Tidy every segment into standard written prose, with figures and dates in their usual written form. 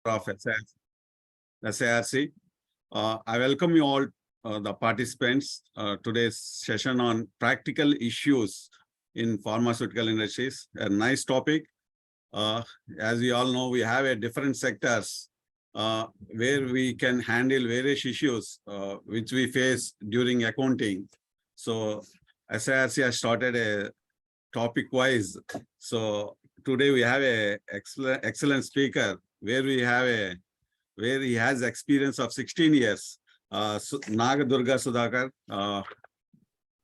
of SIRC. I welcome you all, the participants, today's session on practical issues in pharmaceutical industries. A nice topic. As we all know, we have a different sectors where we can handle various issues which we face during accounting. So SIRC has started a topic-wise. So today we have a excellent speaker where he has experience of 16 years. Nagadurga Sudhakar,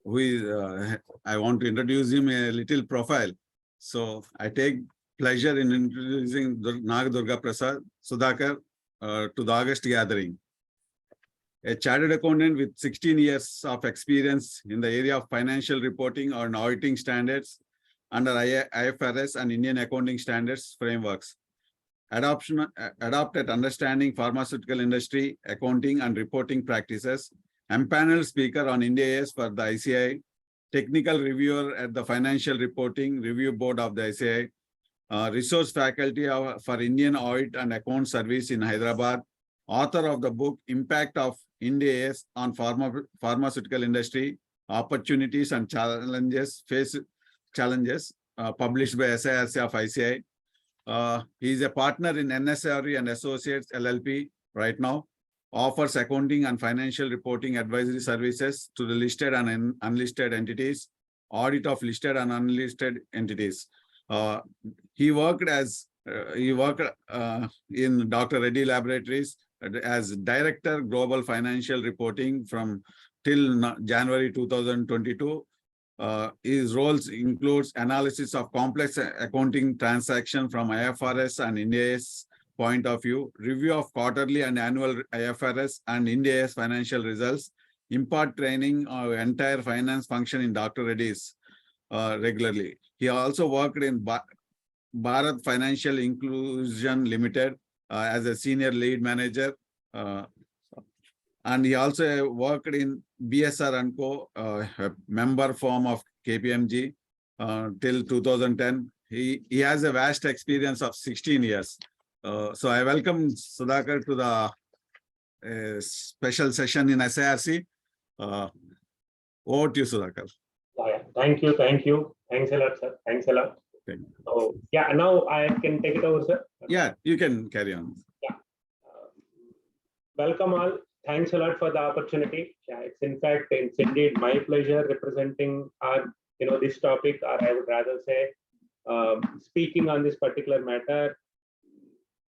who is, I want to introduce him a little profile. So I take pleasure in introducing Nagadurga Prasad Sudhakar to the August gathering. A chartered accountant with 16 years of experience in the area of financial reporting and auditing standards under IFRS and Indian accounting standards frameworks. Adopted understanding pharmaceutical industry, accounting and reporting practices, empaneled speaker on Ind AS for the ICAI, technical reviewer at the Financial Reporting Review Board of the ICAI, resource faculty for Indian Audit and Account Service in Hyderabad, author of the book Impact of Ind AS on Pharmaceutical Industry, Opportunities and Challenges, published by SIRC of ICAI. He is a partner in NSRE and Associates LLP right now, offers accounting and financial reporting advisory services to the listed and unlisted entities, audit of listed and unlisted entities. He worked in Dr. Reddy Laboratories as Director Global Financial Reporting from till January 2022. His roles includes analysis of complex accounting transaction from IFRS and Ind AS point of view, review of quarterly and annual IFRS and Ind AS financial results, impart training of entire finance function in Dr. Reddy's regularly. He also worked in Bharat Financial Inclusion Limited as a senior lead manager. And he also worked in BSR & Co, a member firm of KPMG till 2010. He has a vast experience of 16 years. So I welcome Sudhakar to the special session in SIRC. Over to you, Sudhakar. Thank you. Thanks a lot, sir. Thanks a lot. So, yeah, now I can take it over, sir. Yeah, you can carry on. Yeah. Welcome all. Thanks a lot for the opportunity. Yeah, it's indeed my pleasure representing this topic, or I would rather say speaking on this particular matter.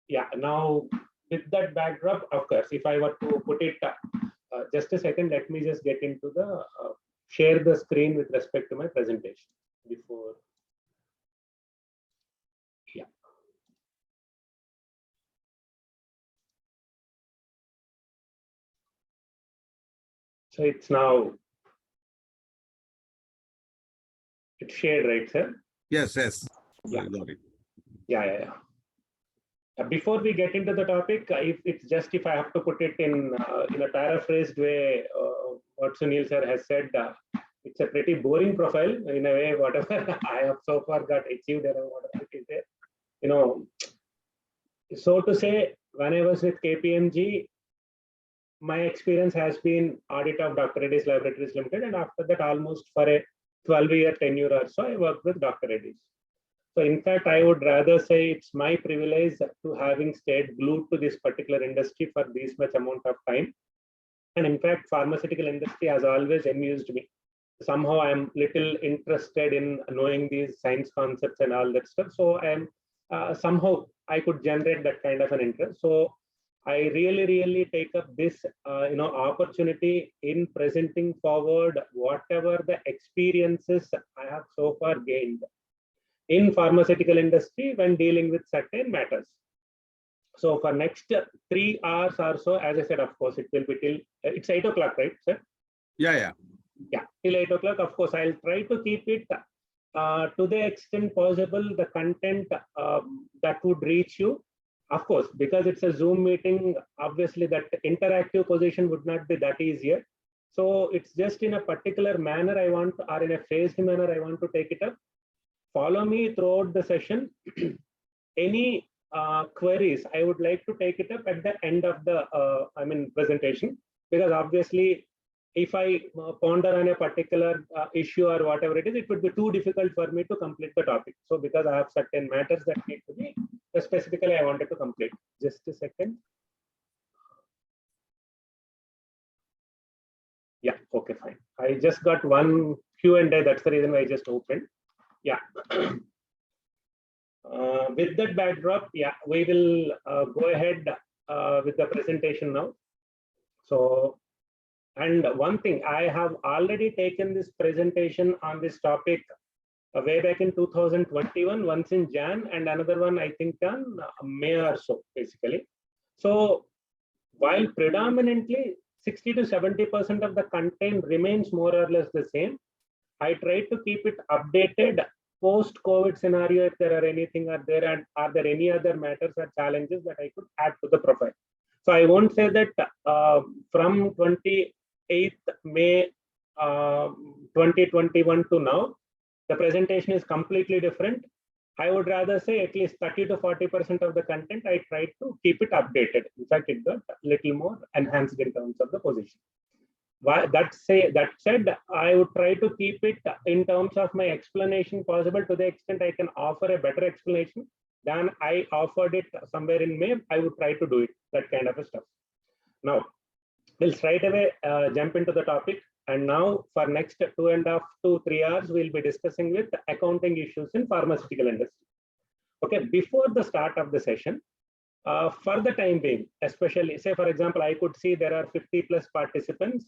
Yeah, now with that backdrop, of course, if I were to put it, just a second, let me just get into the share the screen with respect to my presentation before. Yeah. So it's shared, right, sir? Yes. Yeah. Before we get into the topic, if I have to put it in a paraphrased way, what Sunil sir has said, it's a pretty boring profile in a way. Whatever I have so far got achieved, or whatever it is there, so to say, when I was with KPMG, my experience has been audit of Dr. Reddy's Laboratories Limited, and after that, almost for a 12-year tenure or so, I worked with Dr. Reddy's. So in fact, I would rather say it's my privilege to having stayed glued to this particular industry for this much amount of time. And in fact, pharmaceutical industry has always amused me. Somehow I'm little interested in knowing these science concepts and all that stuff. So I'm somehow I could generate that kind of an interest. So I really take up this opportunity in presenting forward whatever the experiences I have so far gained in pharmaceutical industry when dealing with certain matters. So for next 3 hours or so, as I said, of course, it will be till it's 8 o'clock, right, sir? Yeah, till 8 o'clock. Of course, I'll try to keep it to the extent possible, the content that would reach you. Of course, because it's a Zoom meeting, obviously that interactive position would not be that easier. So it's just in a particular manner or in a phased manner I want to take it up. Follow me throughout the session. Any queries, I would like to take it up at the end of the presentation, because obviously if I ponder on a particular issue or whatever it is, it would be too difficult for me to complete the topic. So because I have certain matters that need to be specifically I wanted to complete. Just a second. Yeah, okay, fine. I just got one Q&A. That's the reason why I just opened. Yeah. With that backdrop, yeah, we will go ahead with the presentation now. So, and one thing, I have already taken this presentation on this topic way back in 2021, once in Jan, and another one I think on May or so, basically. So, while predominantly 60 to 70% of the content remains more or less the same, I try to keep it updated post-COVID scenario. If there are anything are there, and are there any other matters or challenges that I could add to the profile. So I won't say that from 28th May 2021 to now, the presentation is completely different. I would rather say at least 30 to 40% of the content I tried to keep it updated. In fact, it got a little more enhanced in terms of the position. That said, I would try to keep it in terms of my explanation possible to the extent I can offer a better explanation than I offered it somewhere in May. I would try to do it, that kind of a stuff. Now, we'll straight away jump into the topic. And now for next 2.5 to 3 hours, we'll be discussing with accounting issues in pharmaceutical industry. Okay, before the start of the session, for the time being, especially say, for example, I could see there are 50 plus participants,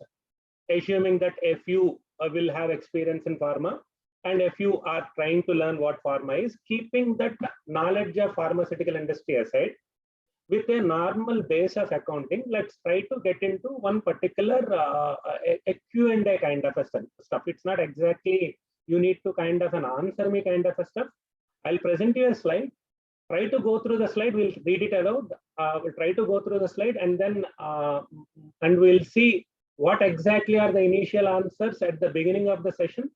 assuming that a few will have experience in pharma and a few are trying to learn what pharma is, keeping that knowledge of pharmaceutical industry aside, with a normal base of accounting, let's try to get into one particular a Q&A kind of a stuff. It's not exactly you need to kind of an answer me kind of a stuff. I'll present you a slide. Try to go through the slide. We'll read it aloud. We'll try to go through the slide, and then and we'll see what exactly are the initial answers at the beginning of the session.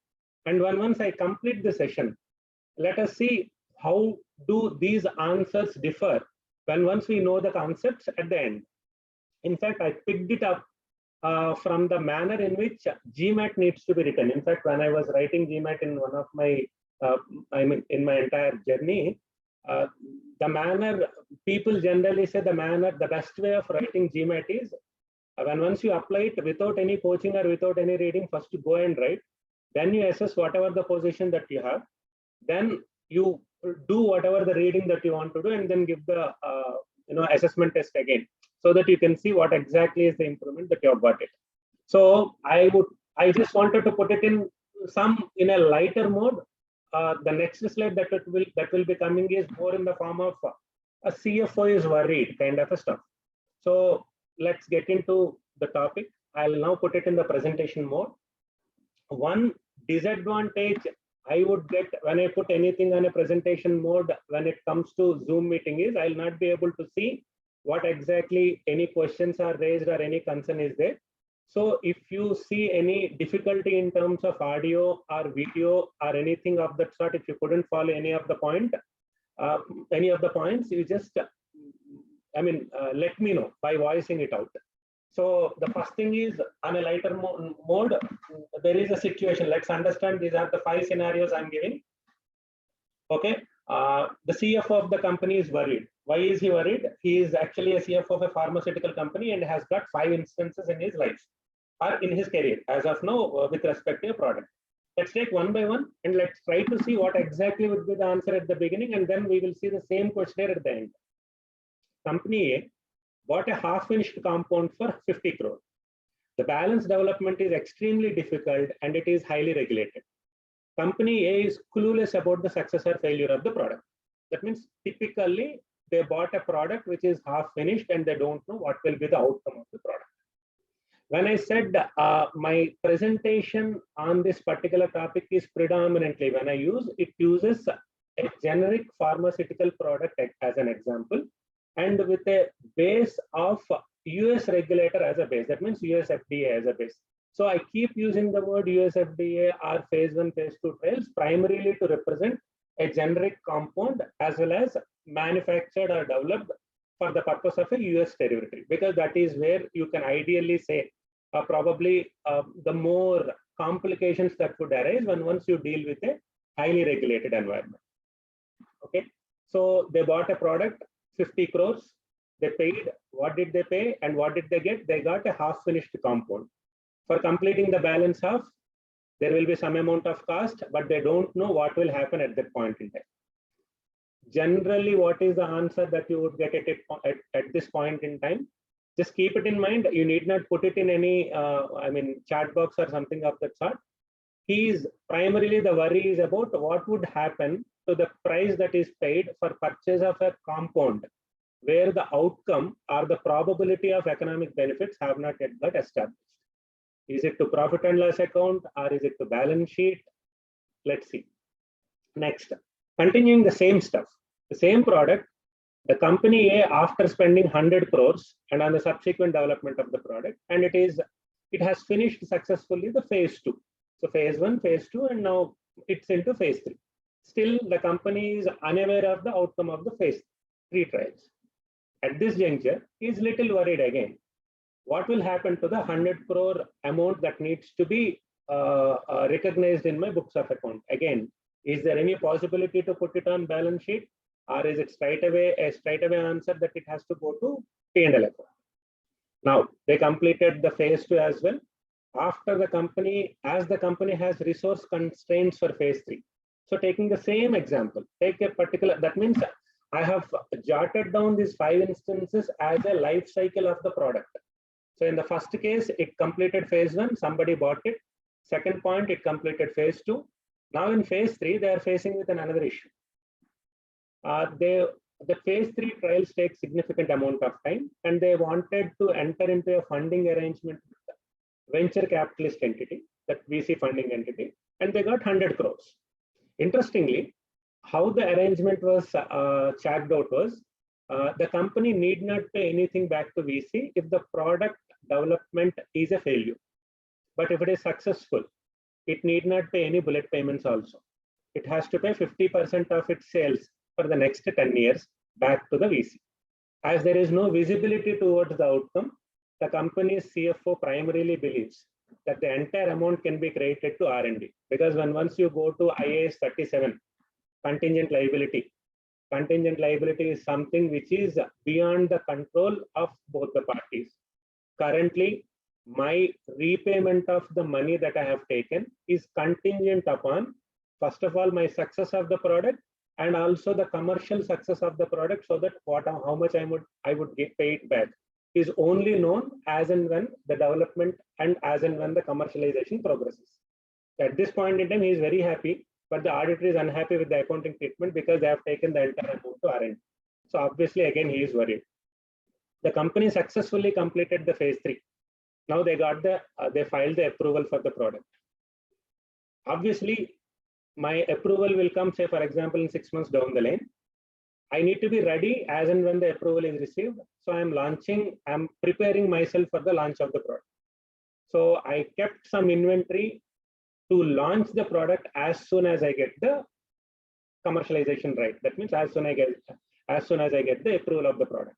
And once I complete the session, let us see how do these answers differ once we know the concepts at the end. In fact, I picked it up from the manner in which GMAT needs to be written. In fact, when I was writing GMAT in one of my, in my entire journey, the manner people generally say the best way of writing GMAT is once you apply it without any coaching or without any reading, first you go and write, then you assess whatever the position that you have, then you do whatever the reading that you want to do, and then give the assessment test again, so that you can see what exactly is the improvement that you have got it. So I just wanted to put it in a lighter mode. The next slide that will be coming is more in the form of a CFO is worried kind of a stuff. So let's get into the topic. I'll now put it in the presentation mode. One disadvantage I would get when I put anything on a presentation mode when it comes to Zoom meeting is I'll not be able to see what exactly any questions are raised or any concern is there. So if you see any difficulty in terms of audio or video or anything of that sort, if you couldn't follow any of the points, you just, let me know by voicing it out. So the first thing is on a lighter mode, there is a situation. Let's understand these are the 5 scenarios I'm giving. Okay, the CFO of the company is worried. Why is he worried? He is actually a CFO of a pharmaceutical company and has got 5 instances in his life or in his career as of now with respect to a product. Let's take one by one and let's try to see what exactly would be the answer at the beginning, and then we will see the same question at the end. Company A bought a half-finished compound for 50 crore. The balance development is extremely difficult and it is highly regulated. Company A is clueless about the success or failure of the product. That means typically they bought a product which is half-finished and they don't know what will be the outcome of the product. When I said my presentation on this particular topic is predominantly, when it uses a generic pharmaceutical product as an example, and with a base of US regulator as a base. That means US FDA as a base. So I keep using the word US FDA or phase 1, phase 2 trials primarily to represent a generic compound as well as manufactured or developed for the purpose of a US territory, because that is where you can ideally say probably the more complications that would arise once you deal with a highly regulated environment. Okay, so they bought a product, 50 crores, they paid. What did they pay and what did they get? They got a half finished compound. For completing the balance half, there will be some amount of cost, but they don't know what will happen at that point in time. Generally, what is the answer that you would get at this point in time? Just keep it in mind. You need not put it in any, chat box or something of that sort. Primarily the worry is about what would happen to the price that is paid for purchase of a compound, where the outcome or the probability of economic benefits have not yet got established. Is it to profit and loss account or is it to balance sheet? Let's see. Next, continuing the same stuff, the same product, the company A, after spending 100 crores and on the subsequent development of the product, and it has finished successfully the phase 2. So phase 1, phase 2, and now it's into phase 3. Still, the company is unaware of the outcome of the phase 3 trials. At this juncture, he is little worried again. What will happen to the 100 crore amount that needs to be recognized in my books of account? Again, is there any possibility to put it on balance sheet, or is it straight away answer that it has to go to P&L account? Now, they completed the phase 2 as well. After the company has resource constraints for phase 3. So taking the same example, take a particular, that means I have jotted down these 5 instances as a life cycle of the product. So in the first case, it completed phase 1, somebody bought it. Second point, it completed phase 2. Now in phase 3, they are facing with another issue. The phase 3 trials take significant amount of time, and they wanted to enter into a funding arrangement with the venture capitalist entity, that VC funding entity, and they got 100 crores. Interestingly, how the arrangement was checked out was, the company need not pay anything back to VC if the product development is a failure. But if it is successful, it need not pay any bullet payments also. It has to pay 50% of its sales for the next 10 years back to the VC. As there is no visibility towards the outcome, the company's CFO primarily believes that the entire amount can be credited to R&D. Because once you go to IAS 37, contingent liability is something which is beyond the control of both the parties. Currently, my repayment of the money that I have taken is contingent upon, first of all, my success of the product, and also the commercial success of the product, so that how much I would get paid back is only known as and when the development and as and when the commercialization progresses. At this point in time, he is very happy, but the auditor is unhappy with the accounting treatment because they have taken the entire amount to R&D. So obviously, again, he is worried. The company successfully completed the phase 3. Now they filed the approval for the product. Obviously, my approval will come, say, for example, in 6 months down the line. I need to be ready as and when the approval is received. So I'm preparing myself for the launch of the product. So I kept some inventory to launch the product as soon as I get the commercialization right. That means as soon as I get the approval of the product.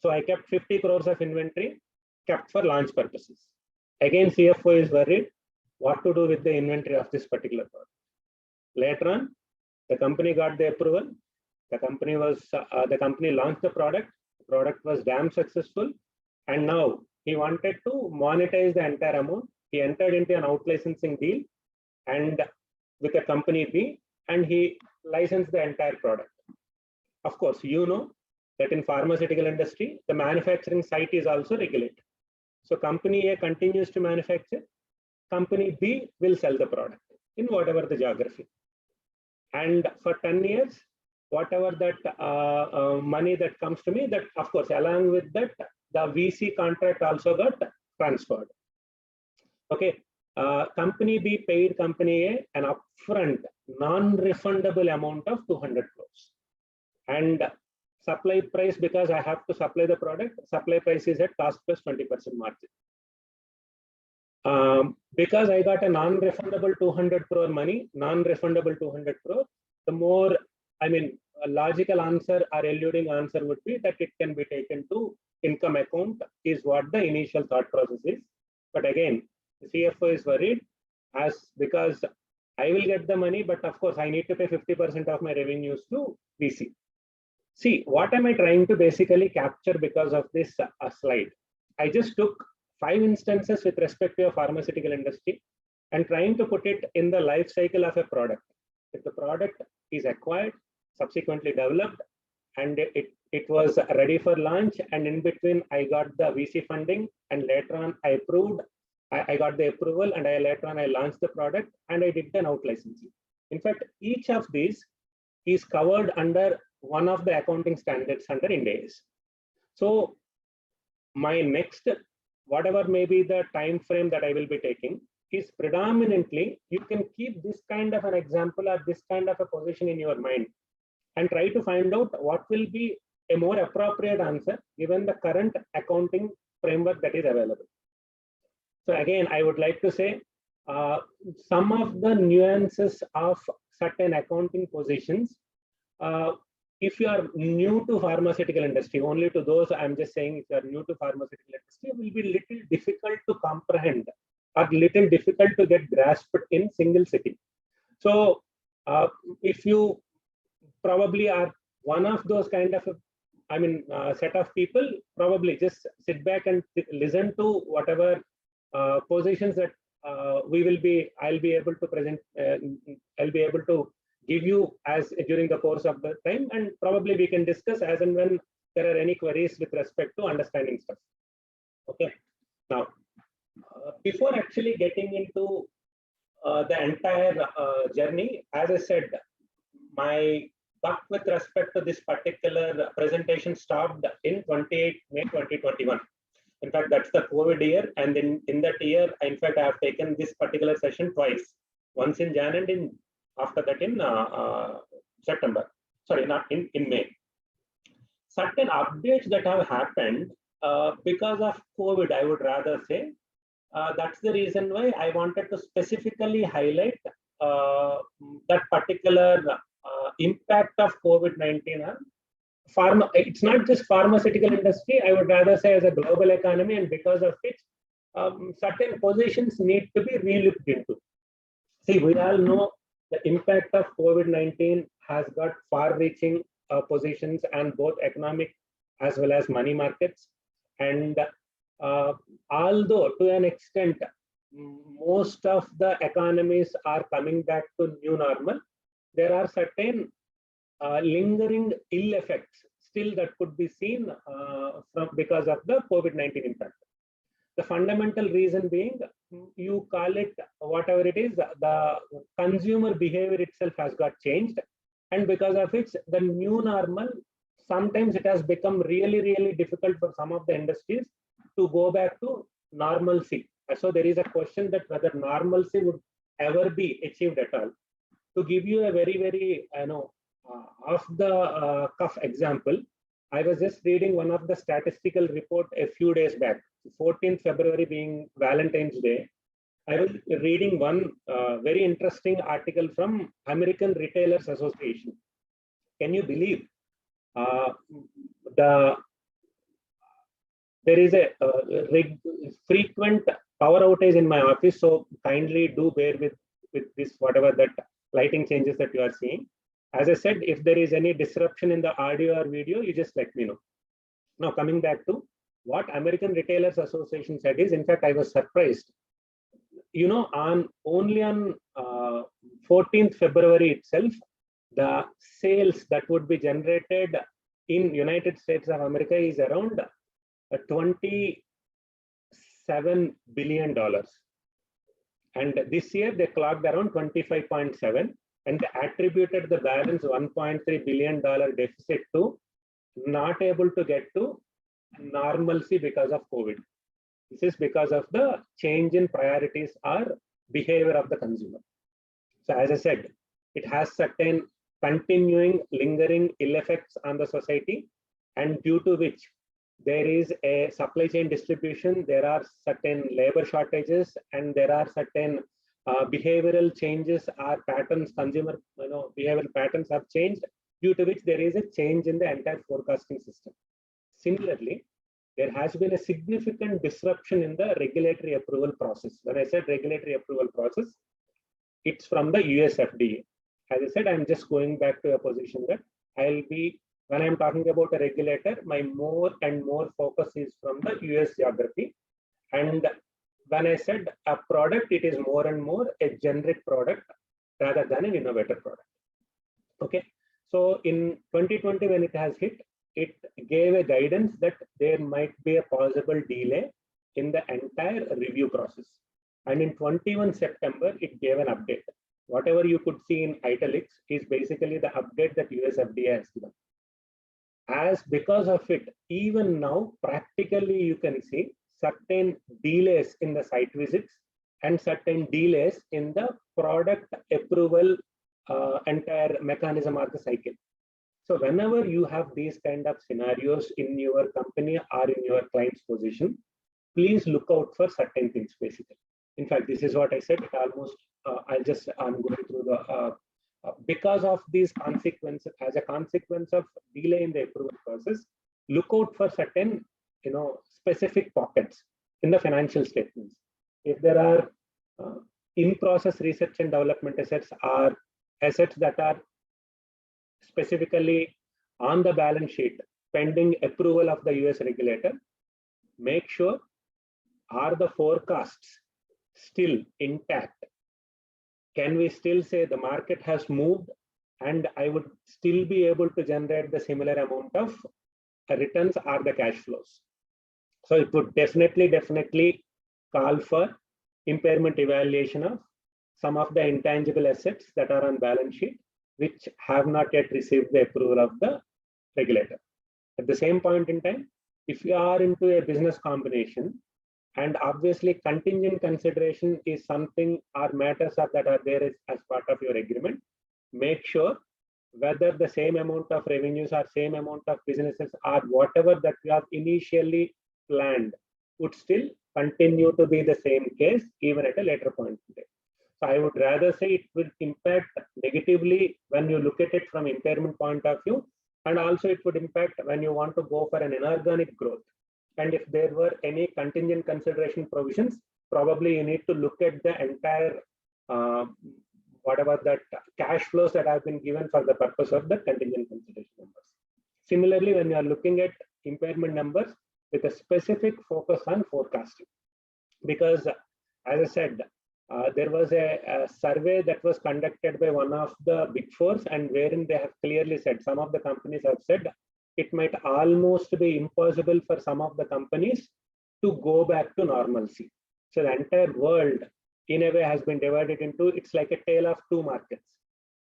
So I kept 50 crores of inventory kept for launch purposes. Again, CFO is worried what to do with the inventory of this particular product. Later on, the company got the approval. The company launched the product. The product was damn successful, and now he wanted to monetize the entire amount. He entered into an out licensing deal and with a company B, and he licensed the entire product. Of course, you know that in pharmaceutical industry, the manufacturing site is also regulated. So company A continues to manufacture, company B will sell the product in whatever the geography. And for 10 years, whatever that money that comes to me, that of course, along with that, the VC contract also got transferred. Okay, company B paid company A an upfront non-refundable amount of 200 crores. And supply price, because I have to supply the product, supply price is at cost plus 20% margin. Because I got a non-refundable 200 crore money, non-refundable 200 crore, the more, logical answer or eluding answer would be that it can be taken to income account is what the initial thought process is. But again, the CFO is worried because I will get the money, but of course I need to pay 50% of my revenues to VC. See, what am I trying to basically capture because of this slide? I just took 5 instances with respect to a pharmaceutical industry and trying to put it in the life cycle of a product. If the product is acquired, subsequently developed, and it was ready for launch, and in between I got the VC funding, and later on I got the approval, and later on I launched the product and I did an out licensing. In fact, each of these is covered under one of the accounting standards under Ind AS. So my next, whatever may be the time frame that I will be taking, is predominantly, you can keep this kind of an example or this kind of a position in your mind and try to find out what will be a more appropriate answer given the current accounting framework that is available. So again, I would like to say some of the nuances of certain accounting positions, if you are new to pharmaceutical industry, only to those I'm just saying, if you are new to pharmaceutical industry, it will be little difficult to comprehend or little difficult to get grasped in single sitting. So if you probably are one of those kind of, set of people, probably just sit back and listen to whatever positions that I'll be able to present, I'll be able to give you as during the course of the time, and probably we can discuss as and when there are any queries with respect to understanding stuff. Okay. Now, before actually getting into the entire journey, as I said, my buck with respect to this particular presentation stopped in 28 May 2021. In fact, that's the COVID year, and in that year, in fact, I have taken this particular session twice, once in Jan and after that in September. Sorry, not in May. Certain updates that have happened because of COVID, I would rather say. That's the reason why I wanted to specifically highlight that particular impact of COVID-19 on pharma. It's not just pharmaceutical industry, I would rather say as a global economy, and because of which certain positions need to be re-looked into. See, we all know the impact of COVID-19 has got far-reaching positions on both economic as well as money markets. And although to an extent, most of the economies are coming back to new normal, there are certain lingering ill effects still that could be seen because of the COVID-19 impact. The fundamental reason being, you call it whatever it is, the consumer behavior itself has got changed, and because of it, the new normal, sometimes it has become really, really difficult for some of the industries to go back to normalcy. So there is a question that whether normalcy would ever be achieved at all. To give you a very, very, off the cuff example, I was just reading one of the statistical report a few days back, 14th February being Valentine's Day. I was reading one very interesting article from American Retailers Association. Can you believe there is a frequent power outage in my office, so kindly do bear with this, whatever that lighting changes that you are seeing. As I said, if there is any disruption in the audio or video, you just let me know. Now, coming back to what American Retailers Association said is, in fact, I was surprised. Only on 14th February itself, the sales that would be generated in United States of America is around $27 billion. And this year they clocked around 25.7, and they attributed the balance $1.3 billion deficit to not able to get to normalcy because of COVID. This is because of the change in priorities or behavior of the consumer. So as I said, it has certain continuing, lingering ill effects on the society, and due to which there is a supply chain distribution, there are certain labor shortages, and there are certain behavioral changes or patterns, consumer behavioral patterns have changed, due to which there is a change in the entire forecasting system. Similarly, there has been a significant disruption in the regulatory approval process. When I said regulatory approval process, it's from the US FDA. As I said, I'm just going back to a position that I'll be, when I'm talking about a regulator, my more and more focus is from the US geography. And when I said a product, it is more and more a generic product rather than an innovator product. Okay. So in 2020, when it has hit, it gave a guidance that there might be a possible delay in the entire review process. And in 21 September, it gave an update. Whatever you could see in italics is basically the update that US FDA has given. As because of it, even now, practically you can see certain delays in the site visits and certain delays in the product approval entire mechanism or the cycle. So whenever you have these kind of scenarios in your company or in your client's position, please look out for certain things basically. In fact, this is what I said. It almost, I'm going through the, because of these consequences, as a consequence of delay in the approval process, look out for certain, specific pockets in the financial statements. If there are in-process research and development assets or assets that are specifically on the balance sheet pending approval of the US regulator, make sure are the forecasts still intact? Can we still say the market has moved and I would still be able to generate the similar amount of returns or the cash flows? So it would definitely call for impairment evaluation of some of the intangible assets that are on balance sheet, which have not yet received the approval of the regulator. At the same point in time, if you are into a business combination, and obviously contingent consideration is something or matters that are there as part of your agreement, make sure whether the same amount of revenues or same amount of businesses or whatever that you have initially planned would still continue to be the same case even at a later point in time. So I would rather say it will impact negatively when you look at it from impairment point of view, and also it would impact when you want to go for an inorganic growth. And if there were any contingent consideration provisions, probably you need to look at the entire whatever that cash flows that have been given for the purpose of the contingent consideration numbers. Similarly, when you are looking at impairment numbers with a specific focus on forecasting, because as I said, there was a survey that was conducted by one of the big fours, and wherein they have clearly said, some of the companies have said it might almost be impossible for some of the companies to go back to normalcy. So the entire world in a way has been divided into, it's like a tale of two markets,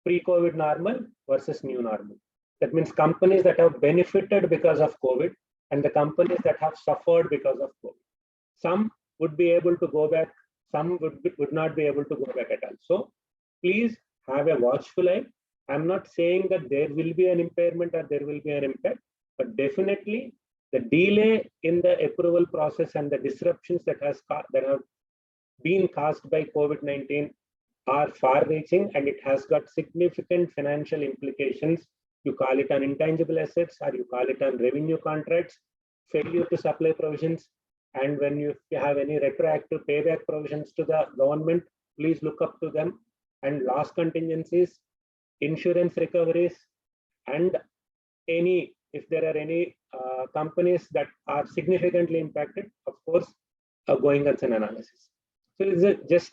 pre-COVID normal versus new normal. That means companies that have benefited because of COVID and the companies that have suffered because of COVID. Some would be able to go back, some would not be able to go back at all. So please have a watchful eye. I'm not saying that there will be an impairment or there will be an impact, but definitely the delay in the approval process and the disruptions that have been caused by COVID-19 are far-reaching, and it has got significant financial implications. You call it on intangible assets or you call it on revenue contracts, failure to supply provisions, and when you have any retroactive payback provisions to the government, please look up to them, and loss contingencies, insurance recoveries, and if there are any companies that are significantly impacted, of course, going concern analysis. So it's just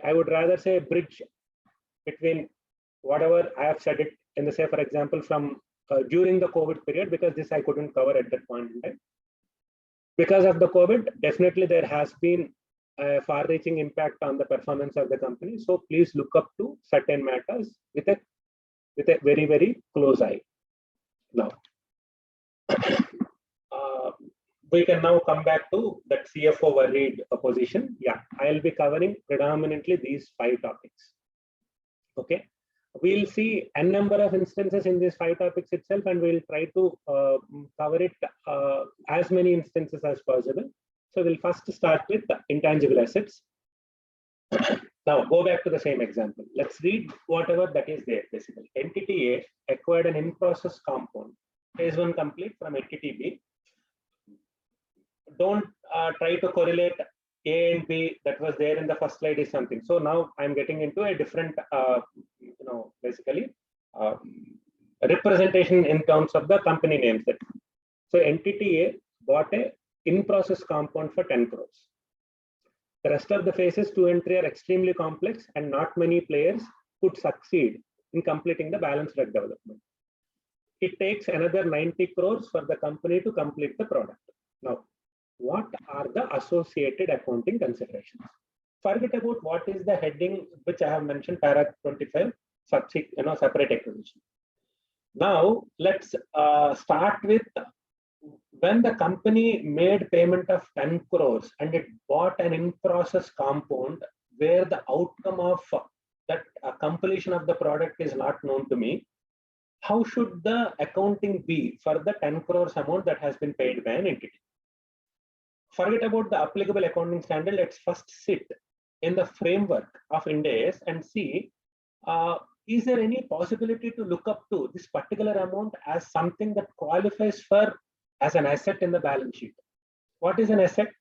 I would rather say a bridge between whatever I have said it in the, say, for example, from during the COVID period, because this I couldn't cover at that point in time. Because of the COVID, definitely there has been a far-reaching impact on the performance of the company. So please look up to certain matters with a very, very close eye. Now, we can now come back to that CFO worried position. Yeah, I'll be covering predominantly these 5 topics. Okay, we'll see a number of instances in these 5 topics itself, and we'll try to cover it as many instances as possible. So we'll first start with the intangible assets. Now go back to the same example. Let's read whatever that is there. Basically, entity A acquired an in-process compound, phase 1 complete from entity B. Don't try to correlate A and B that was there in the first slide is something. So now I'm getting into a different, basically representation in terms of the company names. So entity A bought a in-process compound for 10 crores. The rest of the phases 2 and 3 are extremely complex and not many players could succeed in completing the balanced drug development. It takes another 90 crores for the company to complete the product. Now, what are the associated accounting considerations? Forget about what is the heading which I have mentioned, paragraph 25, separate acquisition. Now, let's start with when the company made payment of 10 crores and it bought an in-process compound where the outcome of that completion of the product is not known to me. How should the accounting be for the 10 crores amount that has been paid by an entity? Forget about the applicable accounting standard. Let's first sit in the framework of Ind AS and see, is there any possibility to look up to this particular amount as something that qualifies for as an asset in the balance sheet? What is an asset?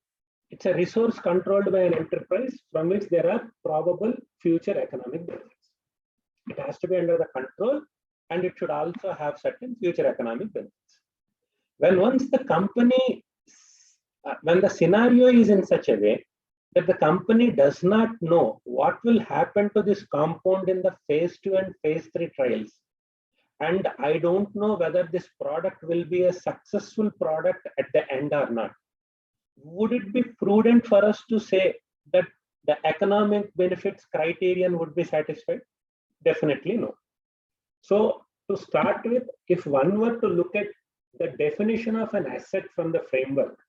It's a resource controlled by an enterprise from which there are probable future economic benefits. It has to be under the control and it should also have certain future economic benefits. When the scenario is in such a way that the company does not know what will happen to this compound in the phase 2 and phase 3 trials, and I don't know whether this product will be a successful product at the end or not, would it be prudent for us to say that the economic benefits criterion would be satisfied? Definitely no. So to start with, if one were to look at the definition of an asset from the framework,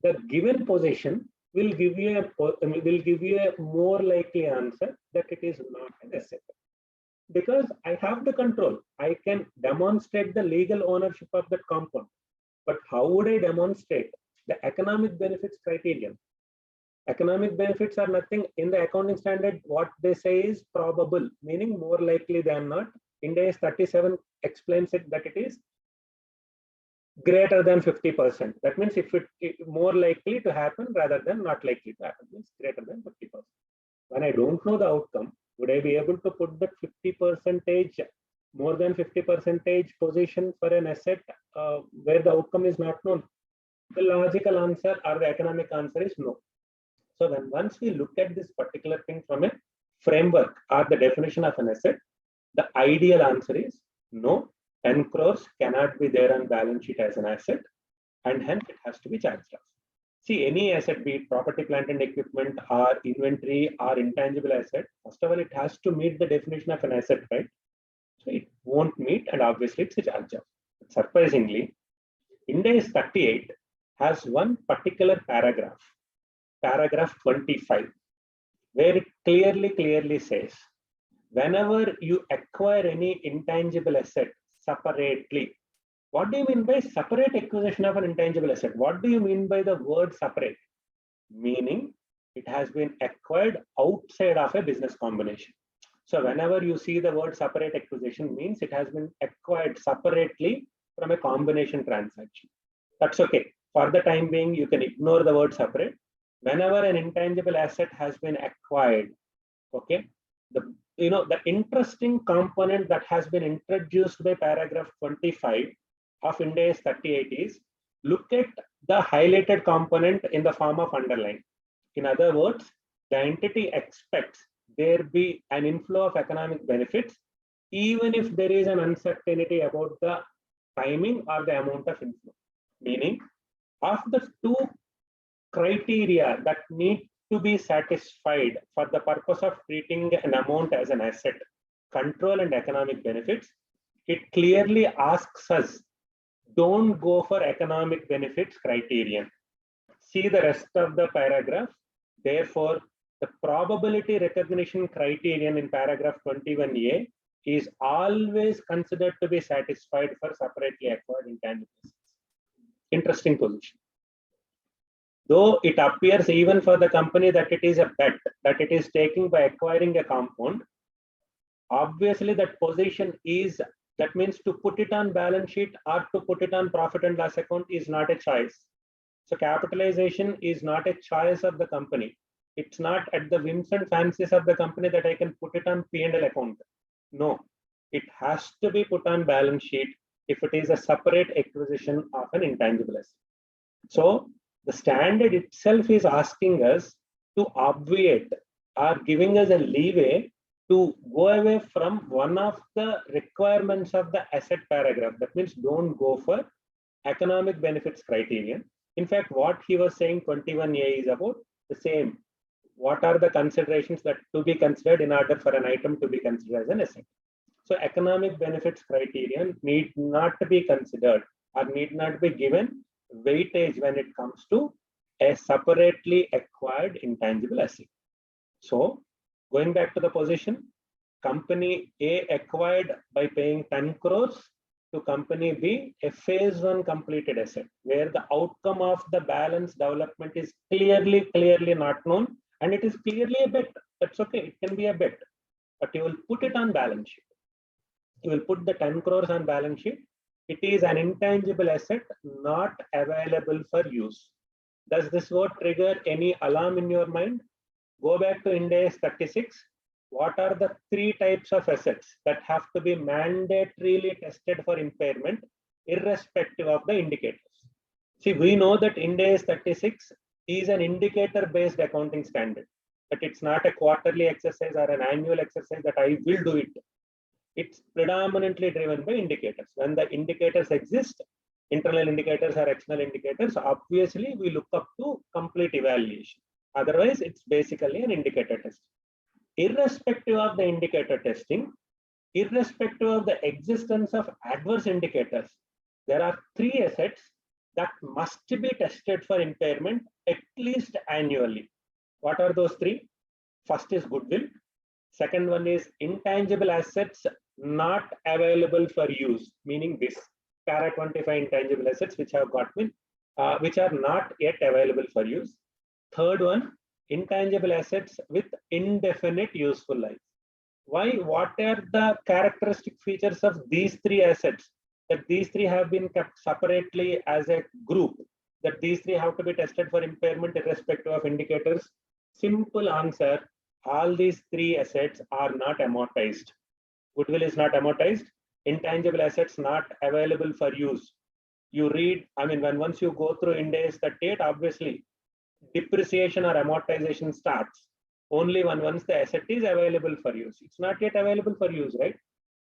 the given position will give you a more likely answer that it is not an asset. Because I have the control, I can demonstrate the legal ownership of that compound. But how would I demonstrate the economic benefits criterion? Economic benefits are nothing in the accounting standard. What they say is probable, meaning more likely than not. Ind AS 37 explains it that it is greater than 50%. That means if it more likely to happen rather than not likely to happen, means greater than 50%. When I don't know the outcome, would I be able to put that 50%, more than 50% position for an asset where the outcome is not known? The logical answer or the economic answer is no. So when once we look at this particular thing from a framework or the definition of an asset, the ideal answer is no. 10 crores cannot be there on balance sheet as an asset, and hence it has to be charged off. See, any asset, be it property, plant and equipment or inventory or intangible asset, first of all, it has to meet the definition of an asset, right? So it won't meet, and obviously it's a charge off. Surprisingly, Ind AS 38 has one particular paragraph, paragraph 25, where it clearly says, whenever you acquire any intangible asset separately. What do you mean by separate acquisition of an intangible asset? What do you mean by the word separate? Meaning it has been acquired outside of a business combination. So whenever you see the word separate acquisition, means it has been acquired separately from a combination transaction. That's okay. For the time being, you can ignore the word separate. Whenever an intangible asset has been acquired, okay, the interesting component that has been introduced by paragraph 25 of Ind AS 38 is, look at the highlighted component in the form of underline. In other words, the entity expects there be an inflow of economic benefits, even if there is an uncertainty about the timing or the amount of inflow. Meaning, of the two criteria that need to be satisfied for the purpose of treating an amount as an asset, control and economic benefits, it clearly asks us, don't go for economic benefits criterion. See the rest of the paragraph. Therefore, the probability recognition criterion in paragraph 21A is always considered to be satisfied for separately acquired intangibles. Interesting position. Though it appears even for the company that it is a bet that it is taking by acquiring a compound, obviously that position is That means to put it on balance sheet or to put it on profit and loss account is not a choice. So capitalization is not a choice of the company. It's not at the whims and fancies of the company that I can put it on P&L account. No, it has to be put on balance sheet if it is a separate acquisition of an intangible asset. So the standard itself is asking us to obviate or giving us a leeway to go away from one of the requirements of the asset paragraph. That means don't go for economic benefits criterion. In fact, what he was saying 21A is about the same. What are the considerations that to be considered in order for an item to be considered as an asset? So economic benefits criterion need not be considered or need not be given weightage when it comes to a separately acquired intangible asset. So going back to the position, company A acquired by paying 10 crores to company B, a phase 1 completed asset, where the outcome of the balance development is clearly not known, and it is clearly a bet. That's okay, it can be a bet, but you will put it on balance sheet. You will put the 10 crores on balance sheet. It is an intangible asset not available for use. Does this word trigger any alarm in your mind? Go back to Ind AS 36. What are the 3 types of assets that have to be mandatorily tested for impairment, irrespective of the indicators? See, we know that Ind AS 36 is an indicator-based accounting standard, but it's not a quarterly exercise or an annual exercise that I will do it. It's predominantly driven by indicators. When the indicators exist, internal indicators or external indicators, obviously we look up to complete evaluation. Otherwise, it's basically an indicator test. Irrespective of the indicator testing, irrespective of the existence of adverse indicators, there are 3 assets that must be tested for impairment at least annually. What are those 3? First is goodwill. Second one is intangible assets not available for use, meaning this para 25 intangible assets which have got been, which are not yet available for use. Third one, intangible assets with indefinite useful life. Why? What are the characteristic features of these 3 assets? That these 3 have been kept separately as a group, that these 3 have to be tested for impairment irrespective of indicators? Simple answer, all these 3 assets are not amortized. Goodwill is not amortized, intangible assets not available for use. You read, I mean, once you go through Ind AS 38, obviously depreciation or amortization starts only once the asset is available for use. It's not yet available for use, right?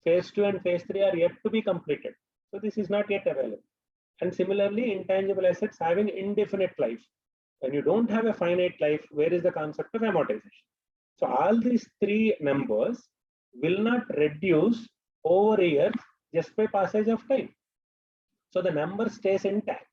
Phase 2 and phase 3 are yet to be completed. So this is not yet available. And similarly, intangible assets having indefinite life. When you don't have a finite life, where is the concept of amortization? So all these 3 numbers will not reduce over a year just by passage of time. So the number stays intact.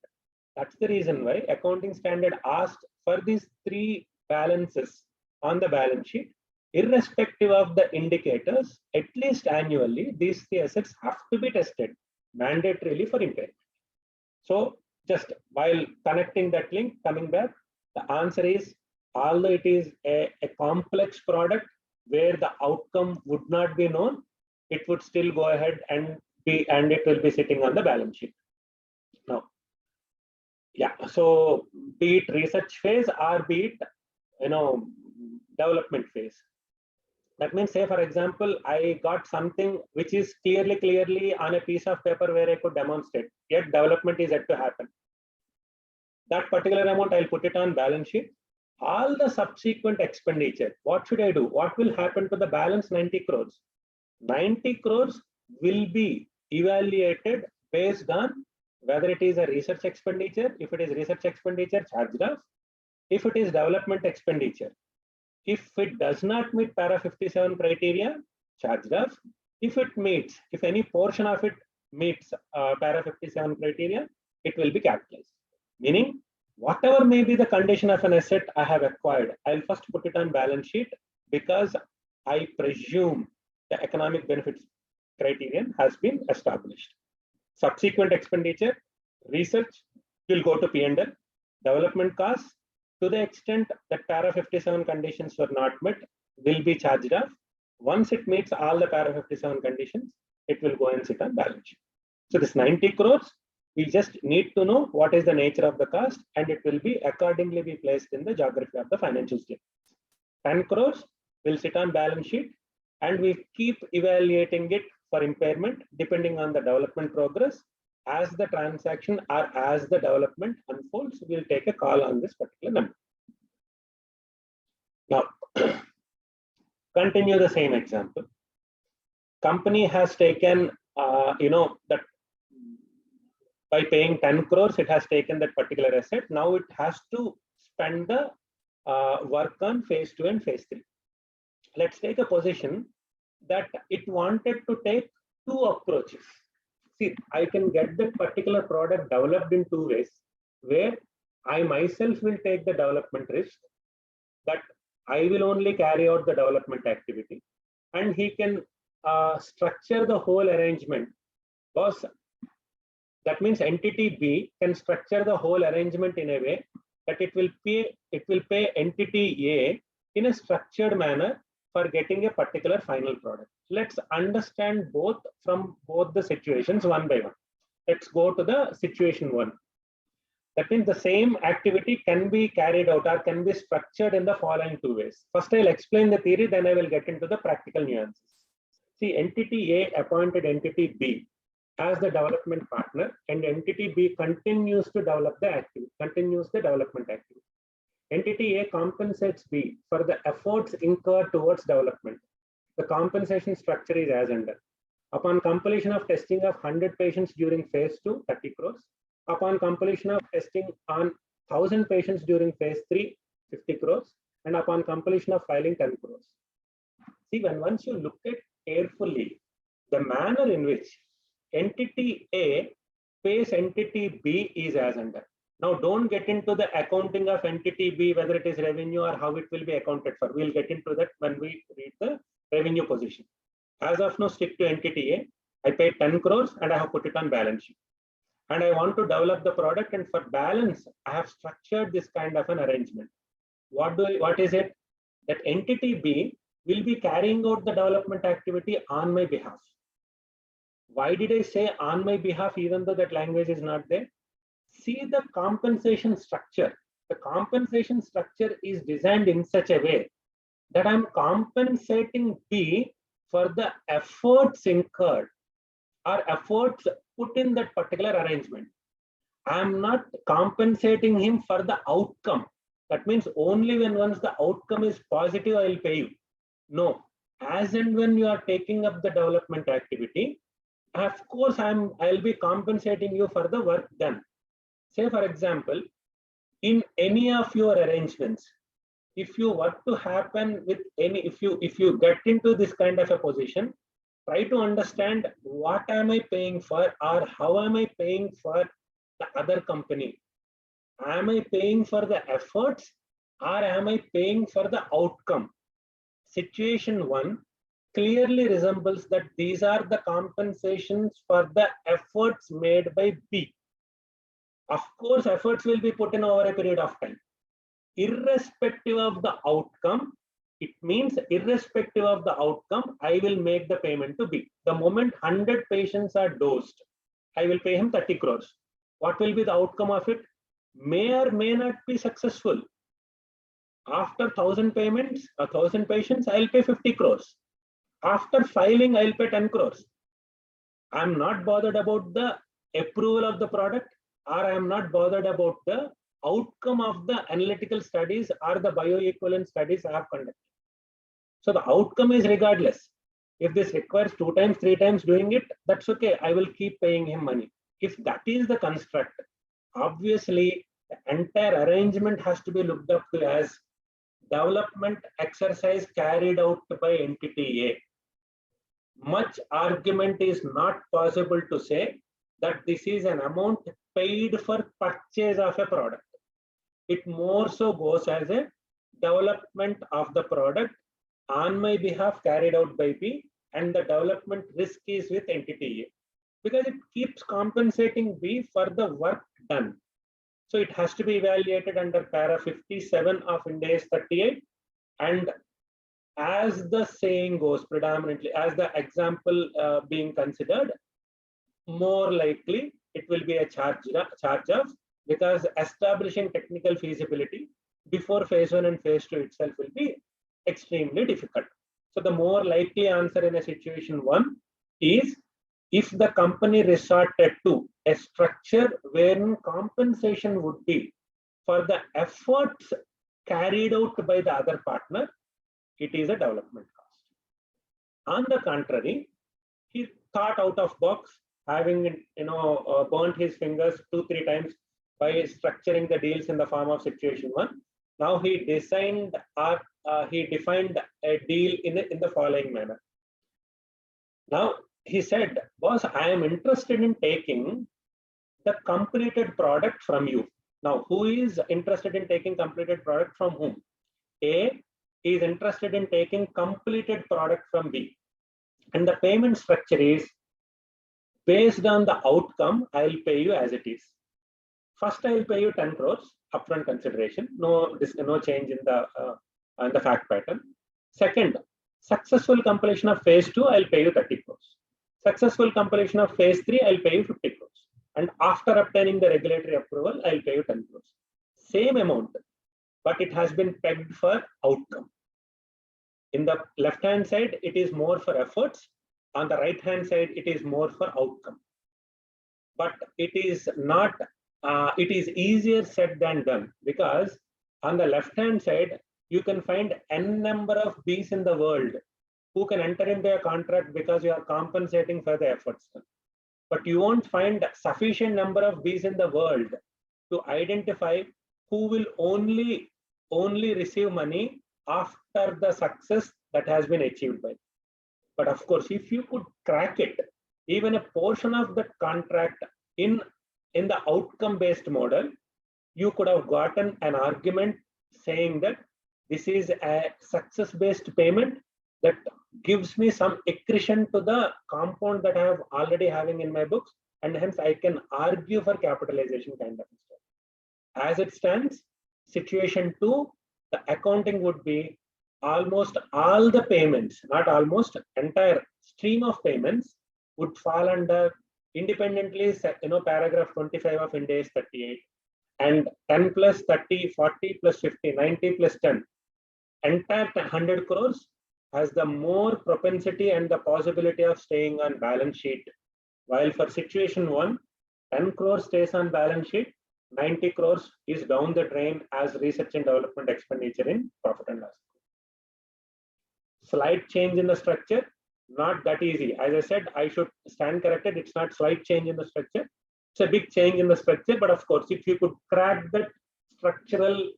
That's the reason why accounting standard asked for these 3 balances on the balance sheet, irrespective of the indicators, at least annually, these 3 assets have to be tested mandatorily for impairment. So just while connecting that link, coming back, the answer is, although it is a complex product where the outcome would not be known, it would still go ahead and it will be sitting on the balance sheet. Now, yeah, so be it research phase or be it development phase. That means, say for example, I got something which is clearly on a piece of paper where I could demonstrate, yet development is yet to happen. That particular amount, I'll put it on balance sheet. All the subsequent expenditure, what should I do? What will happen to the balance 90 crores? 90 crores will be evaluated based on whether it is a research expenditure. If it is research expenditure, charged off. If it is development expenditure, if it does not meet para 57 criteria, charged off. If any portion of it meets para 57 criteria, it will be capitalized. Meaning, whatever may be the condition of an asset I have acquired, I'll first put it on balance sheet because I presume the economic benefits criterion has been established. Subsequent expenditure, research will go to P&L. Development costs, to the extent that para 57 conditions were not met, will be charged off. Once it meets all the para 57 conditions, it will go and sit on balance sheet. So this 90 crores, we just need to know what is the nature of the cost, and it will be accordingly be placed in the geography of the financial statements. 10 crores will sit on balance sheet, and we keep evaluating it for impairment depending on the development progress. As the transaction or as the development unfolds, we'll take a call on this particular number. Now, continue the same example. Company has taken, that by paying 10 crores, it has taken that particular asset. Now it has to spend the work on phase 2 and phase 3. Let's take a position that it wanted to take 2 approaches. See, I can get that particular product developed in 2 ways, where I myself will take the development risk, that I will only carry out the development activity, and he can structure the whole arrangement. Because that means entity B can structure the whole arrangement in a way that it will pay entity A in a structured manner for getting a particular final product. Let's understand both from both the situations one by one. Let's go to the situation 1. That means the same activity can be carried out or can be structured in the following 2 ways. First, I'll explain the theory, then I will get into the practical nuances. See, entity A appointed entity B as the development partner, and entity B continues to develop the activity, continues the development activity. Entity A compensates B for the efforts incurred towards development. The compensation structure is as under. Upon completion of testing of 100 patients during phase 2, 30 crores. Upon completion of testing on 1000 patients during phase 3, 50 crores. And upon completion of filing, 10 crores. See, once you look at carefully, the manner in which entity A pays entity B is as under. Now, don't get into the accounting of entity B, whether it is revenue or how it will be accounted for. We'll get into that when we read the revenue position. As of now, stick to entity A. I paid 10 crores and I have put it on balance sheet. And I want to develop the product, and for balance, I have structured this kind of an arrangement. What is it? That entity B will be carrying out the development activity on my behalf. Why did I say on my behalf, even though that language is not there? See the compensation structure. The compensation structure is designed in such a way that I'm compensating B for the efforts incurred or efforts put in that particular arrangement. I'm not compensating him for the outcome. That means only when once the outcome is positive, I will pay you. No, as and when you are taking up the development activity, of course, I'll be compensating you for the work done. Say, for example, in any of your arrangements, if you were to happen with any, if you get into this kind of a position, try to understand what am I paying for, or how am I paying for the other company. Am I paying for the efforts, or am I paying for the outcome? Situation 1 clearly resembles that these are the compensations for the efforts made by B. Of course, efforts will be put in over a period of time. Irrespective of the outcome, it means irrespective of the outcome, I will make the payment to B. The moment 100 patients are dosed, I will pay him 30 crores. What will be the outcome of it? May or may not be successful. After 1000 payments, 1000 patients, I'll pay 50 crores. After filing, I'll pay 10 crores. I'm not bothered about the approval of the product, or I'm not bothered about the outcome of the analytical studies or the bioequivalent studies I have conducted. So the outcome is regardless. If this requires 2 times, 3 times doing it, that's okay. I will keep paying him money. If that is the construct, obviously the entire arrangement has to be looked up to as development exercise carried out by entity A. Much argument is not possible to say that this is an amount paid for purchase of a product. It more so goes as a development of the product on my behalf carried out by B, and the development risk is with entity A, because it keeps compensating B for the work done. So it has to be evaluated under para 57 of Ind AS 38, and as the saying goes, predominantly as the example being considered, more likely it will be a charge off, because establishing technical feasibility before phase 1 and phase 2 itself will be extremely difficult. So the more likely answer in a situation 1 is if the company resorted to a structure wherein compensation would be for the efforts carried out by the other partner, it is a development cost. On the contrary, he thought out of box, having burnt his fingers 2-3 times by structuring the deals in the form of situation 1. Now he defined a deal in the following manner. Now he said, boss, I am interested in taking the completed product from you. Now, who is interested in taking completed product from whom? A is interested in taking completed product from B. And the payment structure is based on the outcome, I'll pay you as it is. First, I'll pay you 10 crores upfront consideration. No change in the fact pattern. Second, successful completion of phase 2, I'll pay you 30 crores. Successful completion of phase 3, I'll pay you 50 crores. And after obtaining the regulatory approval, I'll pay you 10 crores. Same amount, but it has been pegged for outcome. In the left-hand side, it is more for efforts. On the right-hand side, it is more for outcome. But it is not, it is easier said than done, because on the left-hand side, you can find n number of Bs in the world who can enter into a contract because you are compensating for the efforts. But you won't find sufficient number of Bs in the world to identify who will only receive money after the success that has been achieved by. But of course, if you could crack it, even a portion of the contract in the outcome-based model, you could have gotten an argument saying that this is a success-based payment that gives me some accretion to the compound that I have already having in my books, and hence I can argue for capitalization kind of stuff. As it stands, situation 2, the accounting would be almost all the payments, not almost, entire stream of payments would fall under independently, paragraph 25 of Ind AS 38, and 10 plus 30, 40 plus 50, 90 plus 10, entire 100 crores has the more propensity and the possibility of staying on balance sheet. While for situation 1, 10 crores stays on balance sheet, 90 crores is down the drain as research and development expenditure in profit and loss. Slight change in the structure, not that easy. As I said, I should stand corrected. It's not slight change in the structure. It's a big change in the structure. But of course, if you could crack that structural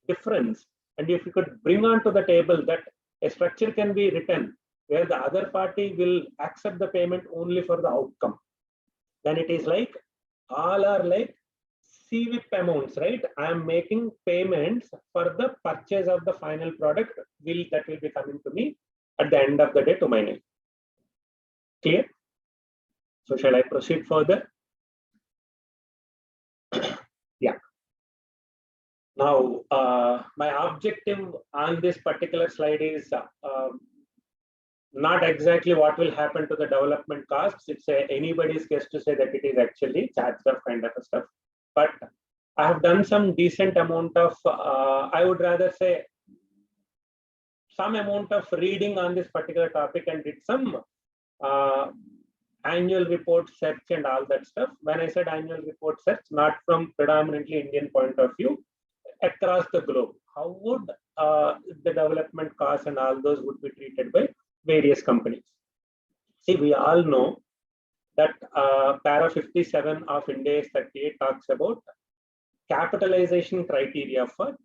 difference, and if you could bring onto the table that a structure can be written where the other party will accept the payment only for the outcome, then it is like all are like CWIP amounts, right? I am making payments for the purchase of the final product that will be coming to me at the end of the day to my name. Clear? So shall I proceed further? Yeah. Now, my objective on this particular slide is not exactly what will happen to the development costs. It's anybody's guess to say that it is actually charged off kind of a stuff. But I have done some decent amount of, I would rather say, some amount of reading on this particular topic and did some annual report search and all that stuff. When I said annual report search, not from predominantly Indian point of view, across the globe, how would the development costs and all those would be treated by various companies? See, we all know that para 57 of Ind AS 38 talks about capitalization criteria for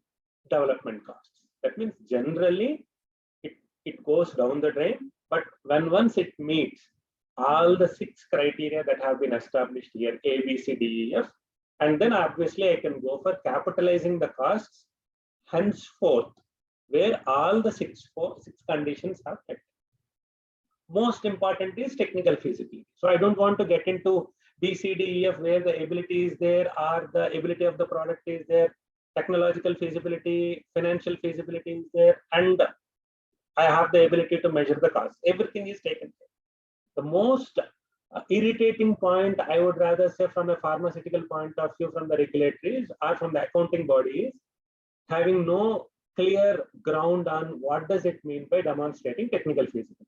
development costs. That means generally it goes down the drain, but once it meets all the 6 criteria that have been established here, A, B, C, D, E, F, and then obviously I can go for capitalizing the costs henceforth, where all the six conditions are met. Most important is technical feasibility. So I don't want to get into B, C, D, E, F, where the ability is there or the ability of the product is there, technological feasibility, financial feasibility is there, and I have the ability to measure the cost. Everything is taken care. The most irritating point, I would rather say, from a pharmaceutical point of view, from the regulatories or from the accounting bodies, having no clear ground on what does it mean by demonstrating technical feasibility.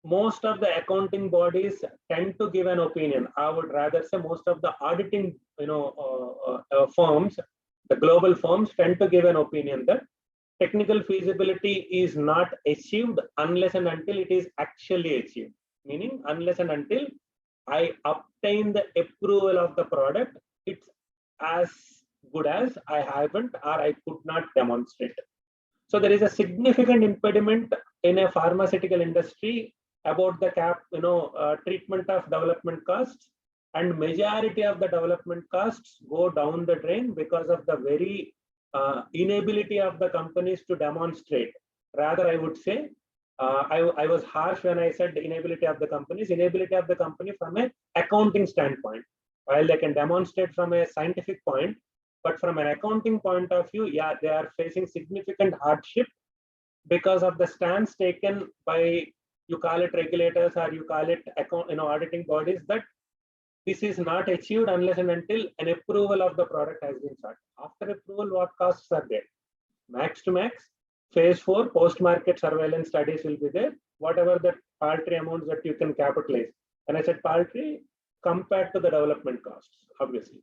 Most of the accounting bodies tend to give an opinion. I would rather say most of the auditing, firms, the global firms tend to give an opinion that technical feasibility is not achieved unless and until it is actually achieved. Meaning, unless and until I obtain the approval of the product, it's as good as I haven't or I could not demonstrate. So there is a significant impediment in a pharmaceutical industry about the treatment of development costs, and majority of the development costs go down the drain because of the very inability of the companies to demonstrate. Rather, I would say, I was harsh when I said the inability of the companies. Inability of the company from an accounting standpoint, while they can demonstrate from a scientific point, but from an accounting point of view, yeah, they are facing significant hardship because of the stance taken by, you call it regulators or you call it auditing bodies, that this is not achieved unless and until an approval of the product has been sought. After approval, what costs are there? Max to max, phase 4 post-market surveillance studies will be there. Whatever the paltry amounts that you can capitalize. And I said paltry compared to the development costs, obviously.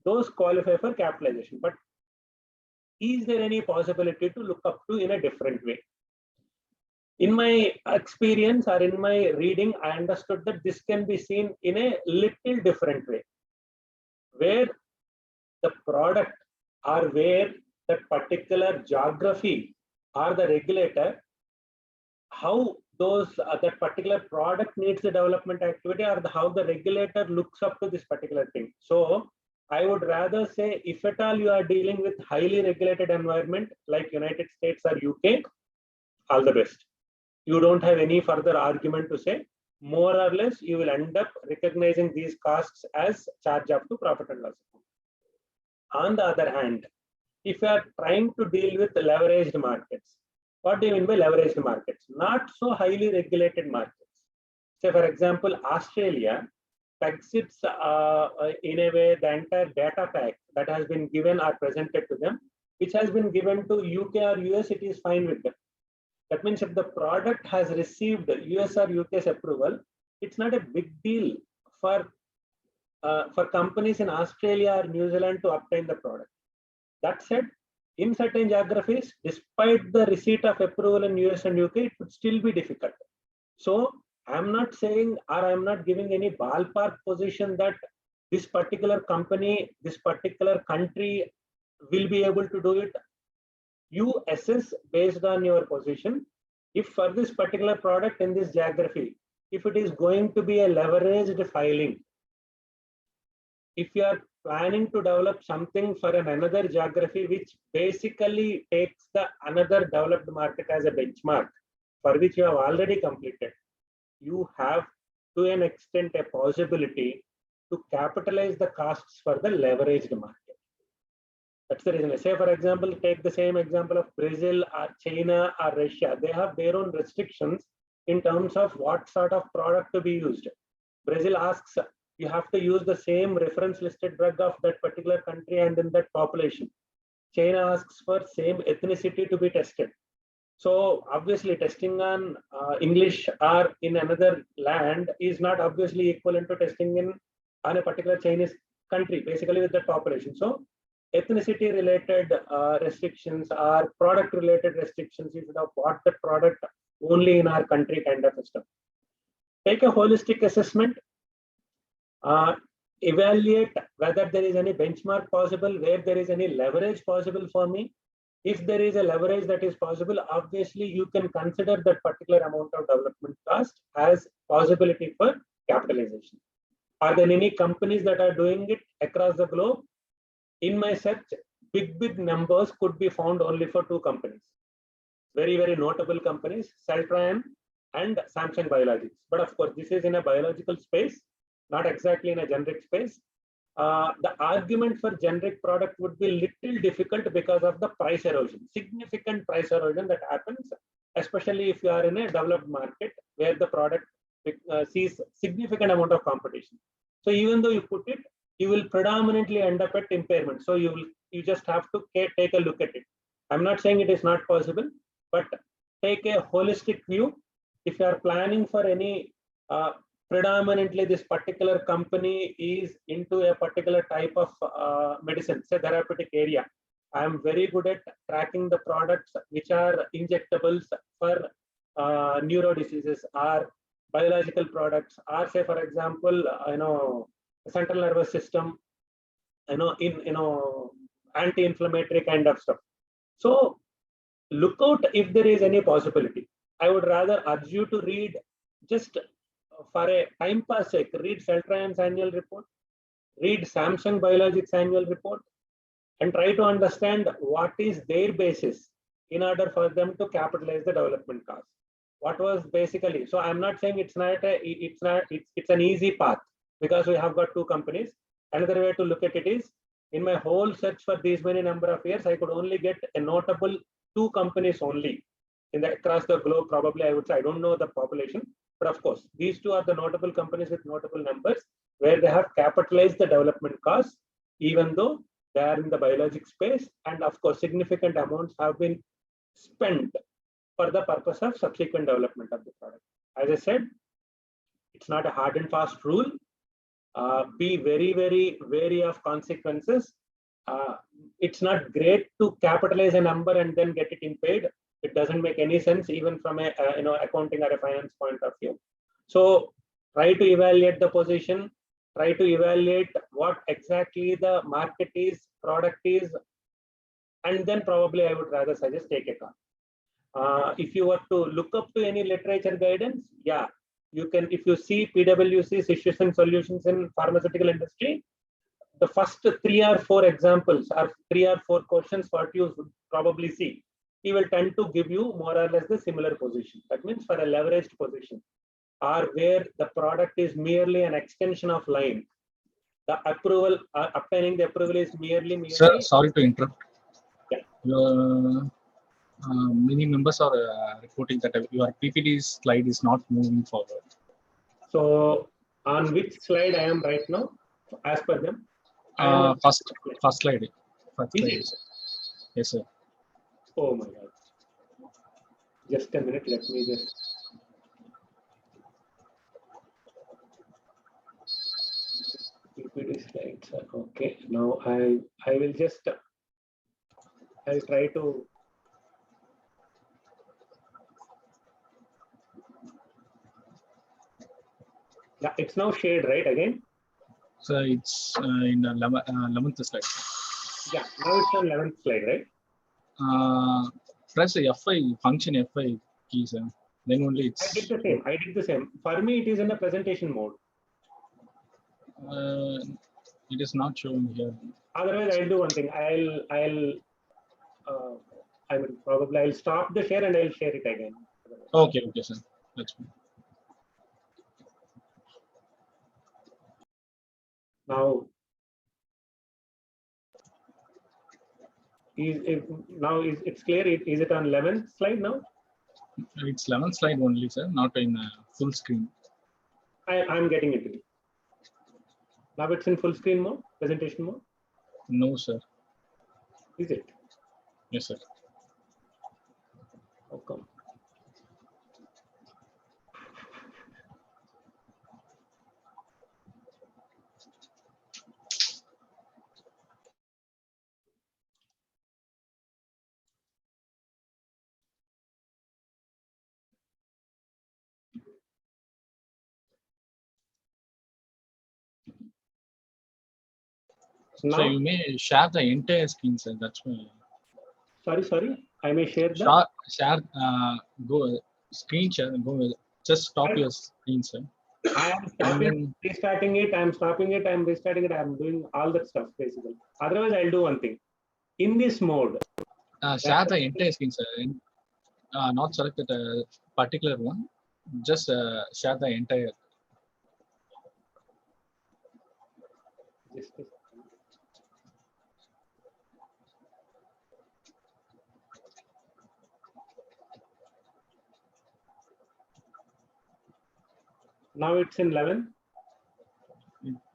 Those qualify for capitalization. But is there any possibility to look up to in a different way? In my experience or in my reading, I understood that this can be seen in a little different way, where the product or where that particular geography or the regulator, how those that particular product needs the development activity, or how the regulator looks up to this particular thing. So I would rather say, if at all you are dealing with highly regulated environment like United States or UK, all the best. You don't have any further argument to say. More or less, you will end up recognizing these costs as charge up to profit and loss account. On the other hand, if you are trying to deal with leveraged markets, what do you mean by leveraged markets? Not so highly regulated markets. Say, for example, Australia pegs its in a way the entire data pack that has been given or presented to them, which has been given to UK or US, it is fine with them. That means if the product has received US or UK's approval, it's not a big deal for companies in Australia or New Zealand to obtain the product. That said, in certain geographies, despite the receipt of approval in US and UK, it would still be difficult. So I'm not saying, or I'm not giving any ballpark position that this particular company, this particular country will be able to do it. You assess based on your position. If for this particular product in this geography, if it is going to be a leveraged filing, if you are planning to develop something for another geography, which basically takes the another developed market as a benchmark, for which you have already completed, you have to an extent a possibility to capitalize the costs for the leveraged market. That's the reason. Say, for example, take the same example of Brazil or China or Russia. They have their own restrictions in terms of what sort of product to be used. Brazil asks, you have to use the same reference listed drug of that particular country and in that population. China asks for same ethnicity to be tested. So obviously testing on English or in another land is not obviously equivalent to testing on a particular Chinese country, basically with that population. So ethnicity related restrictions or product related restrictions, you should have bought the product only in our country kind of stuff. Take a holistic assessment, evaluate whether there is any benchmark possible, where there is any leverage possible for me. If there is a leverage that is possible, obviously you can consider that particular amount of development cost as possibility for capitalization. Are there any companies that are doing it across the globe? In my search, big numbers could be found only for 2 companies. Very notable companies, Celltrion and Samsung Biologics. But of course, this is in a biological space, not exactly in a generic space. the argument for generic product would be little difficult because of the price erosion, significant price erosion that happens, especially if you are in a developed market where the product sees significant amount of competition. So even though you put it, you will predominantly end up at impairment. So you just have to take a look at it. I'm not saying it is not possible, but take a holistic view. If you are planning for any predominantly this particular company is into a particular type of medicine, say therapeutic area. I am very good at tracking the products which are injectables for neuro diseases or biological products, or say for example, central nervous system, anti-inflammatory kind of stuff. So look out if there is any possibility. I would rather urge you to read, just for a time pass sake, read Celtrine's annual report, read Samsung Biologics annual report, and try to understand what is their basis in order for them to capitalize the development cost. What was basically, so I'm not saying it's an easy path because we have got two companies. Another way to look at it is, in my whole search for these many number of years, I could only get a notable two companies only across the globe. Probably I would say, I don't know the population, but of course, these two are the notable companies with notable numbers where they have capitalized the development costs, even though they are in the biologic space. And of course, significant amounts have been spent for the purpose of subsequent development of the product. As I said, it's not a hard and fast rule. Be very, very wary of consequences. It's not great to capitalize a number and then get it impaired. It doesn't make any sense, even from a accounting or a finance point of view. So try to evaluate the position, try to evaluate what exactly the market is, product is, and then probably I would rather suggest take a call. If you were to look up to any literature guidance, yeah, you can. If you see PwC's issues and solutions in pharmaceutical industry, the first 3 or 4 examples or 3 or 4 questions what you would probably see, he will tend to give you more or less the similar position. That means for a leveraged position, or where the product is merely an extension of line, the approval, obtaining the approval is merely. Sir, sorry to interrupt. Yeah. Many members are reporting that your PPT slide is not moving forward. So on which slide I am right now, as per them? First slide. First slide. Yes, sir. Oh my God. Just a minute, let me just. PPT slides. Okay, now I will just, I'll try to. Yeah, it's now shared, right, again? So it's in the 11th slide. Yeah, now it's on 11th slide, right? Press the F5 function F5 key, sir. Then only it's. I did the same. For me, it is in a presentation mode. It is not showing here. Otherwise, I'll do one thing. I'll stop the share and I'll share it again. Okay, sir. That's fine. Now, it's clear. Is it on 11th slide now? It's 11th slide only, sir. Not in full screen. I'm getting it. Now it's in full screen mode, presentation mode? No, sir. Is it? Yes, sir. How come? Now, so you may share the entire screen, sir. That's why. Sorry. I may share the. Share. Go screen share. Go. Just stop your screen, sir. I am stopping, restarting it. I'm stopping it. I'm restarting it. I'm doing all that stuff basically. Otherwise, I'll do one thing. In this mode. Share the entire screen, sir. Not selected a particular one. Just share the entire. Just a second. Now it's in 11.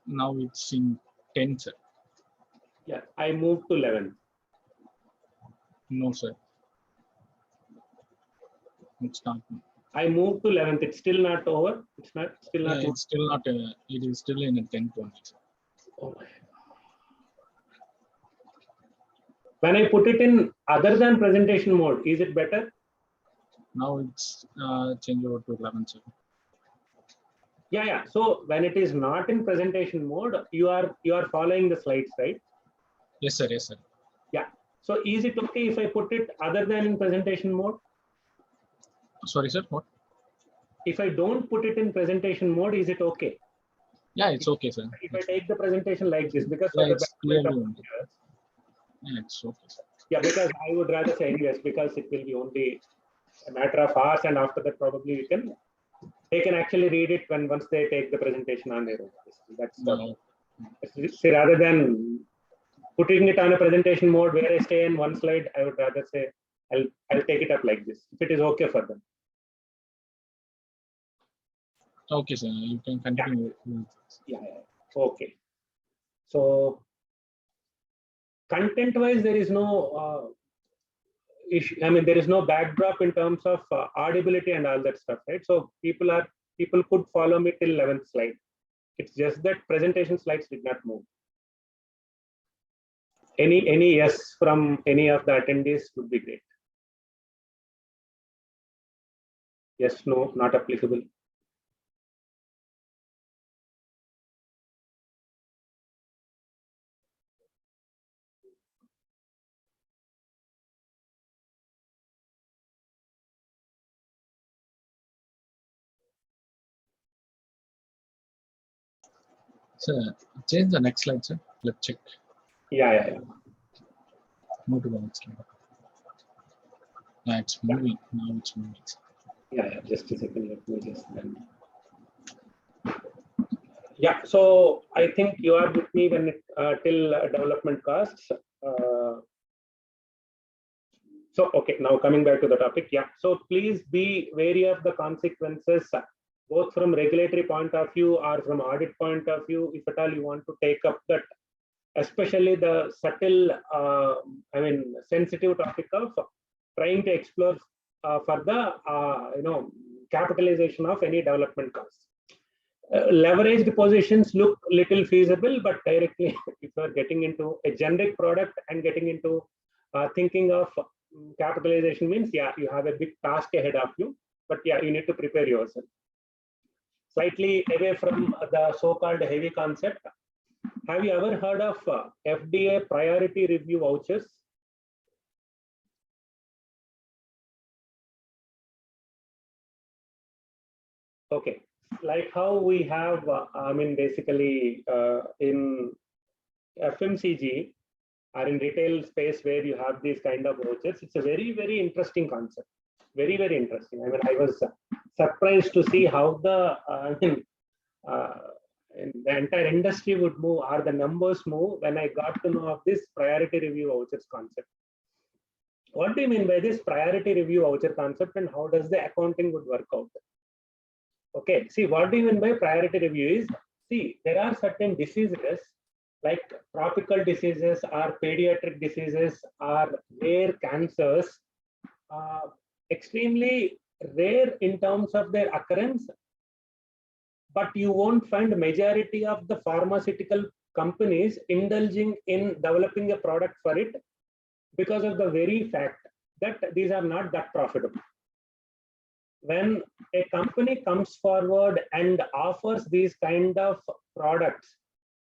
Now it's in 10, sir. Yeah, I moved to 11. No, sir. It's not. I moved to 11th. It's still not over. It's not still not. It's still not. It is still in a 10th only, sir. Oh my. When I put it in other than presentation mode, is it better? Now it's changed over to 11, sir. Yeah. So when it is not in presentation mode, you are following the slides, right? Yes, sir. Yes, sir. Yeah. So is it okay if I put it other than in presentation mode? Sorry, sir. What? If I don't put it in presentation mode, is it okay? Yeah, it's okay, sir. If I take the presentation like this, because Yeah, for the it's betterment of clearly. viewers, Yeah, it's okay, sir. yeah, because I would rather say yes, because it will be only a matter of hours, and after that probably they can actually read it once they take the presentation on their own. That's No. see, rather than putting it on a presentation mode where I stay in one slide, I would rather say I'll take it up like this if it is okay for them. Okay, sir. You can continue. Yeah. Okay. So content-wise, there is no issue. I mean, there is no backdrop in terms of audibility and all that stuff, right? So people could follow me till 11th slide. It's just that presentation slides did not move. Any yes from any of the attendees would be great. Yes, no, not applicable. Sir, change the next slide, sir. Let's check. Yeah. Move to the next slide. Yeah, it's moving. Now it's moving. Yeah. Just a second. Let me just. Yeah. So I think you are with me when it till development costs. So okay, now coming back to the topic. Yeah. So please be wary of the consequences, both from regulatory point of view or from audit point of view, if at all you want to take up that, especially the subtle, sensitive topic of trying to explore for the capitalization of any development costs. Leveraged positions look little feasible, but directly if you are getting into a generic product and getting into thinking of capitalization means, yeah, you have a big task ahead of you, but yeah, you need to prepare yourself. Slightly away from the so-called heavy concept, have you ever heard of FDA priority review vouchers? Okay, like how we have, basically in FMCG or in retail space where you have these kind of vouchers, it's a very, very interesting concept. Very, very interesting. I mean, I was surprised to see how the entire industry would move or the numbers move when I got to know of this priority review vouchers concept. What do you mean by this priority review voucher concept, and how does the accounting would work out? Okay, see, what do you mean by priority review is, see, there are certain diseases like tropical diseases or pediatric diseases or rare cancers, extremely rare in terms of their occurrence, but you won't find majority of the pharmaceutical companies indulging in developing a product for it because of the very fact that these are not that profitable. When a company comes forward and offers these kind of products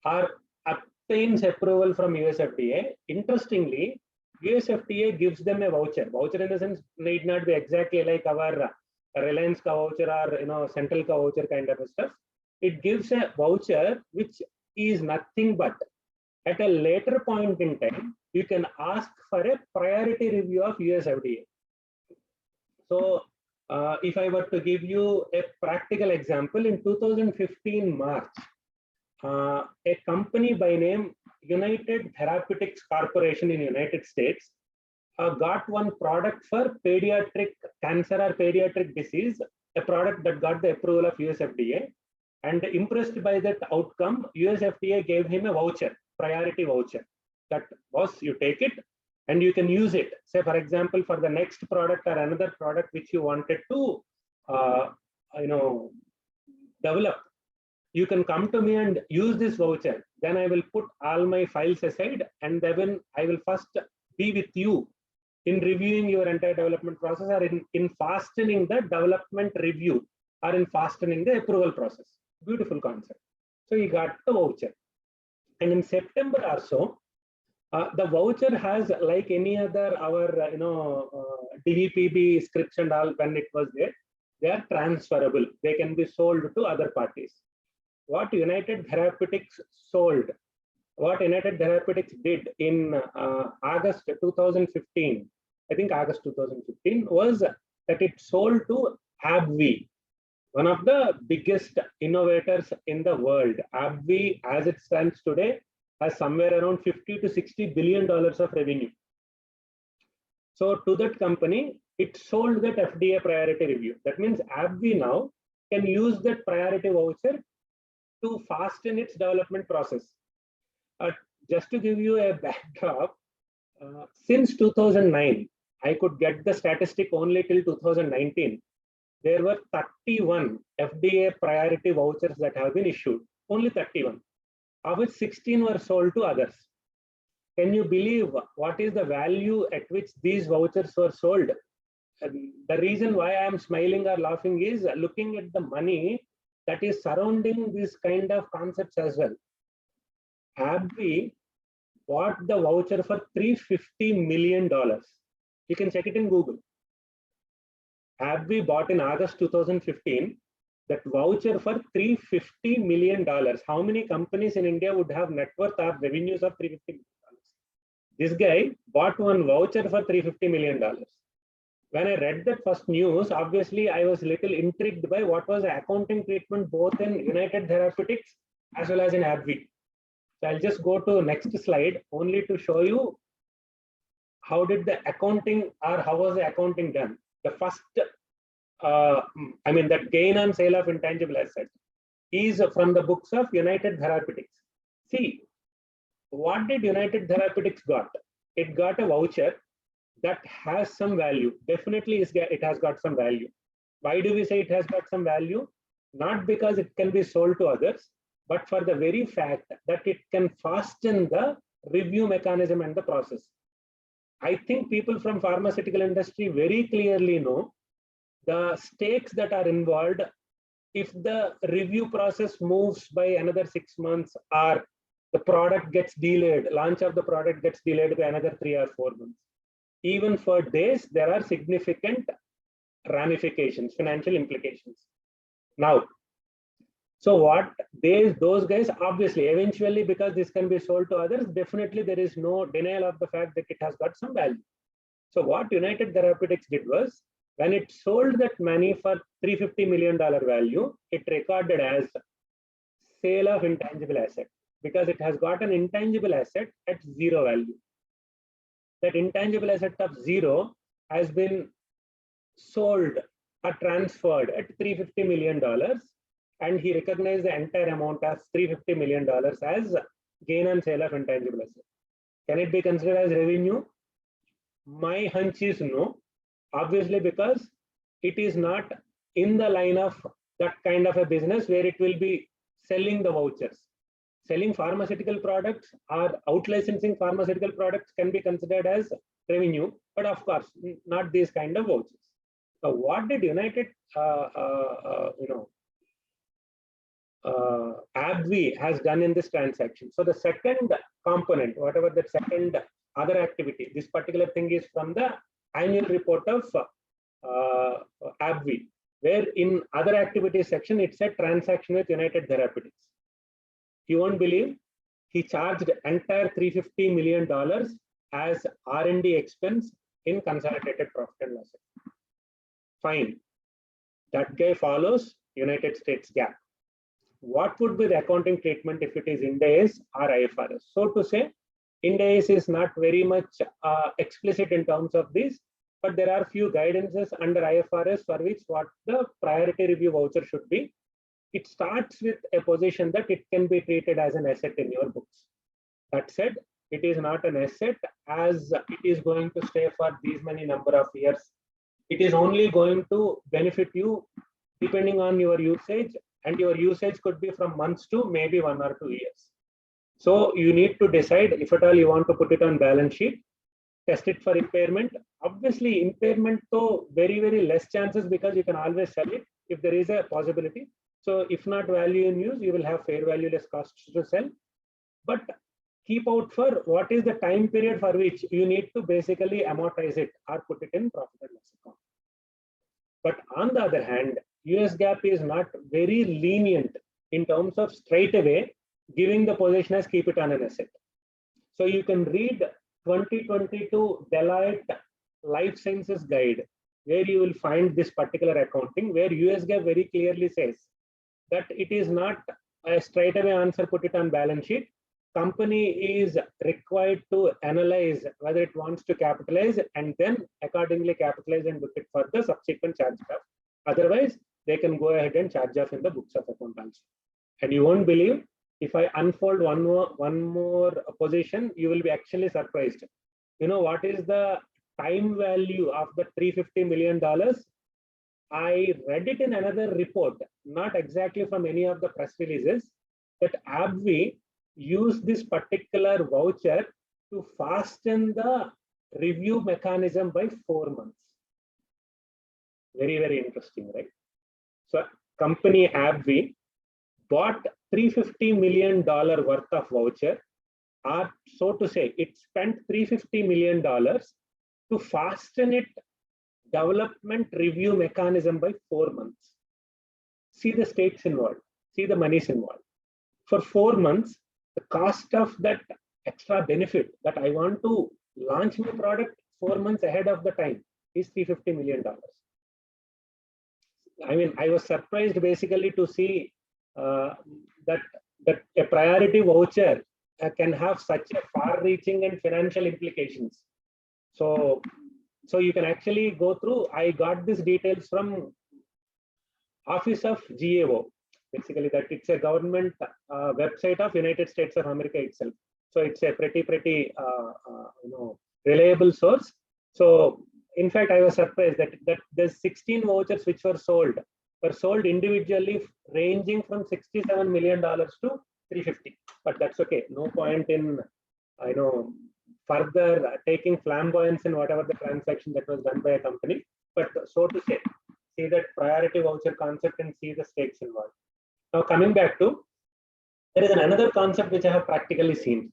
or obtains approval from USFDA, interestingly, USFDA gives them a voucher. Voucher in the sense need not be exactly like our Reliance ka voucher or Central ka voucher kind of stuff. It gives a voucher which is nothing but at a later point in time, you can ask for a priority review of USFDA. So if I were to give you a practical example, in 2015 March, a company by name United Therapeutics Corporation in United States got one product for pediatric cancer or pediatric disease, a product that got the approval of US FDA. And impressed by that outcome, US FDA gave him a voucher, priority voucher. That was, you take it and you can use it. Say, for example, for the next product or another product which you wanted to, develop, you can come to me and use this voucher. Then I will put all my files aside, and then I will first be with you in reviewing your entire development process, or in fastening the development review, or in fastening the approval process. Beautiful concept. So he got the voucher. And in September or so, the voucher has, like any other our DVPB scripts and all, when it was there, they are transferable. They can be sold to other parties. What United Therapeutics sold, what United Therapeutics did in August 2015, I think August 2015, was that it sold to AbbVie, one of the biggest innovators in the world. AbbVie, as it stands today, has somewhere around $50 to $60 billion of revenue. So to that company, it sold that FDA priority review. That means AbbVie now can use that priority voucher to fasten its development process. Just to give you a backdrop, since 2009, I could get the statistic only till 2019. There were 31 FDA priority vouchers that have been issued, only 31, of which 16 were sold to others. Can you believe what is the value at which these vouchers were sold? The reason why I am smiling or laughing is looking at the money that is surrounding these kind of concepts as well. AbbVie bought the voucher for $350 million. You can check it in Google. AbbVie bought in August 2015 that voucher for $350 million. How many companies in India would have net worth or revenues of $350 million? This guy bought one voucher for $350 million. When I read that first news, obviously I was a little intrigued by what was the accounting treatment both in United Therapeutics as well as in AbbVie. So I'll just go to next slide only to show you how did the accounting, or how was the accounting done. The first, that gain on sale of intangible asset is from the books of United Therapeutics. See, what did United Therapeutics got? It got a voucher that has some value. Definitely it has got some value. Why do we say it has got some value? Not because it can be sold to others, but for the very fact that it can fasten the review mechanism and the process. I think people from pharmaceutical industry very clearly know the stakes that are involved if the review process moves by another 6 months, or the product gets delayed, launch of the product gets delayed by another 3 or 4 months. Even for days, there are significant ramifications, financial implications. Now, so what those guys, obviously, eventually, because this can be sold to others, definitely there is no denial of the fact that it has got some value. So what United Therapeutics did was, when it sold that money for $350 million value, it recorded as sale of intangible asset, because it has got an intangible asset at zero value. That intangible asset of zero has been sold or transferred at $350 million, and he recognized the entire amount as $350 million as gain on sale of intangible asset. Can it be considered as revenue? My hunch is no, obviously, because it is not in the line of that kind of a business where it will be selling the vouchers. Selling pharmaceutical products or out-licensing pharmaceutical products can be considered as revenue, but of course, not these kind of vouchers. So what did United, AbbVie has done in this transaction? So the second component, whatever the second other activity, this particular thing is from the annual report of AbbVie, where in other activities section, it said transaction with United Therapeutics. You won't believe, he charged entire $350 million as R&D expense in consolidated profit and loss. Fine. That guy follows United States GAAP. what would be the accounting treatment if it is Ind AS or IFRS? So to say, Ind AS is not very much explicit in terms of this, but there are few guidances under IFRS for which what the priority review voucher should be. It starts with a position that it can be treated as an asset in your books. That said, it is not an asset as it is going to stay for these many number of years. It is only going to benefit you depending on your usage, and your usage could be from months to maybe 1 or 2 years. So you need to decide if at all you want to put it on balance sheet, test it for impairment. Obviously, impairment though very, very less chances because you can always sell it if there is a possibility. So if not value in use, you will have fair value less costs to sell. But keep out for what is the time period for which you need to basically amortize it or put it in profit and loss account. But on the other hand, US GAAP is not very lenient in terms of straight away giving the position as keep it on an asset. So you can read 2022 Deloitte Life Sciences Guide, where you will find this particular accounting, where US GAAP very clearly says that it is not a straight away answer, put it on balance sheet. Company is required to analyze whether it wants to capitalize and then accordingly capitalize and book it for the subsequent charge off. Otherwise, they can go ahead and charge off in the books of account also. And you won't believe, if I unfold one more position, you will be actually surprised. You know what is the time value of the $350 million? I read it in another report, not exactly from any of the press releases, that AbbVie used this particular voucher to fasten the review mechanism by 4 months. Very, very interesting, right? So company AbbVie bought $350 million worth of voucher, or so to say, it spent $350 million to fasten it development review mechanism by 4 months. See the stakes involved, see the monies involved. For 4 months, the cost of that extra benefit that I want to launch my product 4 months ahead of the time is $350 million. I mean, I was surprised basically to see that a priority voucher can have such a far-reaching and financial implications. So you can actually go through. I got these details from Office of GAO. Basically, that it's a government website of United States of America itself. So it's a pretty reliable source. So in fact, I was surprised that there's 16 vouchers which were sold individually, ranging from $67 million to $350. But that's okay. No point in further taking flamboyance in whatever the transaction that was done by a company. But so to say, see that priority voucher concept and see the stakes involved. Now coming back to, there is another concept which I have practically seen.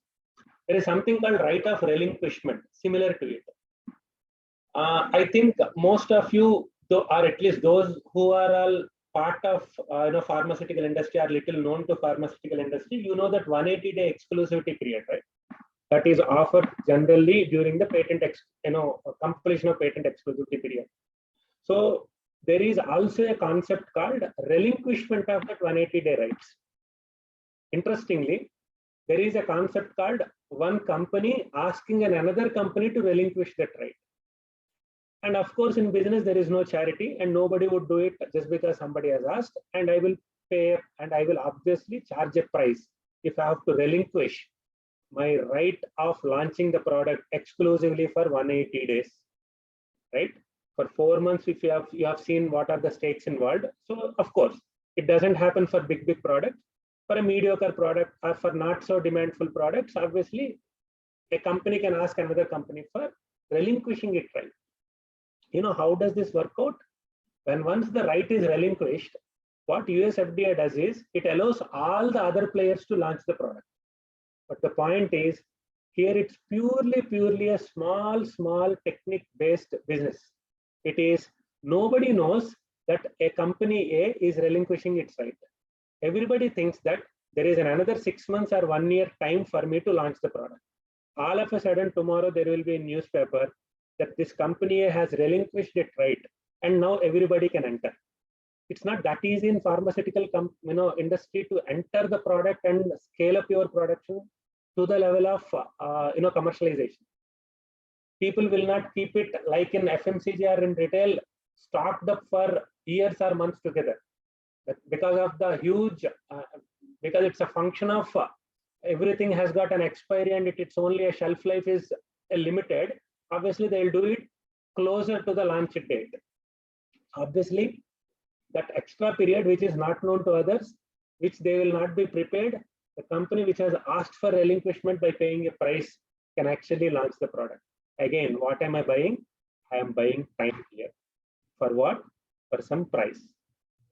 There is something called right of relinquishment, similar to it. I think most of you, or at least those who are all part of pharmaceutical industry, are little known to pharmaceutical industry. You know that 180-day exclusivity period, right? That is offered generally during the patent, completion of patent exclusivity period. So there is also a concept called relinquishment of that 180-day rights. Interestingly, there is a concept called one company asking another company to relinquish that right. And of course, in business, there is no charity and nobody would do it just because somebody has asked, and I will pay and I will obviously charge a price if I have to relinquish my right of launching the product exclusively for 180 days, right? For 4 months, if you have seen what are the stakes involved. So of course, it doesn't happen for big products. For a mediocre product or for not so demandful products, obviously, a company can ask another company for relinquishing it, right? You know, how does this work out? When once the right is relinquished, what US FDA does is it allows all the other players to launch the product. But the point is, here it's purely a small technique-based business. It is, nobody knows that a company A is relinquishing its right. Everybody thinks that there is another 6 months or 1 year time for me to launch the product. All of a sudden, tomorrow there will be a newspaper that this company A has relinquished its right, and now everybody can enter. It's not that easy in pharmaceutical industry to enter the product and scale up your production to the level of commercialization. People will not keep it like in FMCG or in retail stocked up for years or months together, because of the huge because it's a function of everything has got an expiry and it's only a shelf life is limited. Obviously they'll do it closer to the launch date. Obviously that extra period which is not known to others, which they will not be prepared, the company which has asked for relinquishment by paying a price can actually launch the product. Again, what am I buying? I am buying time here. For what? For some price.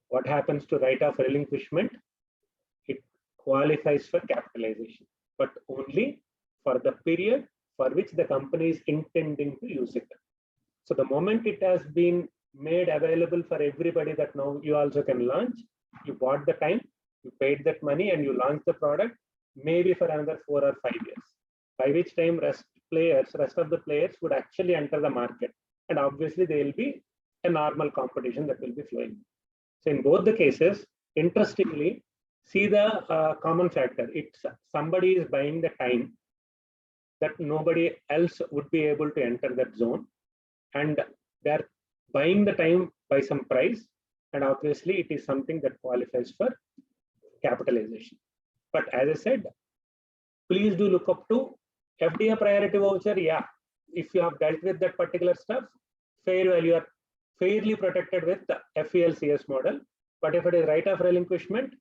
What happens to right of relinquishment? It qualifies for capitalization, but only for the period for which the company is intending to use it. So the moment it has been made available for everybody that now you also can launch, you bought the time, you paid that money and you launch the product, maybe for another 4 or 5 years, by which time rest of the players would actually enter the market. And obviously there will be a normal competition that will be flowing. So in both the cases, interestingly, see the common factor. It's somebody is buying the time that nobody else would be able to enter that zone, and they're buying the time by some price, and obviously it is something that qualifies for capitalization. But as I said, please do look up to FDA priority voucher. Yeah, if you have dealt with that particular stuff, fair value, are fairly protected with the FELCS model. But if it is right of relinquishment,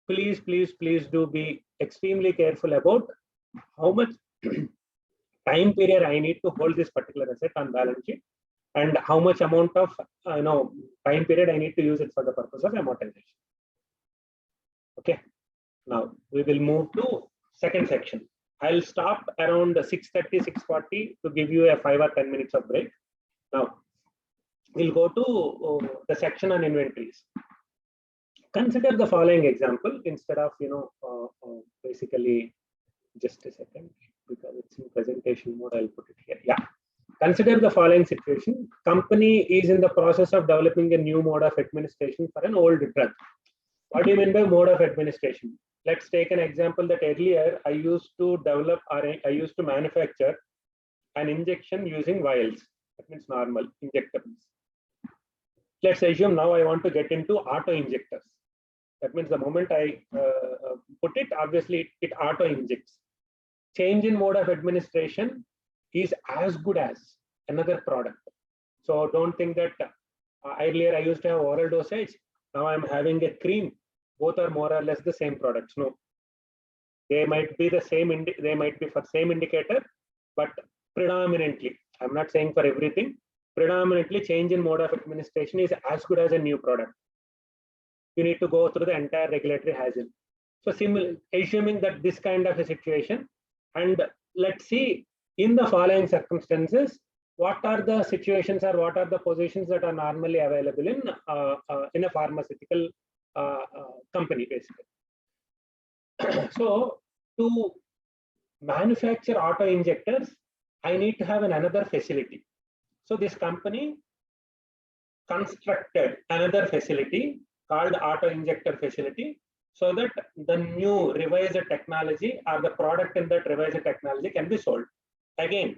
please do be extremely careful about how much time period I need to hold this particular asset on balance sheet, and how much amount of time period I need to use it for the purpose of amortization. Okay, now we will move to second section. I'll stop around 6:30, 6:40 to give you a 5 or 10 minutes of break. Now we'll go to the section on inventories. Consider the following example instead of basically, just a second, because it's in presentation mode, I'll put it here. Yeah. Consider the following situation. Company is in the process of developing a new mode of administration for an old drug. What do you mean by mode of administration? Let's take an example that earlier I used to develop, or I used to manufacture an injection using vials. That means normal injectables. Let's assume now I want to get into auto injectors. That means the moment I put it, obviously it auto injects. Change in mode of administration is as good as another product. So don't think that earlier I used to have oral dosage, now I'm having a cream. Both are more or less the same products. No, they might be the same. They might be for same indicator, but predominantly, I'm not saying for everything. Predominantly, change in mode of administration is as good as a new product. You need to go through the entire regulatory hassle. So, assuming that this kind of a situation, and let's see in the following circumstances, what are the situations or what are the positions that are normally available in a pharmaceutical company, basically. So to manufacture auto injectors, I need to have another facility. So this company constructed another facility called auto injector facility, so that the new revised technology or the product in that revised technology can be sold. Again,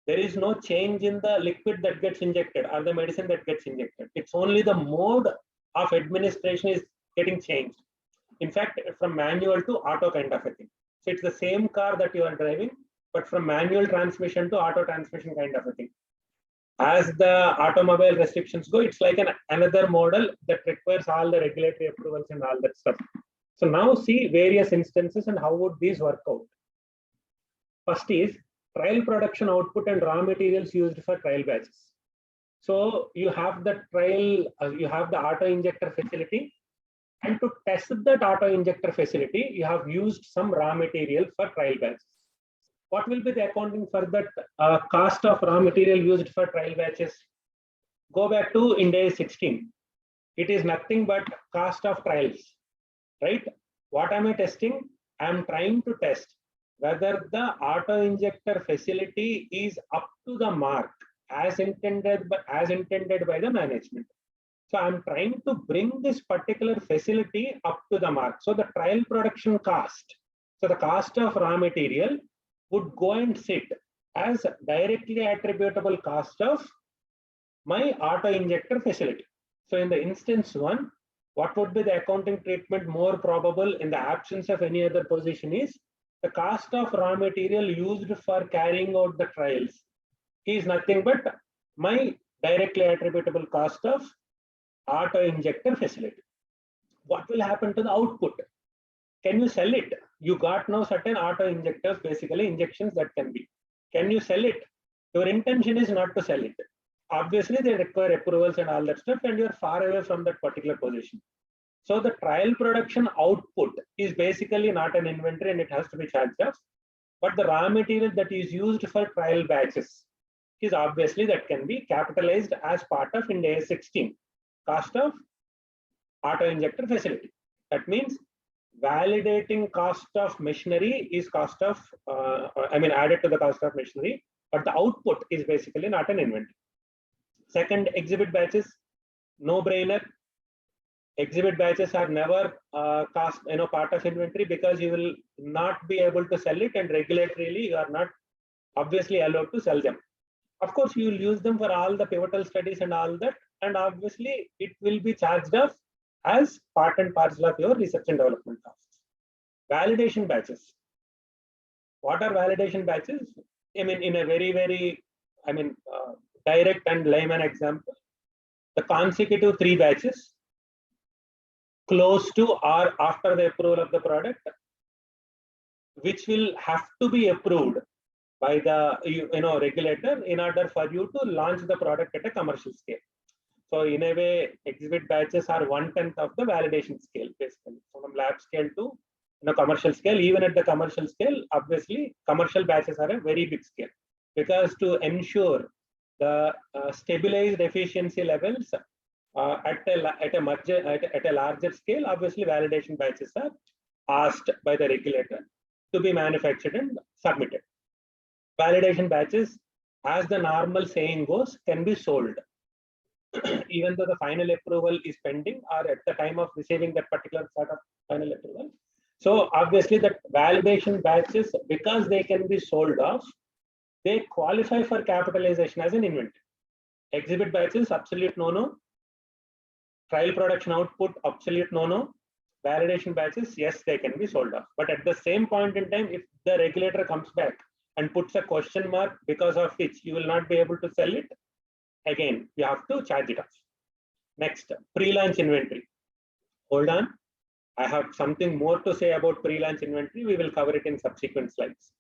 there is no change in the liquid that gets injected or the medicine that gets injected. It's only the mode of administration is getting changed. In fact, from manual to auto kind of a thing. So it's the same car that you are driving, but from manual transmission to auto transmission kind of a thing. As the automobile restrictions go, it's like another model that requires all the regulatory approvals and all that stuff. So now see various instances and how would these work out. First is trial production output and raw materials used for trial batches. So you have the trial, you have the auto injector facility, and to test that auto injector facility, you have used some raw material for trial batches. What will be the accounting for that cost of raw material used for trial batches? Go back to Ind AS 16. It is nothing but cost of trials, right? What am I testing? I am trying to test whether the auto injector facility is up to the mark as intended by the management. So I'm trying to bring this particular facility up to the mark. So the trial production cost, so the cost of raw material would go and sit as directly attributable cost of my auto injector facility. So in the instance one, what would be the accounting treatment more probable in the absence of any other position is the cost of raw material used for carrying out the trials is nothing but my directly attributable cost of auto injector facility. What will happen to the output? Can you sell it? You got now certain auto injectors, basically injections that can be. Can you sell it? Your intention is not to sell it. Obviously, they require approvals and all that stuff, and you're far away from that particular position. So the trial production output is basically not an inventory and it has to be charged off. But the raw material that is used for trial batches is obviously that can be capitalized as part of Ind AS 16, cost of auto injector facility. That means validating cost of machinery is cost of, added to the cost of machinery, but the output is basically not an inventory. Second, exhibit batches, no brainer. Exhibit batches are never part of inventory because you will not be able to sell it, and regulatorily you are not obviously allowed to sell them. Of course, you will use them for all the pivotal studies and all that, and obviously it will be charged off as part and parcel of your research and development costs. Validation batches. What are validation batches? In a very, direct and layman example, the consecutive 3 batches close to or after the approval of the product, which will have to be approved by the regulator in order for you to launch the product at a commercial scale. So in a way, exhibit batches are 1/10 of the validation scale, basically. So from lab scale to commercial scale. Even at the commercial scale, obviously, commercial batches are a very big scale, because to ensure the stabilized efficiency levels at a larger scale, obviously validation batches are asked by the regulator to be manufactured and submitted. Validation batches, as the normal saying goes, can be sold even though the final approval is pending or at the time of receiving that particular sort of final approval. So obviously that validation batches, because they can be sold off, they qualify for capitalization as an inventory. Exhibit batches, absolute no-no. Trial production output, absolute no-no. Validation batches, yes, they can be sold off. But at the same point in time, if the regulator comes back and puts a question mark because of which you will not be able to sell it, again, you have to charge it off. Next, pre-launch inventory. Hold on. I have something more to say about pre-launch inventory. We will cover it in subsequent slides.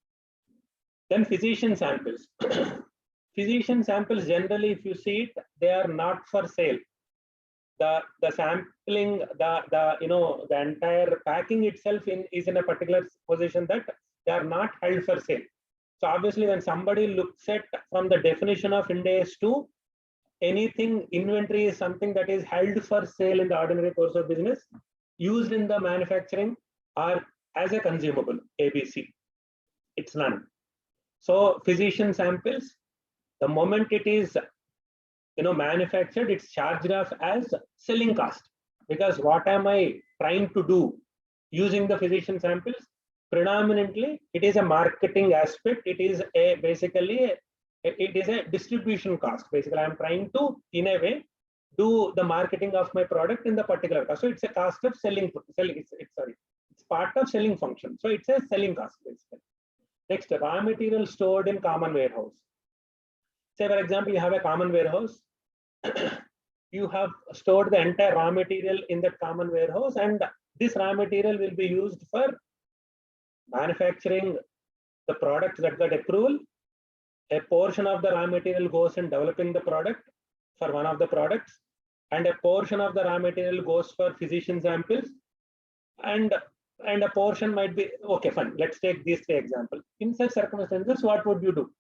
Then physician samples. Physician samples, generally, if you see it, they are not for sale. The sampling, the entire packing itself is in a particular position that they are not held for sale. So obviously, when somebody looks at from the definition of Ind AS 2, anything inventory is something that is held for sale in the ordinary course of business, used in the manufacturing, or as a consumable, ABC. It's none. So physician samples, the moment it is manufactured, it's charged off as selling cost. Because what am I trying to do using the physician samples? Predominantly, it is a marketing aspect. It is basically a distribution cost. Basically, I'm trying to, in a way, do the marketing of my product in the particular cost. So it's a cost of selling. It's part of selling function. So it's a selling cost, basically. Next, raw material stored in common warehouse. Say, for example, you have a common warehouse. You have stored the entire raw material in that common warehouse, and this raw material will be used for manufacturing the product that got approval. A portion of the raw material goes in developing the product for one of the products, and a portion of the raw material goes for physician samples, and a portion might be, okay, fine, let's take these 3 examples. In such circumstances, what would you do?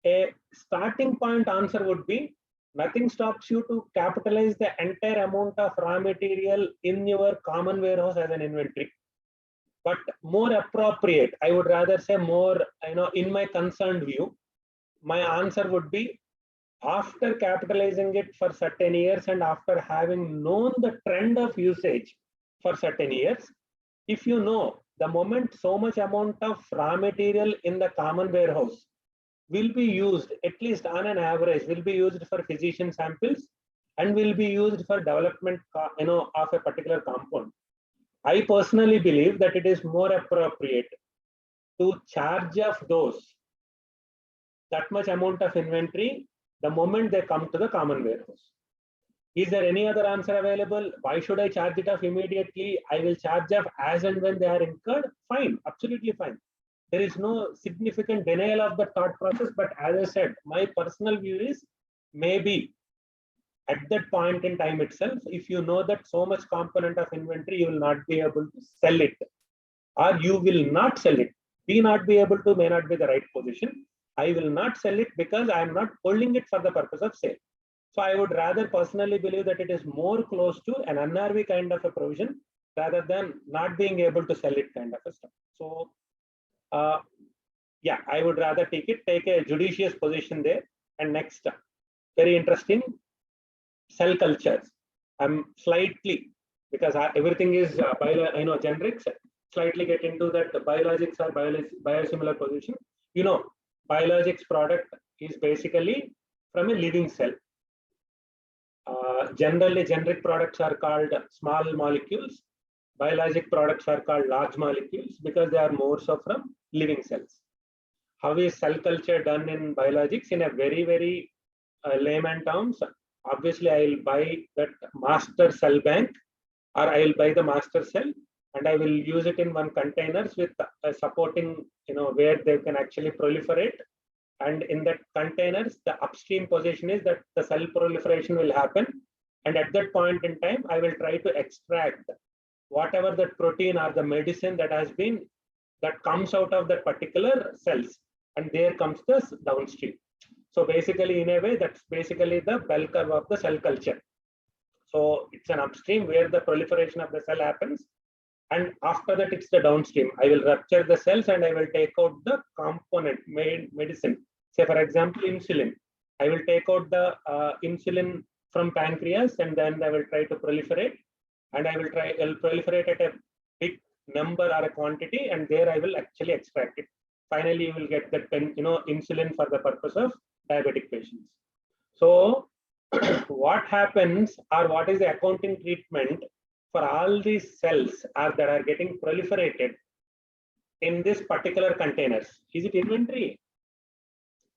A starting point answer would be, nothing stops you to capitalize the entire amount of raw material in your common warehouse as an inventory. But more appropriate, I would rather say more, in my concerned view, my answer would be, After capitalizing it for certain years and after having known the trend of usage for certain years, if you know the moment so much amount of raw material in the common warehouse will be used, at least on an average, will be used for physician samples and will be used for development, of a particular compound. I personally believe that it is more appropriate to charge off those that much amount of inventory the moment they come to the common warehouse. Is there any other answer available? Why should I charge it off immediately? I will charge off as and when they are incurred. Fine, absolutely fine. There is no significant denial of the thought process. But as I said, my personal view is maybe at that point in time itself, if you know that so much component of inventory, you will not be able to sell it, or you will not sell it. Be not be able to may not be the right position. I will not sell it because I am not holding it for the purpose of sale. So I would rather personally believe that it is more close to an NRV kind of a provision rather than not being able to sell it kind of a stuff. So yeah, I would rather take a judicious position there. And next, very interesting, cell cultures. I'm slightly, because everything is generics, slightly get into that biologics or biosimilar position. Biologics product is basically from a living cell. Generally, generic products are called small molecules. Biologic products are called large molecules because they are more so from living cells. How is cell culture done in biologics? In a very, very layman terms, obviously I will buy that master cell bank, or I will buy the master cell and I will use it in one containers with supporting, where they can actually proliferate. And in that containers, the upstream position is that the cell proliferation will happen. And at that point in time, I will try to extract whatever that protein or the medicine that comes out of that particular cells. And there comes the downstream. So basically, in a way, that's basically the bell curve of the cell culture. So it's an upstream where the proliferation of the cell happens. And after that, it's the downstream. I will rupture the cells and I will take out the component medicine. Say, for example, insulin. I will take out the insulin from pancreas and then I will try to proliferate. And I'll proliferate at a big number or a quantity, and there I will actually extract it. Finally, you will get that insulin for the purpose of diabetic patients. So what happens, or what is the accounting treatment for all these cells that are getting proliferated in this particular containers? Is it inventory?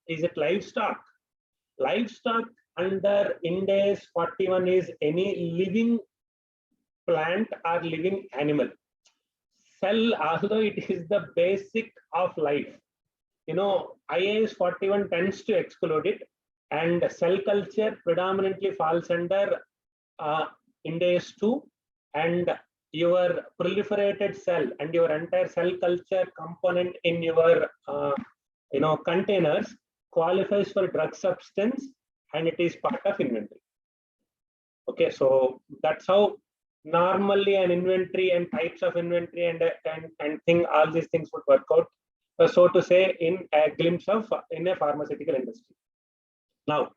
Is it livestock? Livestock under Ind AS 41 is any living plant or living animal. Cell, although it is the basic of life, IAS 41 tends to exclude it, and cell culture predominantly falls under Ind AS 2, and your proliferated cell and your entire cell culture component in your containers qualifies for drug substance, and it is part of inventory. Okay, so that's how normally an inventory and types of inventory and all these things would work out, so to say, in a glimpse of in a pharmaceutical industry. Now,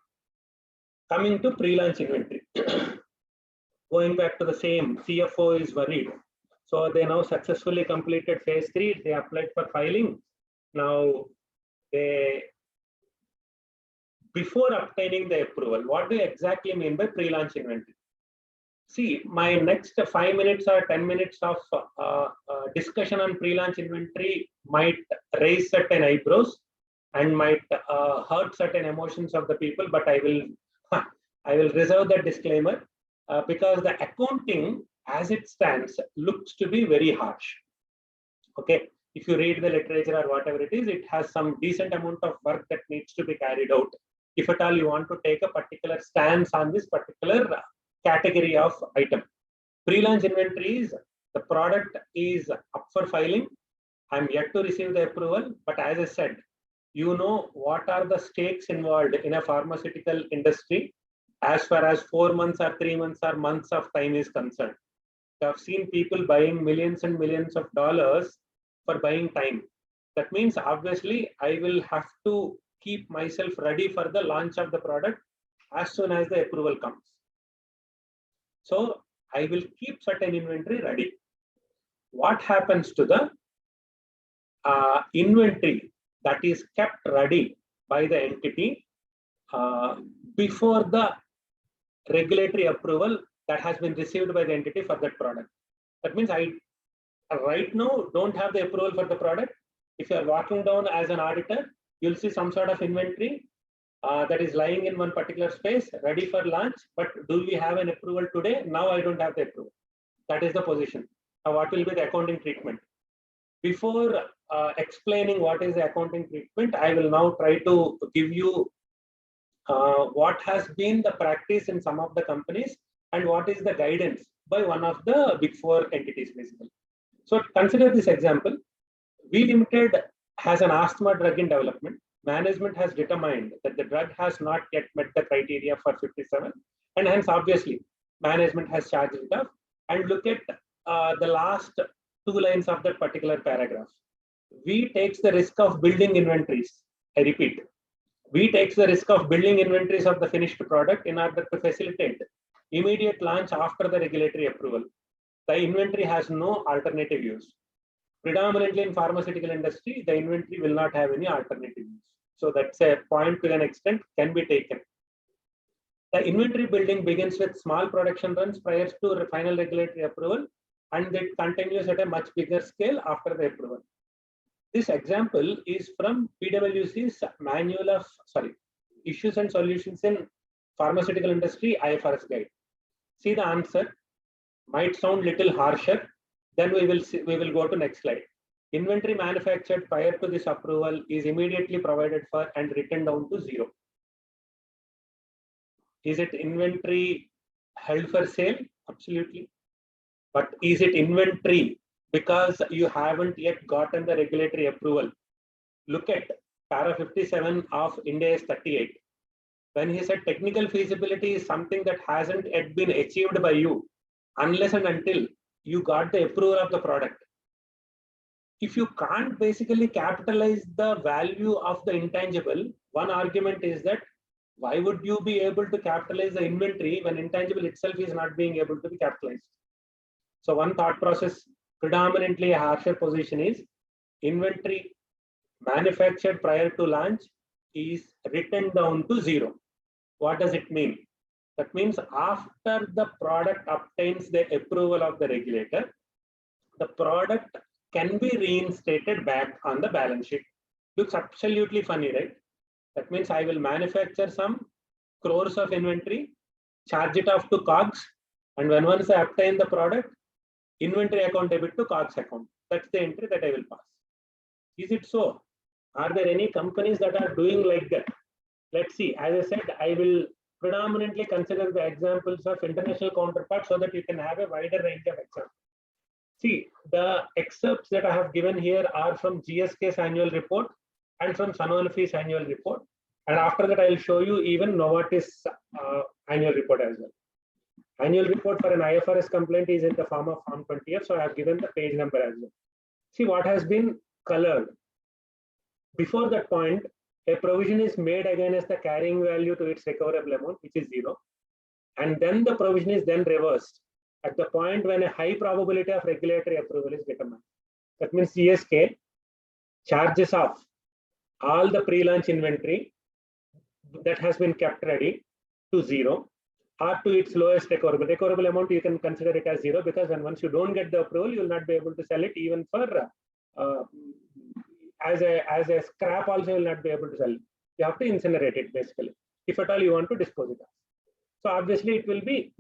coming to pre-launch inventory. Going back to the same, CFO is worried. So they now successfully completed phase 3. They applied for filing. Now, before obtaining the approval, what do you exactly mean by pre-launch inventory? See, my next 5 minutes or 10 minutes of discussion on pre-launch inventory might raise certain eyebrows and might hurt certain emotions of the people, but I will reserve that disclaimer because the accounting as it stands looks to be very harsh. Okay, if you read the literature or whatever it is, it has some decent amount of work that needs to be carried out. If at all you want to take a particular stance on this particular category of item. Pre-launch inventories, the product is up for filing. I'm yet to receive the approval, but as I said, what are the stakes involved in a pharmaceutical industry as far as 4 months or 3 months or months of time is concerned. I've seen people buying millions and millions of dollars for buying time. That means obviously I will have to keep myself ready for the launch of the product as soon as the approval comes. So I will keep certain inventory ready. What happens to the inventory that is kept ready by the entity before the regulatory approval that has been received by the entity for that product? That means I right now don't have the approval for the product. If you are walking down as an auditor, you'll see some sort of inventory that is lying in one particular space ready for launch. But do we have an approval today? Now I don't have the approval. That is the position. Now what will be the accounting treatment? Before explaining what is the accounting treatment, I will now try to give you what has been the practice in some of the companies and what is the guidance by one of the big four entities basically. So consider this example. We Limited has an asthma drug in development. Management has determined that the drug has not yet met the criteria for 57, and hence obviously management has charged it off. And look at the last 2 lines of that particular paragraph. We takes the risk of building inventories. I repeat, we takes the risk of building inventories of the finished product in order to facilitate immediate launch after the regulatory approval. The inventory has no alternative use. Predominantly in pharmaceutical industry, the inventory will not have any alternative use. So that's a point to an extent can be taken. The inventory building begins with small production runs prior to final regulatory approval, and it continues at a much bigger scale after the approval. This example is from PwC's manual of issues and solutions in pharmaceutical industry IFRS guide. See the answer. Might sound little harsher. Then we will go to next slide. Inventory manufactured prior to this approval is immediately provided for and written down to 0. Is it inventory held for sale? Absolutely. But is it inventory because you haven't yet gotten the regulatory approval? Look at para 57 of Ind AS 38. When he said technical feasibility is something that hasn't yet been achieved by you unless and until you got the approval of the product. If you can't basically capitalize the value of the intangible, one argument is that why would you be able to capitalize the inventory when intangible itself is not being able to be capitalized? So one thought process, predominantly a harsher position, is inventory manufactured prior to launch is written down to 0. What does it mean? That means after the product obtains the approval of the regulator, the product can be reinstated back on the balance sheet. Looks absolutely funny, right? That means I will manufacture some crores of inventory, charge it off to COGS, and when once I obtain the product, inventory account debit to COGS account. That's the entry that I will pass. Is it so? Are there any companies that are doing like that? Let's see. As I said, I will predominantly consider the examples of international counterparts so that you can have a wider range of examples. See, the excerpts that I have given here are from GSK's annual report and from Sanofi's annual report. And after that, I will show you even Novartis annual report as well. Annual report for an IFRS complaint is in the form of Form 20F. So I have given the page number as well. See what has been colored. Before that point, a provision is made against the carrying value to its recoverable amount, which is 0. And then the provision is then reversed at the point when a high probability of regulatory approval is determined. That means GSK charges off all the pre-launch inventory that has been kept ready to 0 or to its lowest recoverable. Recoverable amount, you can consider it as 0 because when once you don't get the approval, you will not be able to sell it even for as a scrap also you will not be able to sell it. You have to incinerate it basically, if at all you want to dispose it of. So obviously it will be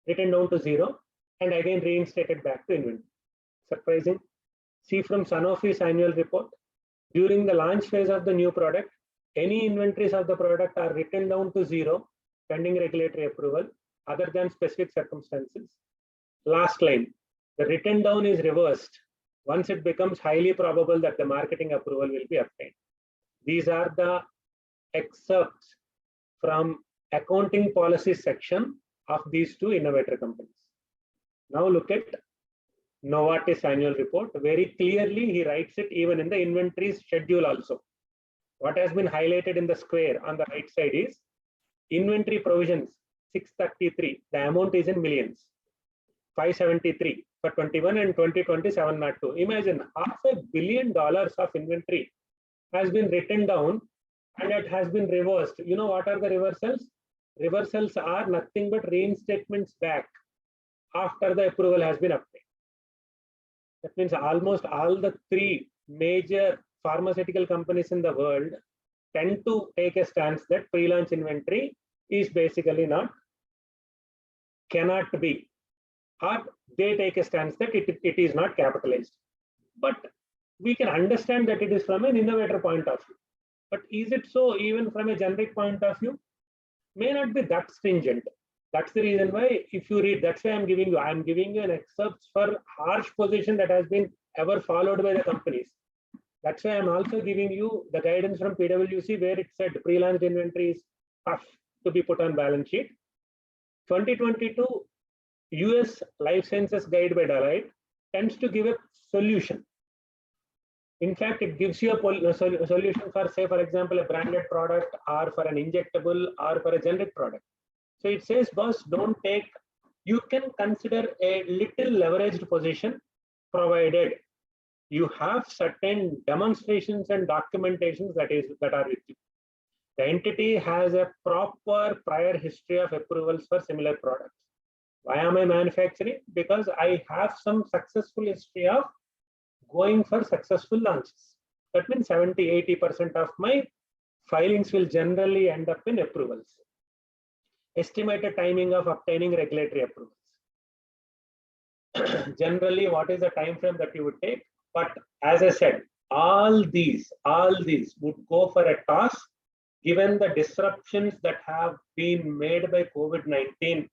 written down to 0 and again reinstated back to inventory. Surprising. See from Sanofi's annual report, during the launch phase of the new product, any inventories of the product are written down to 0 pending regulatory approval other than specific circumstances. Last line, the written down is reversed once it becomes highly probable that the marketing approval will be obtained. These are the excerpts from accounting policy section of these two innovator companies. Now look at Novartis annual report. Very clearly he writes it even in the inventory schedule also. What has been highlighted in the square on the right side is inventory provisions 633. The amount is in millions. 573 for 21 and 2020 702. Imagine $500 million of inventory has been written down and it has been reversed. You know what are the reversals? Reversals are nothing but reinstatements back after the approval has been obtained. That means almost all the three major pharmaceutical companies in the world tend to take a stance that pre-launch inventory is basically not, cannot be, or they take a stance that it is not capitalized. But we can understand that it is from an innovator point of view. But is it so even from a generic point of view? May not be that stringent. That's the reason why, if you read, that's why I'm giving you an excerpt for harsh position that has been ever followed by the companies. That's why I'm also giving you the guidance from PwC where it said pre-launched inventory is tough to be put on balance sheet. 2022 US Life Sciences Guide by Deloitte tends to give a solution. In fact, it gives you a solution for, say, for example, a branded product or for an injectable or for a generic product. So it says, boss, don't take, you can consider a little leveraged position provided you have certain demonstrations and documentations that are with you. The entity has a proper prior history of approvals for similar products. Why am I manufacturing? Because I have some successful history of going for successful launches. That means 70–80% of my filings will generally end up in approvals. Estimated timing of obtaining regulatory approvals. Generally, what is the time frame that you would take? But as I said, all these would go for a toss given the disruptions that have been made by COVID-19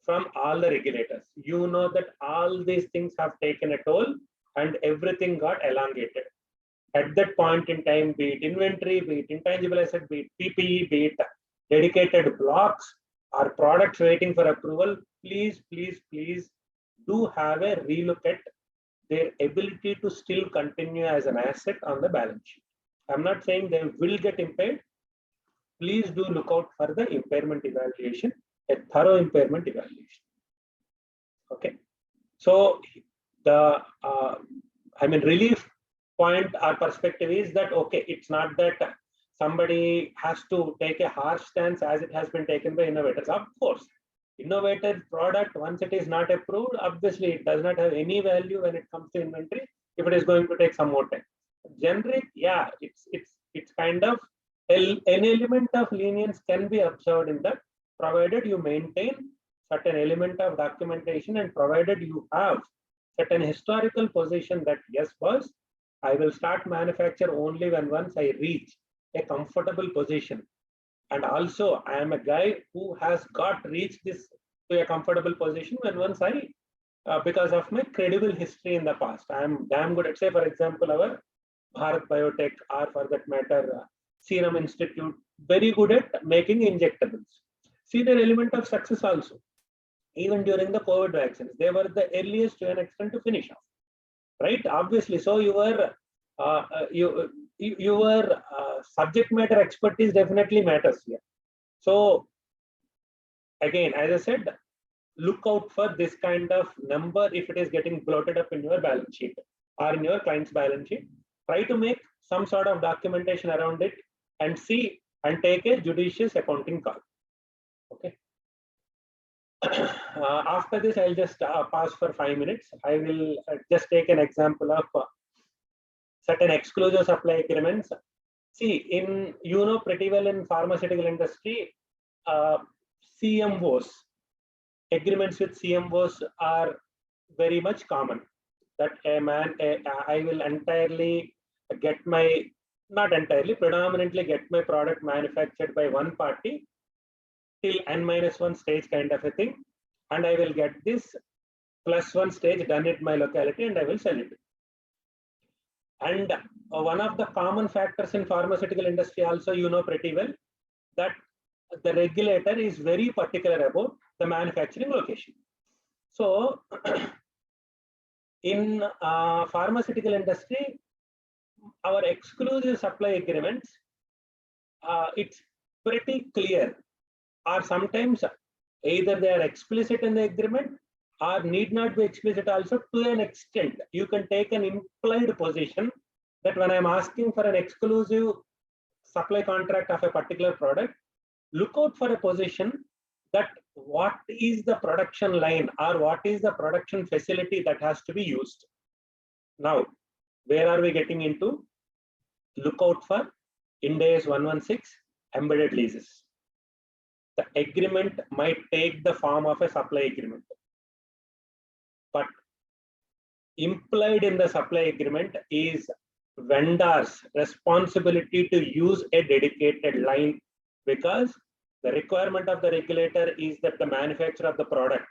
from all the regulators. You know that all these things have taken a toll and everything got elongated. At that point in time, be it inventory, be it intangible asset, be it PPE, be it dedicated blocks or products waiting for approval, please do have a relook at their ability to still continue as an asset on the balance sheet. I'm not saying they will get impaired. Please do look out for the impairment evaluation, a thorough impairment evaluation. Okay. So the relief point or perspective is that, okay, it's not that somebody has to take a harsh stance as it has been taken by innovators. Of course, innovator product, once it is not approved, obviously it does not have any value when it comes to inventory if it is going to take some more time. Generic, yeah, it's kind of an element of lenience can be observed in that, provided you maintain certain element of documentation and provided you have certain historical position that, yes, boss, I will start manufacture only when once I reach a comfortable position. And also, I am a guy who has reached this to a comfortable position when once I, because of my credible history in the past. I am damn good at, say, for example, our Bharat Biotech or for that matter, Serum Institute, very good at making injectables. See their element of success also. Even during the COVID vaccines, they were the earliest to an extent to finish off, right? Obviously, so your subject matter expertise definitely matters here. So again, as I said, look out for this kind of number if it is getting bloated up in your balance sheet or in your client's balance sheet. Try to make some sort of documentation around it and see and take a judicious accounting call. Okay. After this, I'll just pause for 5 minutes. I will just take an example of certain exclusive supply agreements. See, pretty well in pharmaceutical industry, CMOs, agreements with CMOs are very much common. That I will entirely get predominantly get my product manufactured by one party till N-1 stage kind of a thing, and I will get this +1 stage done at my locality and I will sell it. And one of the common factors in pharmaceutical industry also, pretty well, that the regulator is very particular about the manufacturing location. So in pharmaceutical industry, our exclusive supply agreements it's pretty clear, or sometimes either they are explicit in the agreement or need not be explicit also. To an extent, you can take an implied position that when I'm asking for an exclusive supply contract of a particular product, look out for a position that what is the production line or what is the production facility that has to be used. Now, where are we getting into? Look out for Ind AS 116 embedded leases. The agreement might take the form of a supply agreement, but implied in the supply agreement is vendor's responsibility to use a dedicated line, because the requirement of the regulator is that the manufacture of the product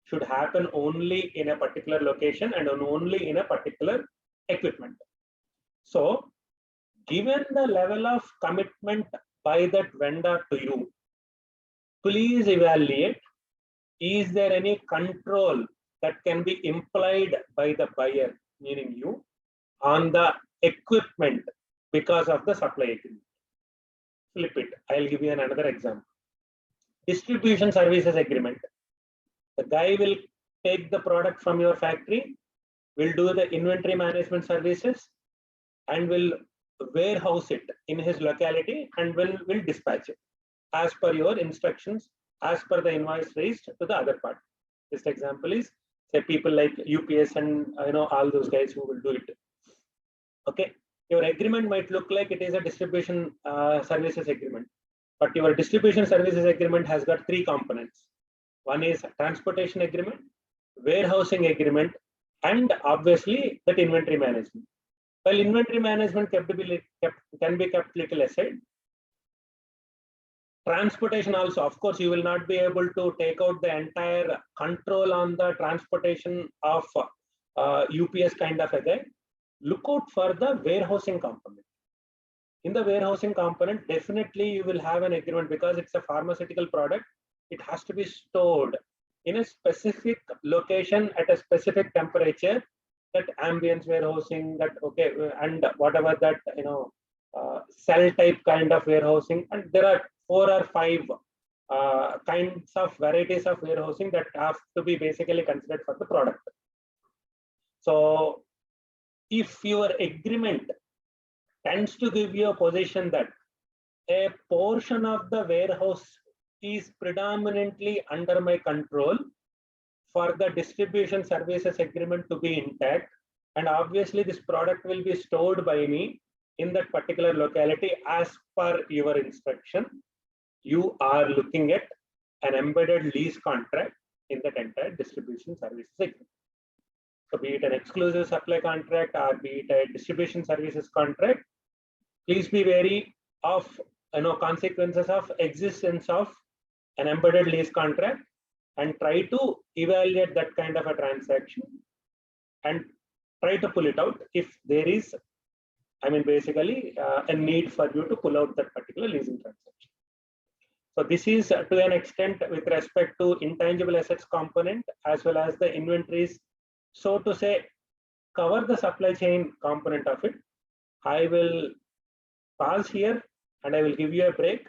should happen only in a particular location and only in a particular equipment. So given the level of commitment by that vendor to you, please evaluate, is there any control that can be implied by the buyer, meaning you, on the equipment because of the supply agreement? Flip it. I'll give you another example. Distribution services agreement. The guy will take the product from your factory, will do the inventory management services, and will warehouse it in his locality and will dispatch it as per your instructions, as per the invoice raised to the other party. This example is, say, people like UPS and all those guys who will do it. Okay, your agreement might look like it is a distribution services agreement, but your distribution services agreement has got three components. One is transportation agreement, warehousing agreement, and obviously that inventory management. Well, inventory management can be kept little aside. Transportation also, of course, you will not be able to take out the entire control on the transportation of UPS kind of a guy. Look out for the warehousing component. In the warehousing component, definitely you will have an agreement, because it's a pharmaceutical product. It has to be stored in a specific location at a specific temperature, that ambience warehousing, that okay, and whatever that cell type kind of warehousing, and there are 4 or 5 kinds of varieties of warehousing that have to be basically considered for the product. So if your agreement tends to give you a position that a portion of the warehouse is predominantly under my control for the distribution services agreement to be intact, and obviously this product will be stored by me in that particular locality as per your instruction, you are looking at an embedded lease contract in that entire distribution services agreement. So be it an exclusive supply contract or be it a distribution services contract, please be wary of consequences of existence of an embedded lease contract, and try to evaluate that kind of a transaction and try to pull it out if there is, basically a need for you to pull out that particular leasing transaction. So this is to an extent with respect to intangible assets component as well as the inventories, so to say, cover the supply chain component of it. I will pause here and I will give you a break.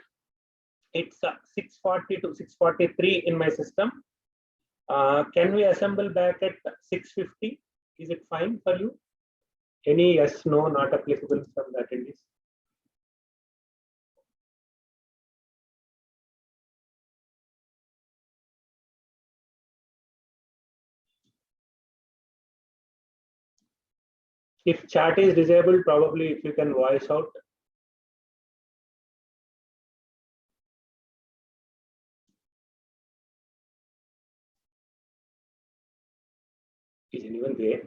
It's 6:40 to 6:43 in my system. Can we assemble back at 6:50? Is it fine for you? Any yes, no, not applicable from the attendees? If chat is disabled, probably if you can voice out. Is anyone there?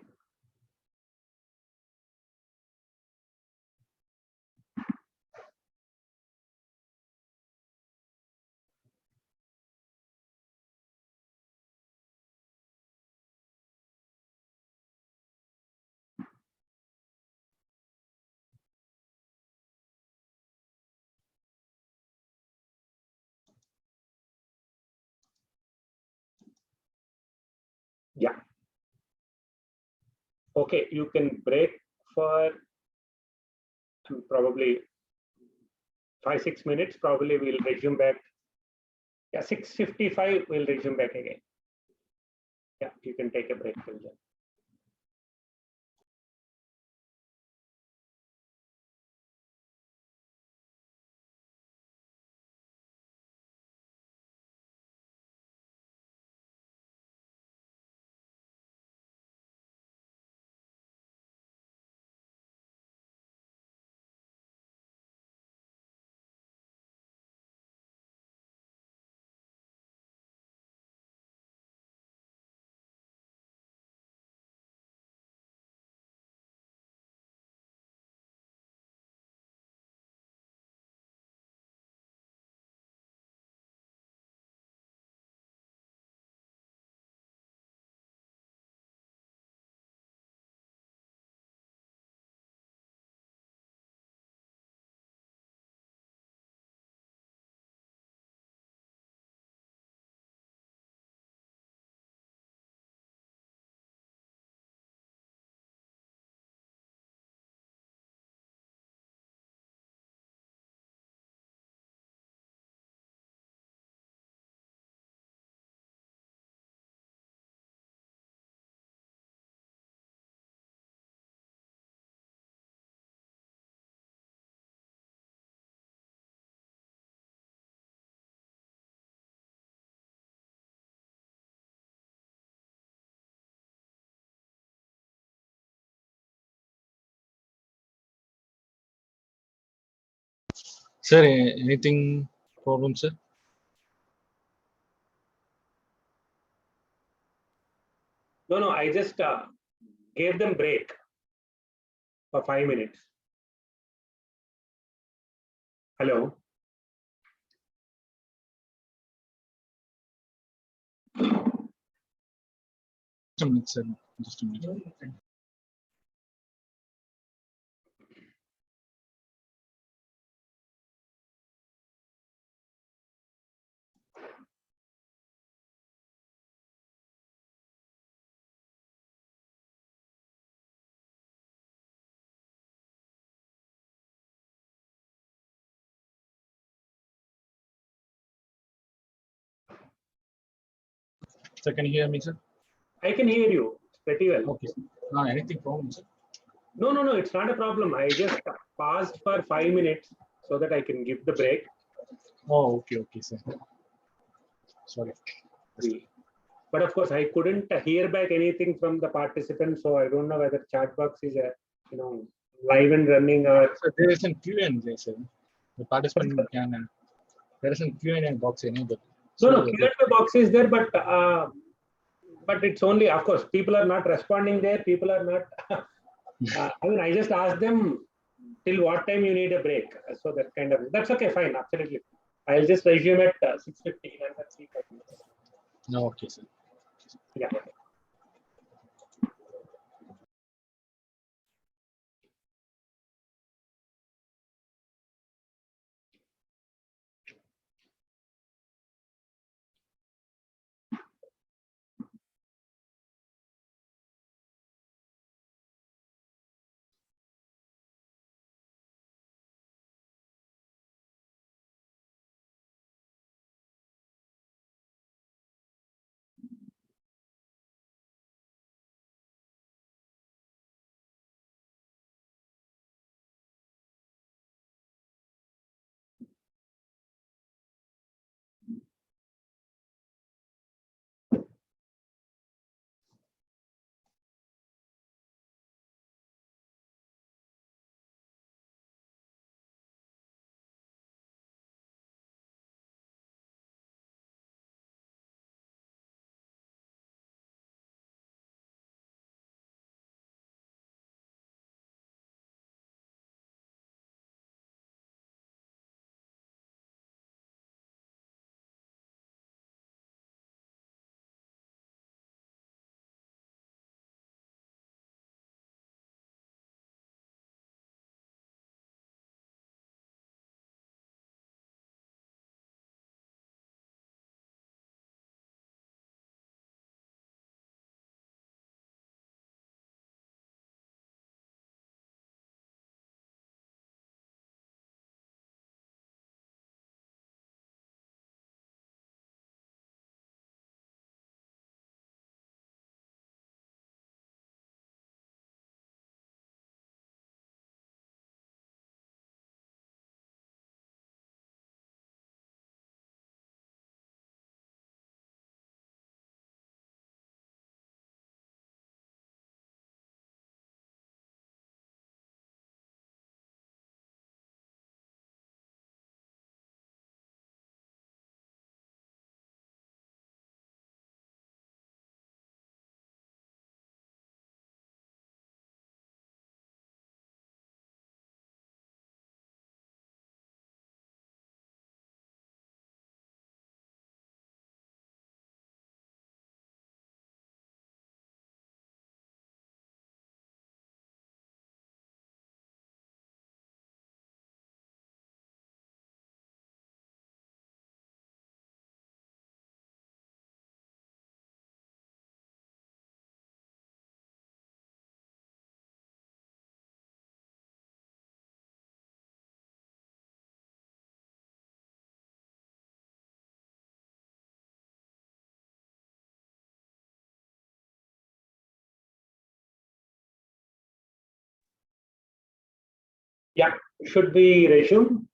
Yeah. Okay, you can break for probably 5-6 minutes. Probably we'll resume back. Yeah, 6:55. We'll resume back again. Yeah, you can take a break till then. Sir, anything problem, sir? No, I just gave them break for 5 minutes. Hello. Just a minute, sir. Just a minute. Sir, can you hear me, sir? I can hear you pretty well. Okay. Anything problem, sir? No, it's not a problem. I just paused for 5 minutes so that I can give the break. Oh, okay, sir. Sorry. But of course, I couldn't hear back anything from the participants, so I don't know whether chat box is live and running or. So there is a Q&A, sir. The participant can. There is a Q&A box enabled. No, Q&A box is there, but it's only, of course, people are not responding there. People are not. I just asked them till what time you need a break. So that kind of, that's okay, fine, absolutely. I'll just resume at 6:50 and that's 3 minutes. No, okay, sir. Yeah. Yeah, should we resume?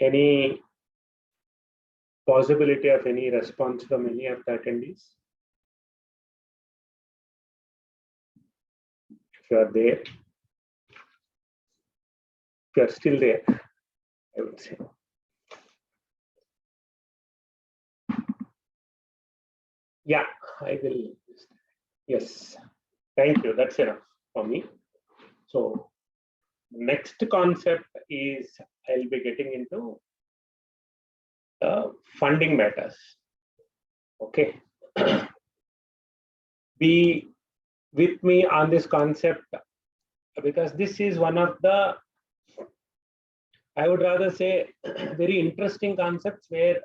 Any possibility of any response from any of the attendees? If you are there, if you are still there, I would say. Yeah, I will. Yes, thank you. That's enough for me. So, next concept is I'll be getting into funding matters. Okay. Be with me on this concept because this is one of the, I would rather say, very interesting concepts where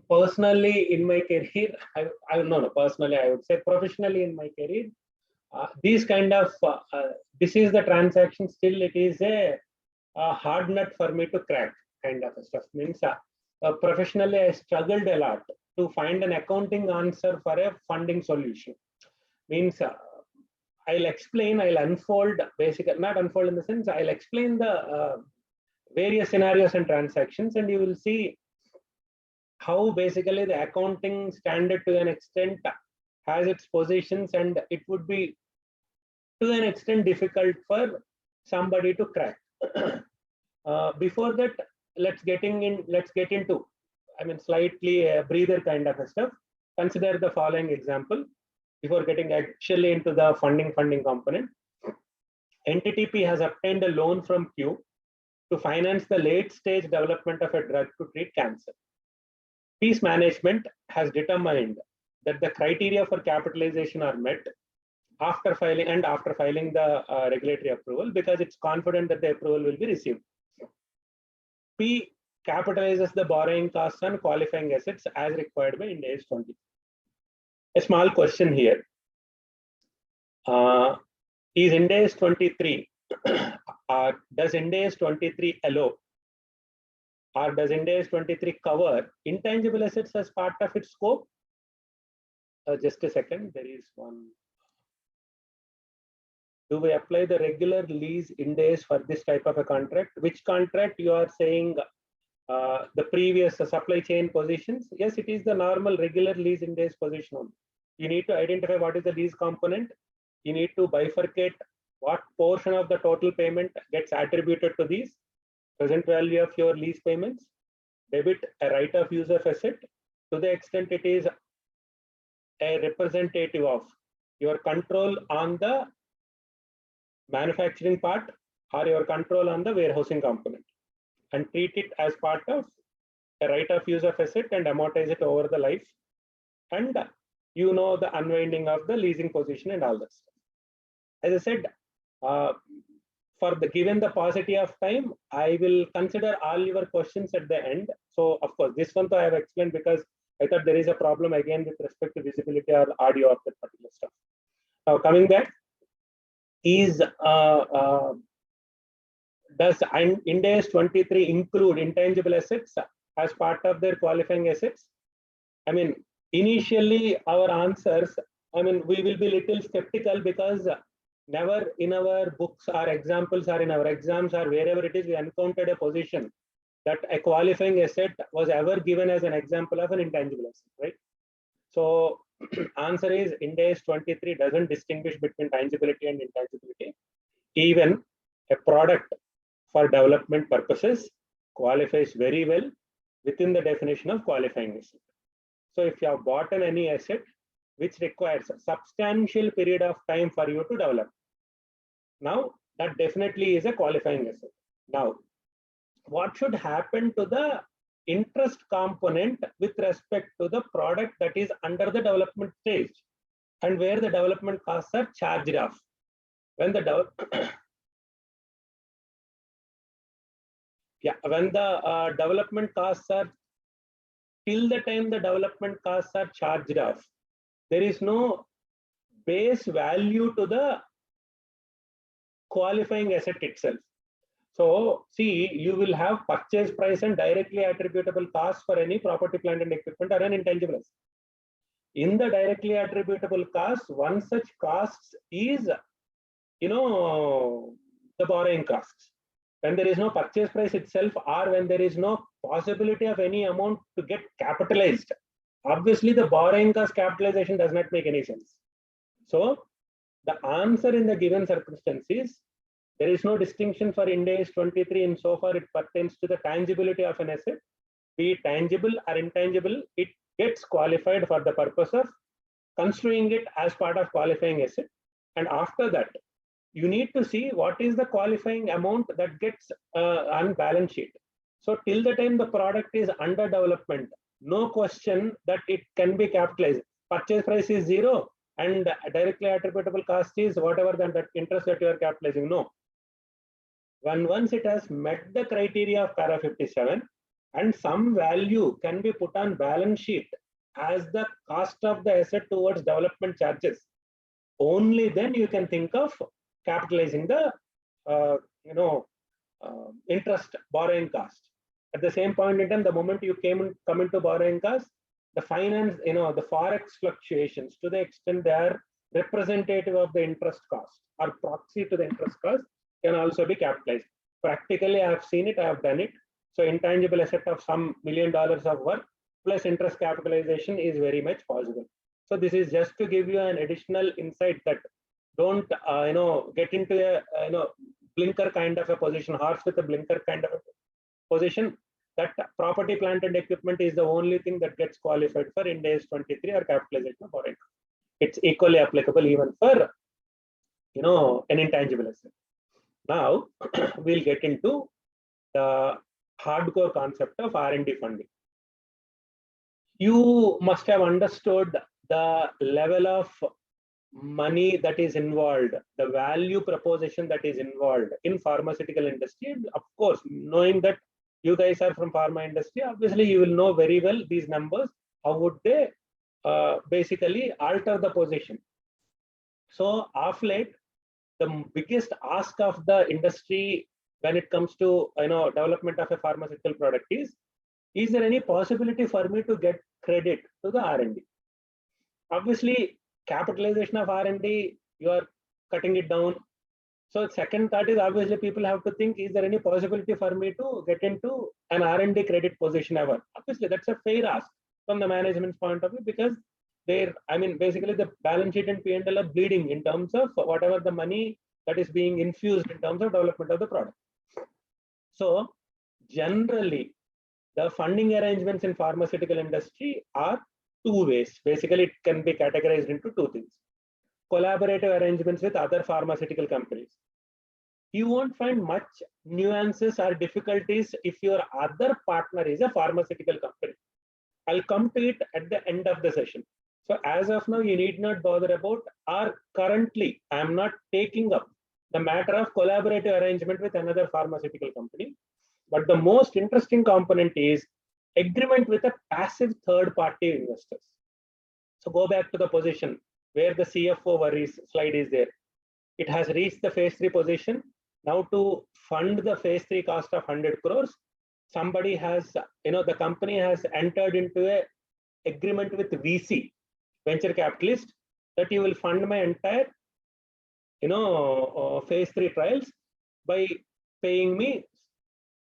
personally in my career, I don't know, personally, I would say professionally in my career, these kind of, this is the transaction, still it is a hard nut for me to crack kind of stuff. Means professionally, I struggled a lot to find an accounting answer for a funding solution. Means I'll explain, I'll unfold, basically, not unfold in the sense, I'll explain the various scenarios and transactions, and you will see how basically the accounting standard to an extent has its positions, and it would be to an extent difficult for somebody to crack. Before that, let's get into, I mean, slightly a breather kind of a stuff. Consider the following example before getting actually into the funding component. NTTP has obtained a loan from Q to finance the late stage development of a drug to treat cancer. Peace management has determined that the criteria for capitalization are met after filing the regulatory approval, because it's confident that the approval will be received. P capitalizes the borrowing costs on qualifying assets as required by Ind AS 20. A small question here. Is Ind AS 23, does Ind AS 23 allow, or does Ind AS 23 cover intangible assets as part of its scope? Just a second, there is one. Do we apply the regular lease Ind AS for this type of a contract? Which contract you are saying? The previous supply chain positions? Yes, it is the normal regular lease Ind AS position only. You need to identify what is the lease component. You need to bifurcate what portion of the total payment gets attributed to these, present value of your lease payments, debit a right of use of asset to the extent it is a representative of your control on the manufacturing part or your control on the warehousing component, and treat it as part of a right of use of asset and amortize it over the life, and you know the unwinding of the leasing position and all that stuff. As I said, for the given the paucity of time, I will consider all your questions at the end. So of course, this one I have explained because I thought there is a problem again with respect to visibility or audio of that particular stuff. Now coming back, is does Ind AS 23 include intangible assets as part of their qualifying assets? I mean, initially our answers, I mean, we will be little skeptical because never in our books or examples or in our exams or wherever it is, we encountered a position that a qualifying asset was ever given as an example of an intangible asset, right? So answer is Ind AS 23 doesn't distinguish between tangibility and intangibility. Even a product for development purposes qualifies very well within the definition of qualifying asset. So if you have bought any asset which requires a substantial period of time for you to develop, now that definitely is a qualifying asset. Now, what should happen to the interest component with respect to the product that is under the development stage and where the development costs are charged off? When the development costs are, till the time the development costs are charged off, there is no base value to the qualifying asset itself. So see, you will have purchase price and directly attributable costs for any property, plant and equipment or an intangible asset. In the directly attributable cost, one such cost is, the borrowing costs. When there is no purchase price itself, or when there is no possibility of any amount to get capitalized, obviously the borrowing cost capitalization does not make any sense. So the answer in the given circumstances, there is no distinction for Ind AS 23 insofar it pertains to the tangibility of an asset, be it tangible or intangible, it gets qualified for the purpose of construing it as part of qualifying asset. And after that, you need to see what is the qualifying amount that gets on balance sheet. So till the time the product is under development, no question that it can be capitalized. Purchase price is zero and directly attributable cost is whatever that interest that you are capitalizing. No. Once it has met the criteria of para 57 and some value can be put on balance sheet as the cost of the asset towards development charges, only then you can think of capitalizing the interest borrowing cost. At the same point in time, the moment you come into borrowing cost, the finance, the forex fluctuations, to the extent they are representative of the interest cost or proxy to the interest cost, can also be capitalized. Practically, I have seen it, I have done it. So intangible asset of some $1 million of work plus interest capitalization is very much possible. So this is just to give you an additional insight that don't get into a blinker kind of a position, horse with a blinker kind of a position, that property, plant and equipment is the only thing that gets qualified for Ind AS 23 or capitalization of borrowing. It's equally applicable even for an intangible asset. Now we'll get into the hardcore concept of R&D funding. You must have understood the level of money that is involved, the value proposition that is involved in pharmaceutical industry. And of course, knowing that you guys are from pharma industry, obviously you will know very well these numbers. How would they basically alter the position? So of late, the biggest ask of the industry when it comes to development of a pharmaceutical product is there any possibility for me to get credit to the R&D? Obviously, capitalization of R&D, you are cutting it down. So second thought is, obviously people have to think, is there any possibility for me to get into an R&D credit position ever? Obviously, that's a fair ask from the management's point of view, because basically the balance sheet and P&L are bleeding in terms of whatever the money that is being infused in terms of development of the product. So generally, the funding arrangements in pharmaceutical industry are two ways. Basically, it can be categorized into two things. Collaborative arrangements with other pharmaceutical companies. You won't find much nuances or difficulties if your other partner is a pharmaceutical company. I'll come to it at the end of the session. So as of now, you need not bother about, or currently, I am not taking up the matter of collaborative arrangement with another pharmaceutical company. But the most interesting component is agreement with a passive third-party investors. So go back to the position where the CFO worries slide is there. It has reached the phase 3 position. Now to fund the phase 3 cost of 100 crores, somebody has, the company has entered into a agreement with VC, venture capitalist, that you will fund my entire, phase 3 trials by paying me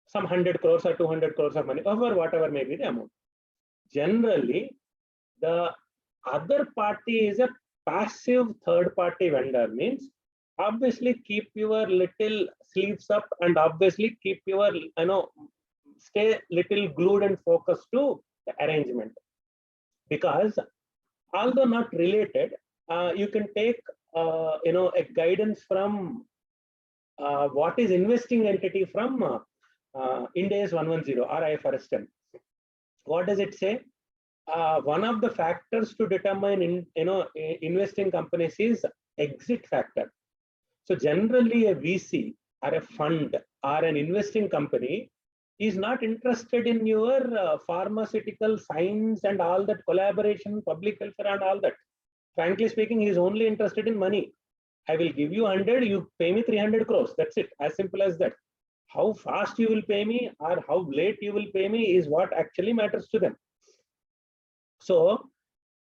some 100 crores or 200 crores of money, or whatever may be the amount. Generally, the other party is a passive third-party vendor, means obviously keep your little sleeves up and obviously keep your, stay little glued and focused to the arrangement. Because although not related, you can take, a guidance from what is investing entity from Ind AS 110 or IFRS 10. What does it say? One of the factors to determine investing companies is exit factor. So generally a VC or a fund or an investing company is not interested in your pharmaceutical science and all that collaboration, public welfare and all that. Frankly speaking, he is only interested in money. I will give you 100, you pay me 300 crores. That's it, as simple as that. How fast you will pay me or how late you will pay me is what actually matters to them. So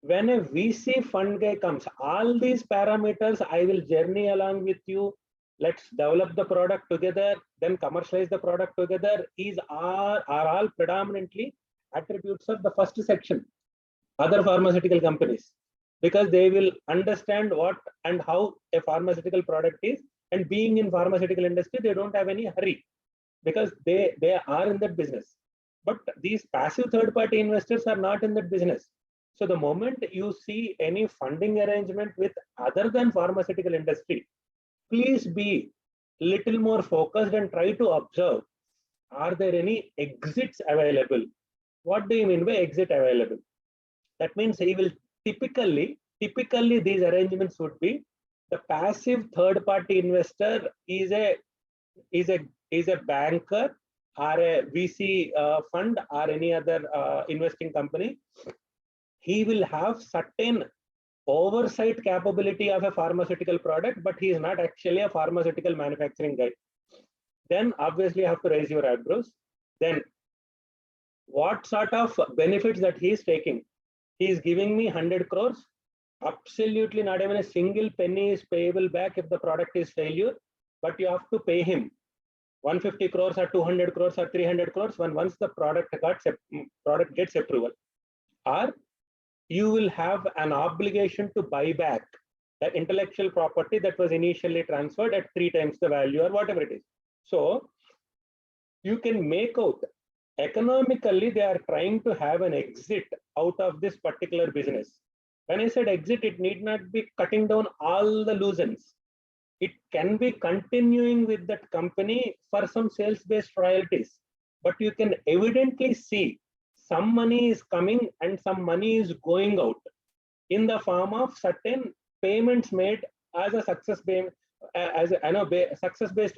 when a VC fund guy comes, all these parameters, I will journey along with you. Let's develop the product together, then commercialize the product together. Are all predominantly attributes of the first section, other pharmaceutical companies, because they will understand what and how a pharmaceutical product is. And being in pharmaceutical industry, they don't have any hurry because they are in that business. But these passive third-party investors are not in that business. So the moment you see any funding arrangement with other than pharmaceutical industry, please be little more focused and try to observe, are there any exits available? What do you mean by exit available? That means he will typically these arrangements would be the passive third-party investor is a banker or a VC fund or any other investing company. He will have certain oversight capability of a pharmaceutical product, but he is not actually a pharmaceutical manufacturing guy. Then obviously you have to raise your eyebrows. Then what sort of benefits that he is taking? He is giving me 100 crores. Absolutely not even a single penny is payable back if the product is failure, but you have to pay him 150 crores or 200 crores or 300 crores once the product gets approval. Or you will have an obligation to buy back the intellectual property that was initially transferred at 3 times the value or whatever it is. So you can make out economically they are trying to have an exit out of this particular business. When I said exit, it need not be cutting down all the loose ends. It can be continuing with that company for some sales-based royalties, but you can evidently see some money is coming and some money is going out in the form of certain payments made as a success-based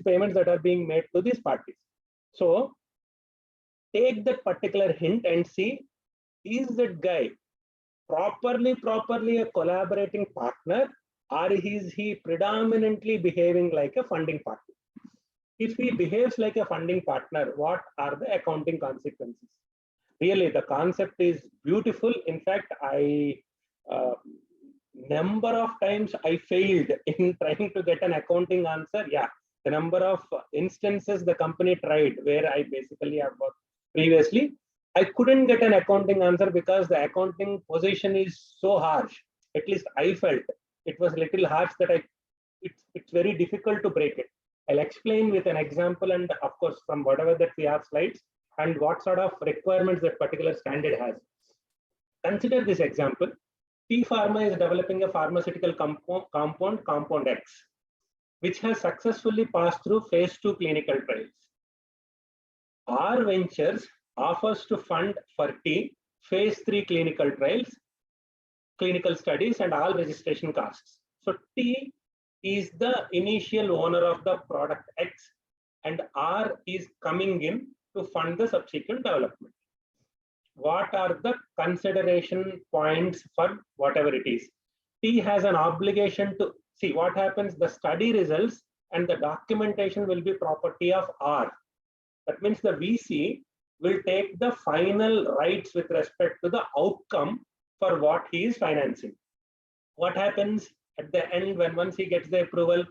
payments that are being made to these parties. So take that particular hint and see, is that guy properly a collaborating partner, or is he predominantly behaving like a funding partner? If he behaves like a funding partner, what are the accounting consequences? Really, the concept is beautiful. In fact, number of times I failed in trying to get an accounting answer. Yeah, the number of instances the company tried where I basically have worked previously, I couldn't get an accounting answer because the accounting position is so harsh. At least I felt it was a little harsh that it's very difficult to break it. I'll explain with an example and of course from whatever that we have slides and what sort of requirements that particular standard has. Consider this example. T Pharma is developing a pharmaceutical compound X, which has successfully passed through phase 2 clinical trials. R Ventures offers to fund for T phase 3 clinical trials, clinical studies and all registration costs. So T is the initial owner of the product X and R is coming in to fund the subsequent development. What are the consideration points for whatever it is? T has an obligation to see what happens. The study results and the documentation will be property of R. That means the VC will take the final rights with respect to the outcome for what he is financing. What happens at the end when once he gets the approval?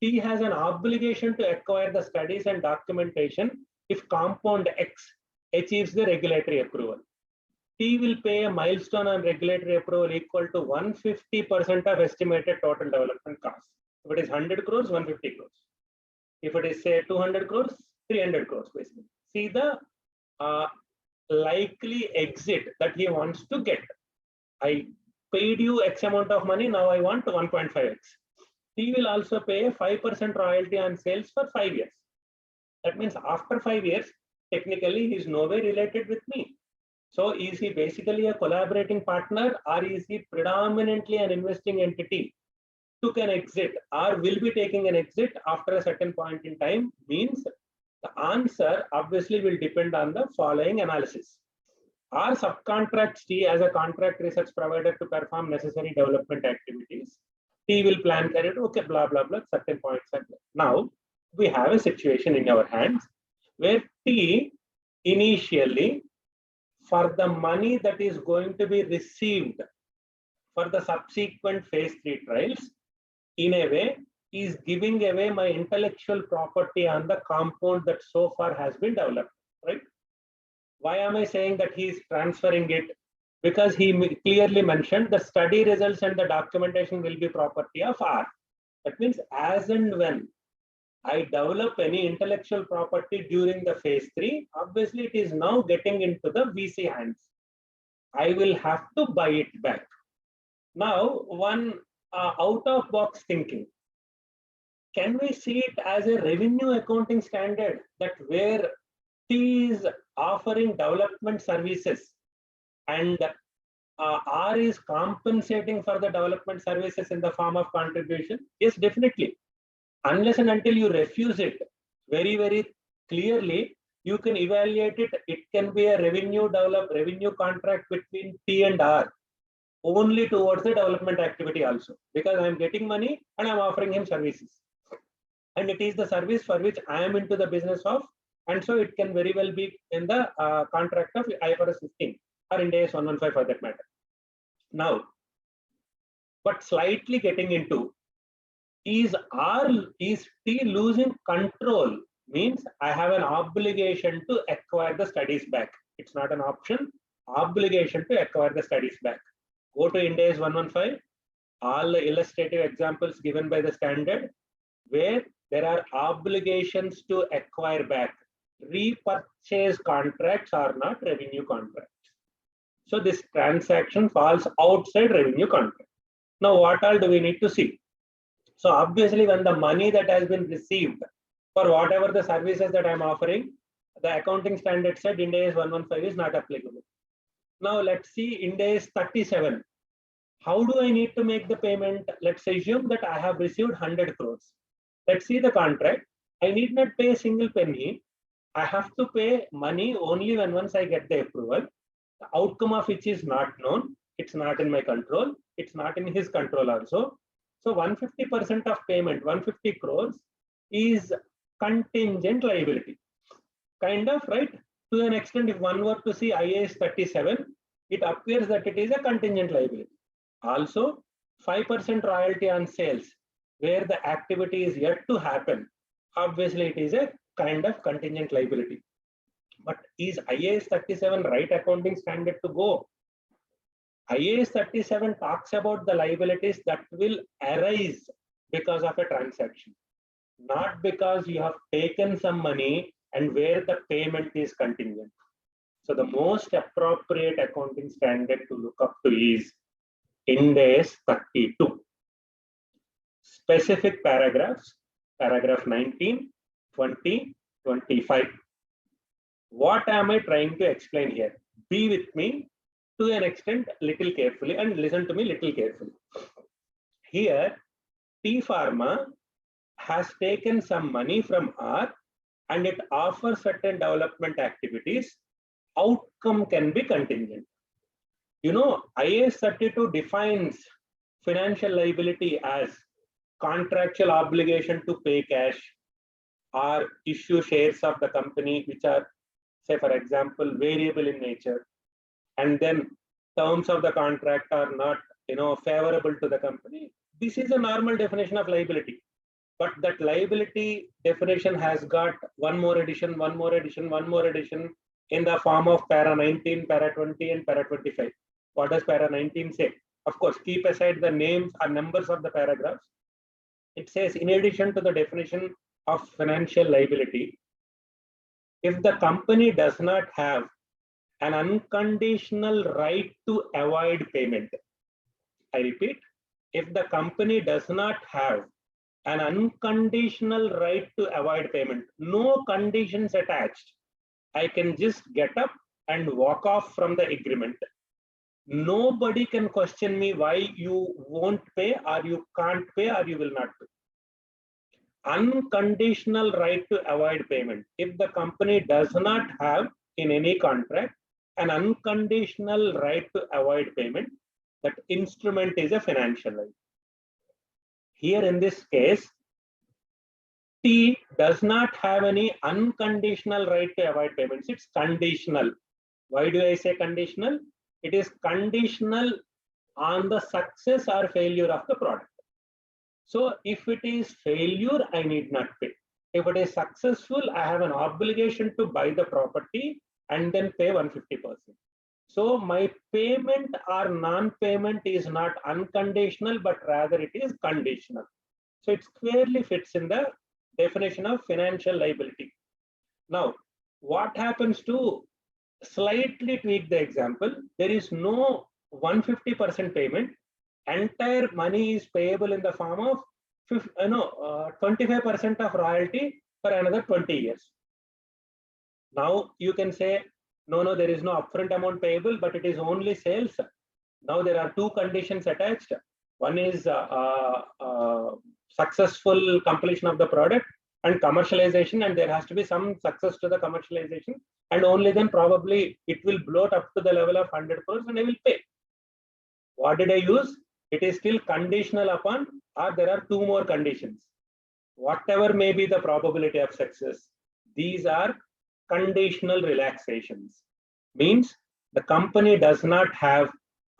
He has an obligation to acquire the studies and documentation if compound X achieves the regulatory approval. T will pay a milestone on regulatory approval equal to 150% of estimated total development cost. If it is 100 crores, 150 crores. If it is say 200 crores, 300 crores basically. See the likely exit that he wants to get. I paid you X amount of money, now I want 1.5x. He will also pay a 5% royalty on sales for 5 years. That means after 5 years, technically he is no way related with me. So is he basically a collaborating partner or is he predominantly an investing entity? Took an exit or will be taking an exit after a certain point in time means the answer obviously will depend on the following analysis. R subcontracts T as a contract research provider to perform necessary development activities. T will plan carry it, okay, blah, blah, blah, certain points. Now, we have a situation in our hands where T initially, for the money that is going to be received for the subsequent phase 3 trials, in a way, is giving away my intellectual property on the compound that so far has been developed, right? Why am I saying that he is transferring it? Because he clearly mentioned the study results and the documentation will be property of R. That means as and when I develop any intellectual property during the phase 3, obviously it is now getting into the VC hands. I will have to buy it back. Now, one out-of-box thinking. Can we see it as a revenue accounting standard that where T is offering development services and R is compensating for the development services in the form of contribution? Yes, definitely. Unless and until you refuse it very, very clearly, you can evaluate it. It can be a revenue contract between T and R only towards the development activity also, because I'm getting money and I'm offering him services. And it is the service for which I am into the business of, and so it can very well be in the contract of IFRS 15 or Ind AS 115 for that matter. Now, but slightly getting into, is T losing control? Means I have an obligation to acquire the studies back. It's not an option, obligation to acquire the studies back. Go to Ind AS 115, all the illustrative examples given by the standard, where there are obligations to acquire back. Repurchase contracts are not revenue contracts. So this transaction falls outside revenue contract. Now, what all do we need to see? So obviously, when the money that has been received for whatever the services that I'm offering, the accounting standard said Ind AS 115 is not applicable. Now let's see Ind AS 37. How do I need to make the payment? Let's assume that I have received 100 crores. Let's see the contract. I need not pay a single penny. I have to pay money only when once I get the approval. The outcome of which is not known. It's not in my control. It's not in his control also. So 150% of payment, 150 crores, is contingent liability. Kind of, right? To an extent, if one were to see IAS 37, it appears that it is a contingent liability. Also, 5% royalty on sales, where the activity is yet to happen. Obviously, it is a kind of contingent liability. But is IAS 37 right accounting standard to go? IAS 37 talks about the liabilities that will arise because of a transaction, not because you have taken some money and where the payment is contingent. So the most appropriate accounting standard to look up to is Ind AS 32. Specific paragraphs, paragraph 19, 20, 25. What am I trying to explain here? Be with me to an extent little carefully and listen to me little carefully. Here, T Pharma has taken some money from R and it offers certain development activities. Outcome can be contingent. You know, IAS 32 defines financial liability as contractual obligation to pay cash or issue shares of the company, which are, say, for example, variable in nature. And then terms of the contract are not, favorable to the company. This is a normal definition of liability. But that liability definition has got one more addition in the form of para 19, para 20, and para 25. What does para 19 say? Of course, keep aside the names or numbers of the paragraphs. It says, in addition to the definition of financial liability, if the company does not have an unconditional right to avoid payment. I repeat, if the company does not have an unconditional right to avoid payment, no conditions attached, I can just get up and walk off from the agreement. Nobody can question me why you won't pay or you can't pay or you will not pay. Unconditional right to avoid payment. If the company does not have in any contract an unconditional right to avoid payment, that instrument is a financial right. Here in this case, T does not have any unconditional right to avoid payments. It's conditional. Why do I say conditional? It is conditional on the success or failure of the product. So if it is failure, I need not pay. If it is successful, I have an obligation to buy the property and then pay 150%. So my payment or non-payment is not unconditional, but rather it is conditional. So it clearly fits in the definition of financial liability. Now, what happens to slightly tweak the example? There is no 150% payment. Entire money is payable in the form of 25% of royalty for another 20 years. Now you can say, no, there is no upfront amount payable, but it is only sales. Now there are two conditions attached. One is successful completion of the product and commercialization, and there has to be some success to the commercialization, and only then probably it will bloat up to the level of 100 crores and I will pay. What did I use? It is still conditional upon, or there are two more conditions. Whatever may be the probability of success, these are conditional relaxations. Means the company does not have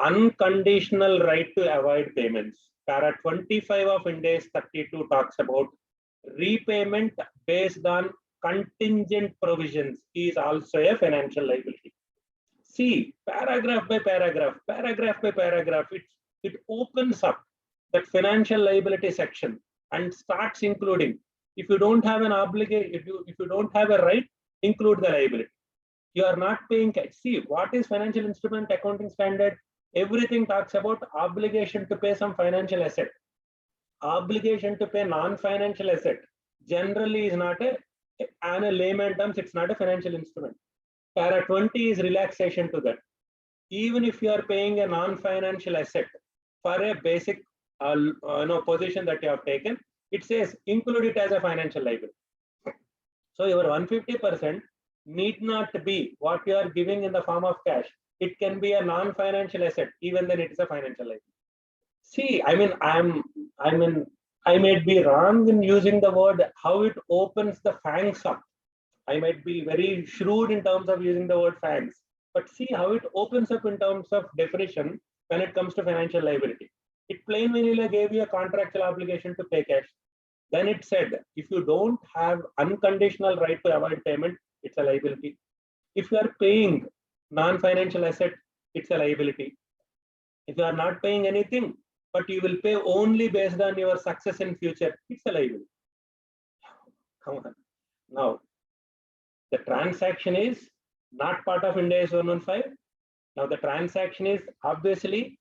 unconditional right to avoid payments. Para 25 of Ind AS 32 talks about repayment based on contingent provisions is also a financial liability. See, paragraph by paragraph, it opens up that financial liability section and starts including. If you don't have an obligation, if you don't have a right, include the liability. You are not paying cash. See, what is financial instrument accounting standard? Everything talks about obligation to pay some financial asset. Obligation to pay non-financial asset generally is not a layman terms, it's not a financial instrument. Para 20 is relaxation to that. Even if you are paying a non-financial asset for a basic position that you have taken, it says include it as a financial liability. So your 150% need not be what you are giving in the form of cash. It can be a non-financial asset, even then it is a financial liability. See, I may be wrong in using the word, how it opens the fangs up. I might be very shrewd in terms of using the word fangs, but see how it opens up in terms of definition when it comes to financial liability. It plain vanilla gave you a contractual obligation to pay cash. Then it said, if you don't have unconditional right to avoid payment, it's a liability. If you are paying non-financial asset, it's a liability. If you are not paying anything, but you will pay only based on your success in future, it's a liability. Come on. Now, the transaction is not part of Ind AS 115. Now the transaction is obviously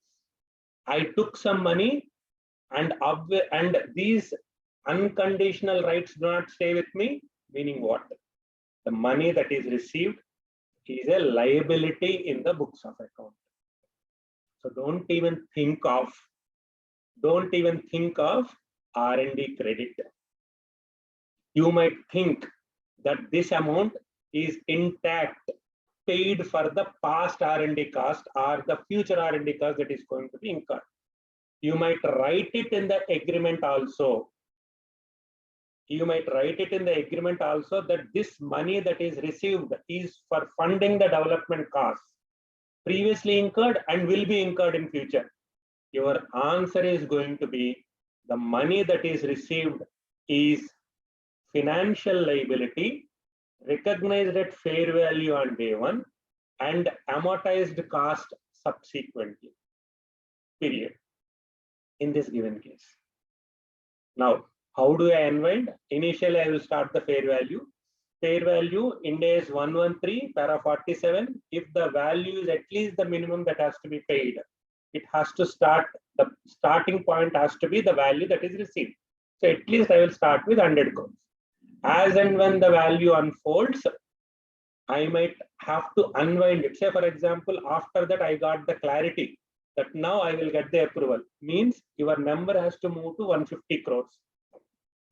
I took some money and these unconditional rights do not stay with me, meaning what? The money that is received is a liability in the books of account. So don't even think of R&D credit. You might think that this amount is intact, paid for the past R&D cost or the future R&D cost that is going to be incurred. You might write it in the agreement also. That this money that is received is for funding the development costs previously incurred and will be incurred in future. Your answer is going to be the money that is received is financial liability, recognized at fair value on day one and amortized cost subsequently, period, in this given case. Now, how do I unwind? Initially, I will start the fair value. Fair value Ind AS 113, para 47. If the value is at least the minimum that has to be paid, it has to start, the starting point has to be the value that is received. So at least I will start with 100 crores. As and when the value unfolds, I might have to unwind it. Say, for example, after that, I got the clarity that now I will get the approval. Means your number has to move to 150 crores.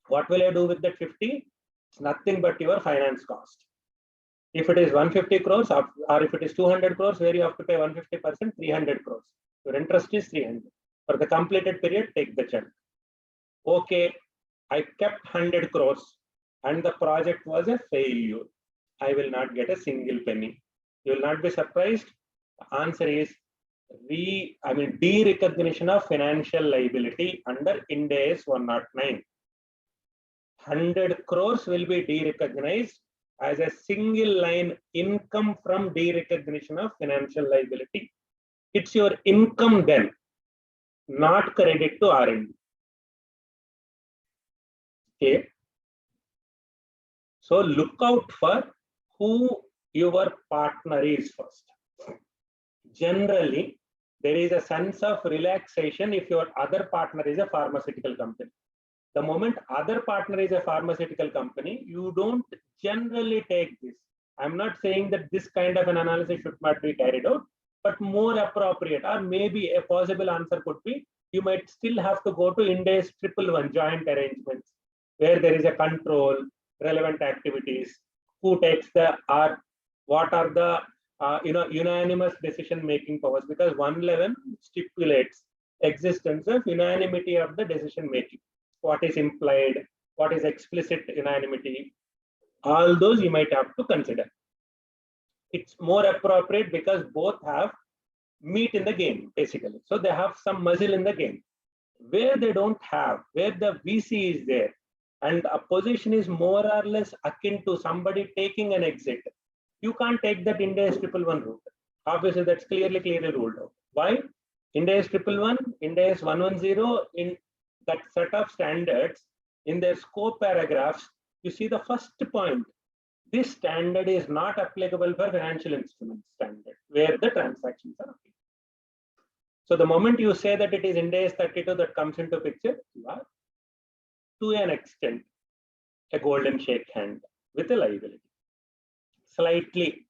What will I do with that 50? It's nothing but your finance cost. If it is 150 crores or if it is 200 crores, where you have to pay 150%, 300 crores. Your interest is 300. For the completed period, take the chunk. Okay, I kept 100 crores and the project was a failure. I will not get a single penny. You will not be surprised. The answer is de-recognition of financial liability under Ind AS 109. 100 crores will be de-recognized as a single line income from de-recognition of financial liability. It's your income then, not credit to R&D. Okay. So look out for who your partner is first. Generally, there is a sense of relaxation if your other partner is a pharmaceutical company. The moment other partner is a pharmaceutical company, you don't generally take this. I'm not saying that this kind of an analysis should not be carried out, but more appropriate, or maybe a possible answer could be, you might still have to go to Ind AS 111 joint arrangements, where there is a control, relevant activities, who takes the, or what are the unanimous decision making powers, because 111 stipulates existence of unanimity of the decision making. What is implied, what is explicit unanimity, all those you might have to consider. It's more appropriate because both have meat in the game, basically. So they have some muscle in the game. Where they don't have, where the VC is there, and a position is more or less akin to somebody taking an exit, you can't take that Ind AS 111 route. Obviously, that's clearly ruled out. Why? Ind AS 111, Ind AS 110, in that set of standards, in their scope paragraphs, you see the first point. This standard is not applicable for financial instruments standard, where the transactions are applicable. So the moment you say that it is Ind AS 32 that comes into picture, you are, to an extent, a golden shake hand with a liability. Slightly,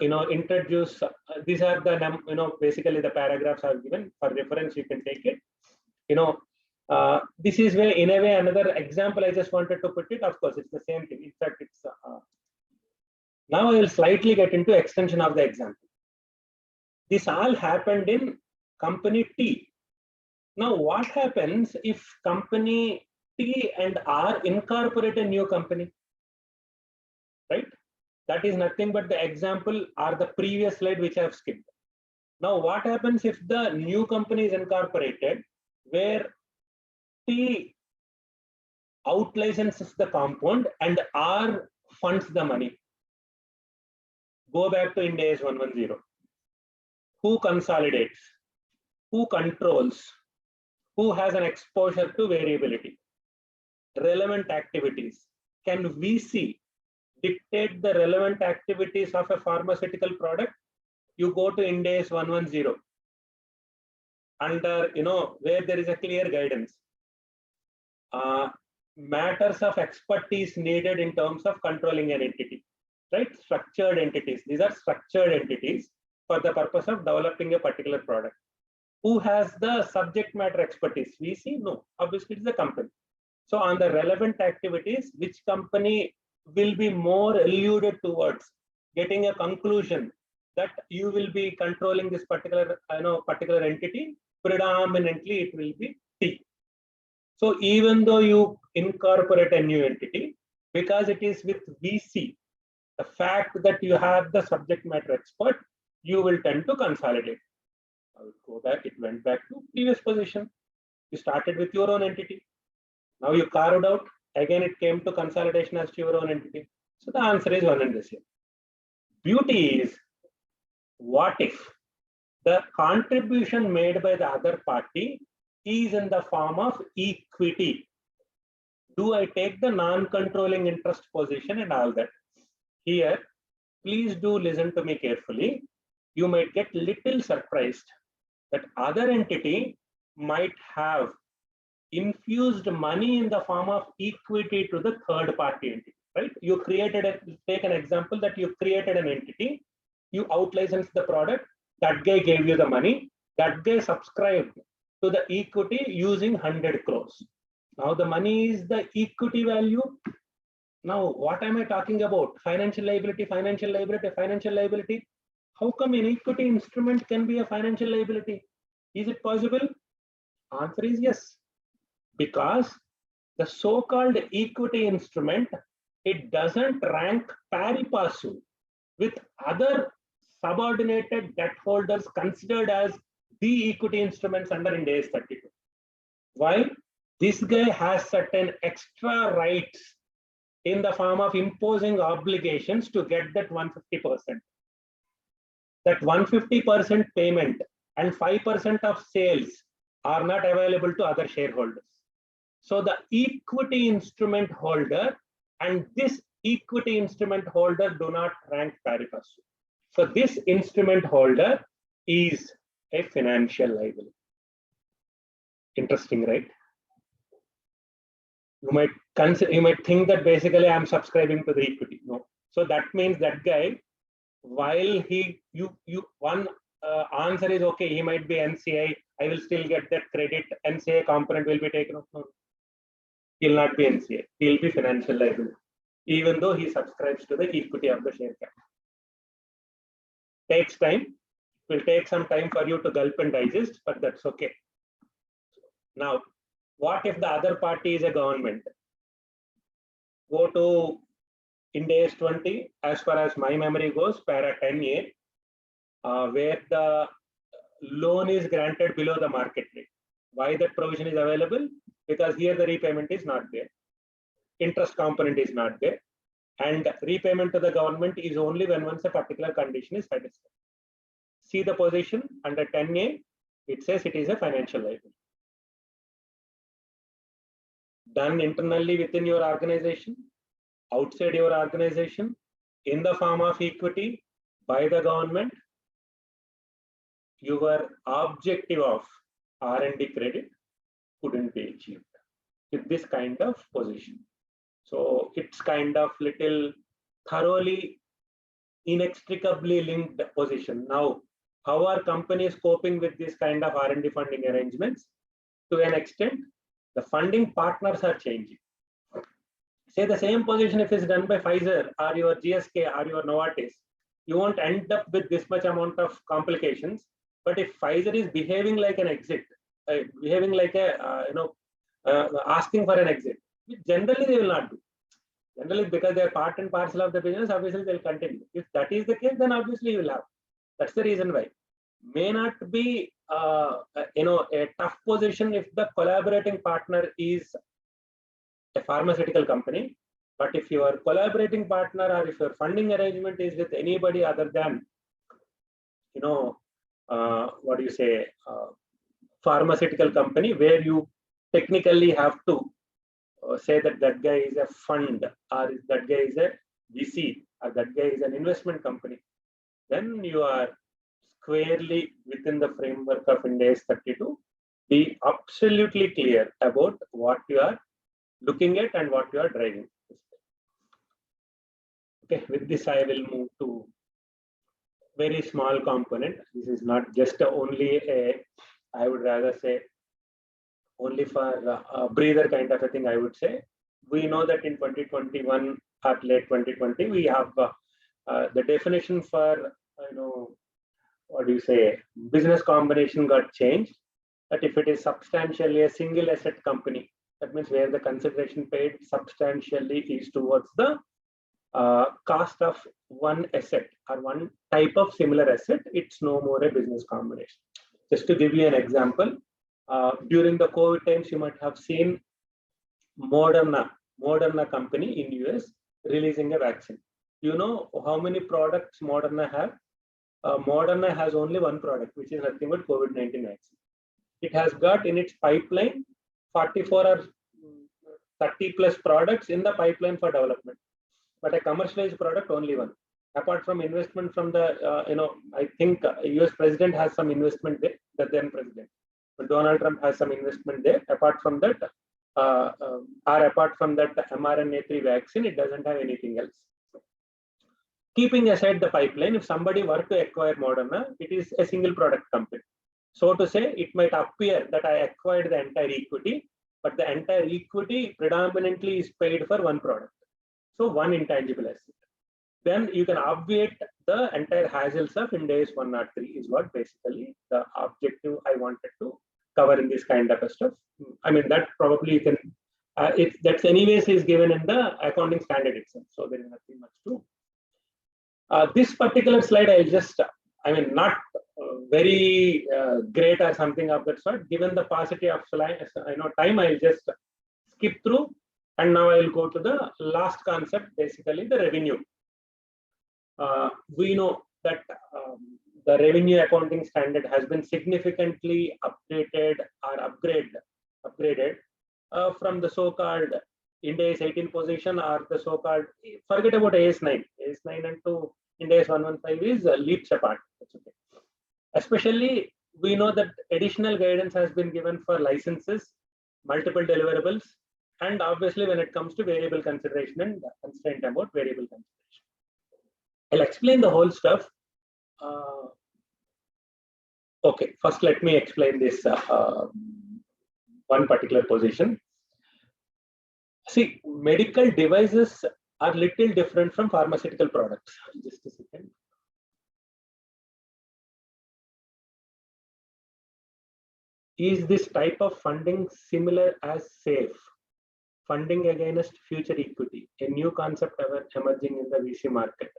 introduce, these are the, basically the paragraphs are given for reference, you can take it. This is where, in a way, another example I just wanted to put it. Of course, it's the same thing. In fact, it's now I will slightly get into extension of the example. This all happened in company T. Now, what happens if company T and R incorporate a new company? Right? That is nothing but the example or the previous slide which I have skipped. Now, what happens if the new company is incorporated, where T outlicenses the compound and R funds the money? Go back to Ind AS 110. Who consolidates? Who controls? Who has an exposure to variability? Relevant activities. Can VC dictate the relevant activities of a pharmaceutical product? You go to Ind AS 110. Under, where there is a clear guidance. Matters of expertise needed in terms of controlling an entity, right? Structured entities. These are structured entities for the purpose of developing a particular product. Who has the subject matter expertise? VC? No, obviously it's the company. So on the relevant activities, which company will be more alluded towards getting a conclusion that you will be controlling this particular, particular entity? Predominantly, it will be T. So even though you incorporate a new entity, because it is with VC, the fact that you have the subject matter expert, you will tend to consolidate. I will go back, it went back to previous position. You started with your own entity. Now you carved out, again it came to consolidation as to your own entity. So the answer is one and the same. Beauty is, what if the contribution made by the other party is in the form of equity? Do I take the non-controlling interest position and all that? Here, please do listen to me carefully. You might get little surprised that other entity might have infused money in the form of equity to the third party entity, right? You created take an example that you created an entity, you outlicensed the product, that guy gave you the money, that guy subscribed to the equity using 100 crores. Now the money is the equity value. Now, what am I talking about? Financial liability, financial liability, financial liability. How come an equity instrument can be a financial liability? Is it possible? Answer is yes. Because the so-called equity instrument, it doesn't rank pari passu with other subordinated debt holders considered as the equity instruments under Ind AS 32. Why? This guy has certain extra rights in the form of imposing obligations to get that 150%. That 150% payment and 5% of sales are not available to other shareholders. So the equity instrument holder and this equity instrument holder do not rank pari passu. So this instrument holder is a financial liability. Interesting, right? You might think that basically I'm subscribing to the equity. No. So that means that guy, while one answer is okay, he might be NCI, I will still get that credit, NCI component will be taken off. No. He'll not be NCI, he'll be financial liability, even though he subscribes to the equity of the share capital. Takes time, it will take some time for you to gulp and digest, but that's okay. Now, what if the other party is a government? Go to Ind AS 20, as far as my memory goes, para 10A, where the loan is granted below the market rate. Why that provision is available? Because here the repayment is not there. Interest component is not there. And repayment to the government is only when once a particular condition is satisfied. See the position under 10A, it says it is a financial liability. Done internally within your organization, outside your organization, in the form of equity by the government, your objective of R&D credit couldn't be achieved with this kind of position. So it's kind of little thoroughly inextricably linked position. Now, how are companies coping with this kind of R&D funding arrangements? To an extent, the funding partners are changing. Say the same position if it's done by Pfizer or your GSK or your Novartis, you won't end up with this much amount of complications. But if Pfizer is behaving like an exit, behaving like a asking for an exit, which generally they will not do. Generally, because they are part and parcel of the business, obviously they'll continue. If that is the case, then obviously you will have. That's the reason why. May not be a tough position if the collaborating partner is a pharmaceutical company, but if your collaborating partner or if your funding arrangement is with anybody other than pharmaceutical company, where you technically have to say that that guy is a fund or that guy is a VC or that guy is an investment company, then you are squarely within the framework of Ind AS 32. Be absolutely clear about what you are looking at and what you are driving. Okay, with this I will move to very small component. This is not just only a, I would rather say, only for a breather kind of a thing, I would say. We know that in 2021 or late 2020, we have the definition for, business combination got changed. That if it is substantially a single asset company, that means where the consideration paid substantially is towards the cost of one asset or one type of similar asset, it's no more a business combination. Just to give you an example, during the COVID times, you might have seen Moderna company in US releasing a vaccine. You know how many products Moderna have? Moderna has only one product, which is nothing but COVID-19 vaccine. It has got in its pipeline 44 or 30 plus products in the pipeline for development, but a commercialized product only one. Apart from investment from the, I think US president has some investment there, the then president. But Donald Trump has some investment there. Apart from that, mRNA-3 vaccine, it doesn't have anything else. Keeping aside the pipeline, if somebody were to acquire Moderna, it is a single product company. So to say, it might appear that I acquired the entire equity, but the entire equity predominantly is paid for one product. So one intangible asset. Then you can obviate the entire hassles of Ind AS 103 is what basically the objective I wanted to cover in this kind of stuff. I mean, that probably you can, that's anyways is given in the accounting standard itself. So there is nothing much to This particular slide, I'll just, not very great or something of that sort. Given the paucity of time, I'll just skip through. And now I'll go to the last concept, basically the revenue. We know that the revenue accounting standard has been significantly updated or upgraded from the so-called Ind AS 18 position or the so-called, forget about AS9 and to Ind AS 115 is leaps apart. That's okay. Especially, we know that additional guidance has been given for licenses, multiple deliverables, and obviously when it comes to variable consideration and constraint about variable consideration. I'll explain the whole stuff. Okay, first let me explain this one particular position. See, medical devices are little different from pharmaceutical products. Just a second. Is this type of funding similar as SAFE, funding against future equity, a new concept emerging in the VC market?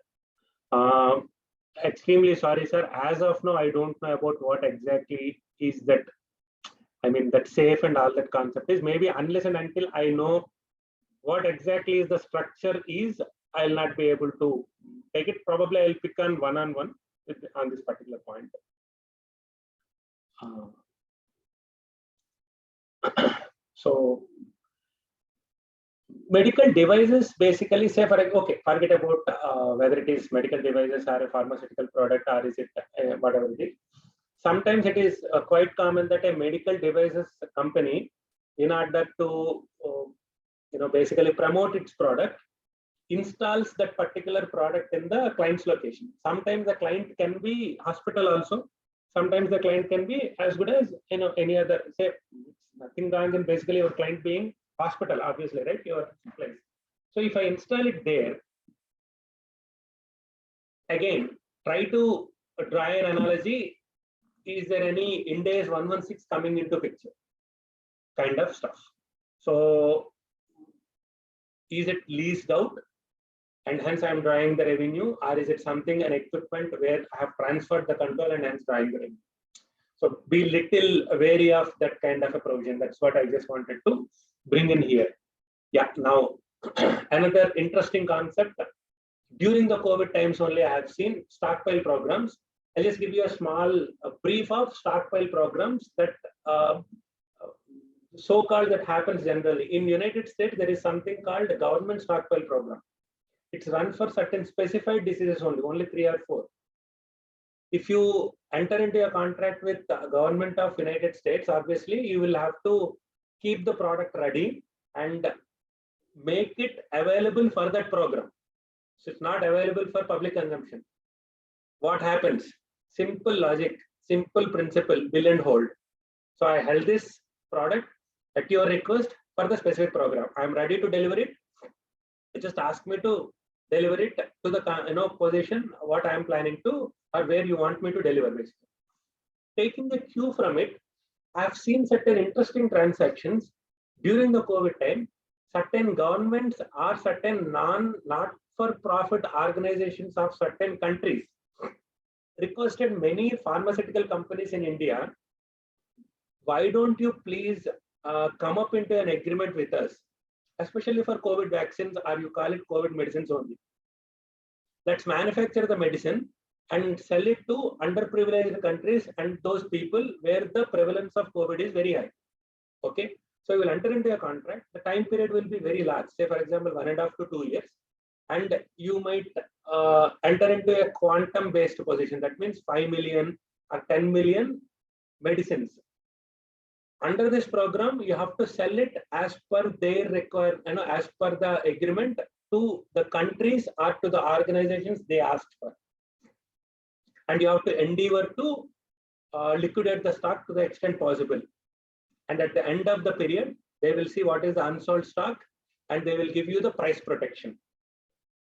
Extremely sorry, sir. As of now, I don't know about what exactly is that. That SAFE and all that concept is. Maybe unless and until I know what exactly is the structure is, I'll not be able to take it. Probably I'll pick on one-on-one on this particular point. So medical devices basically say forget about whether it is medical devices or a pharmaceutical product or is it whatever it is. Sometimes it is quite common that a medical devices company, in order to basically promote its product, installs that particular product in the client's location. Sometimes the client can be hospital also. Sometimes the client can be as good as any other. Say nothing wrong in basically your client being hospital, obviously, right? Your place. So if I install it there, again, try to draw an analogy. Is there any Ind AS 116 coming into picture? Kind of stuff. So is it leased out? And hence I'm drawing the revenue, or is it something, an equipment where I have transferred the control and hence drawing the revenue? So be little wary of that kind of a provision. That's what I just wanted to bring in here. Yeah, now another interesting concept. During the COVID times only, I have seen stockpile programs. I'll just give you a small brief of stockpile programs that so-called that happens generally. In United States, there is something called a government stockpile program. It's run for certain specified diseases only 3 or 4. If you enter into a contract with the government of United States, obviously you will have to keep the product ready and make it available for that program. So it's not available for public consumption. What happens? Simple logic, simple principle, bill and hold. So I held this product at your request for the specific program. I'm ready to deliver it. You just ask me to deliver it to the position what I am planning to, or where you want me to deliver basically. Taking the cue from it, I have seen certain interesting transactions during the COVID time. Certain governments or certain not-for-profit organizations of certain countries requested many pharmaceutical companies in India, why don't you please come up into an agreement with us, especially for COVID vaccines, or you call it COVID medicines only. Let's manufacture the medicine and sell it to underprivileged countries and those people where the prevalence of COVID is very high. Okay, so you will enter into a contract. The time period will be very large, say for example 1.5 to 2 years, and you might enter into a quantum based position. That means 5 million or 10 million medicines. Under this program, you have to sell it as per their requirement, as per the agreement to the countries or to the organizations they asked for. And you have to endeavor to liquidate the stock to the extent possible. And at the end of the period, they will see what is the unsold stock and they will give you the price protection.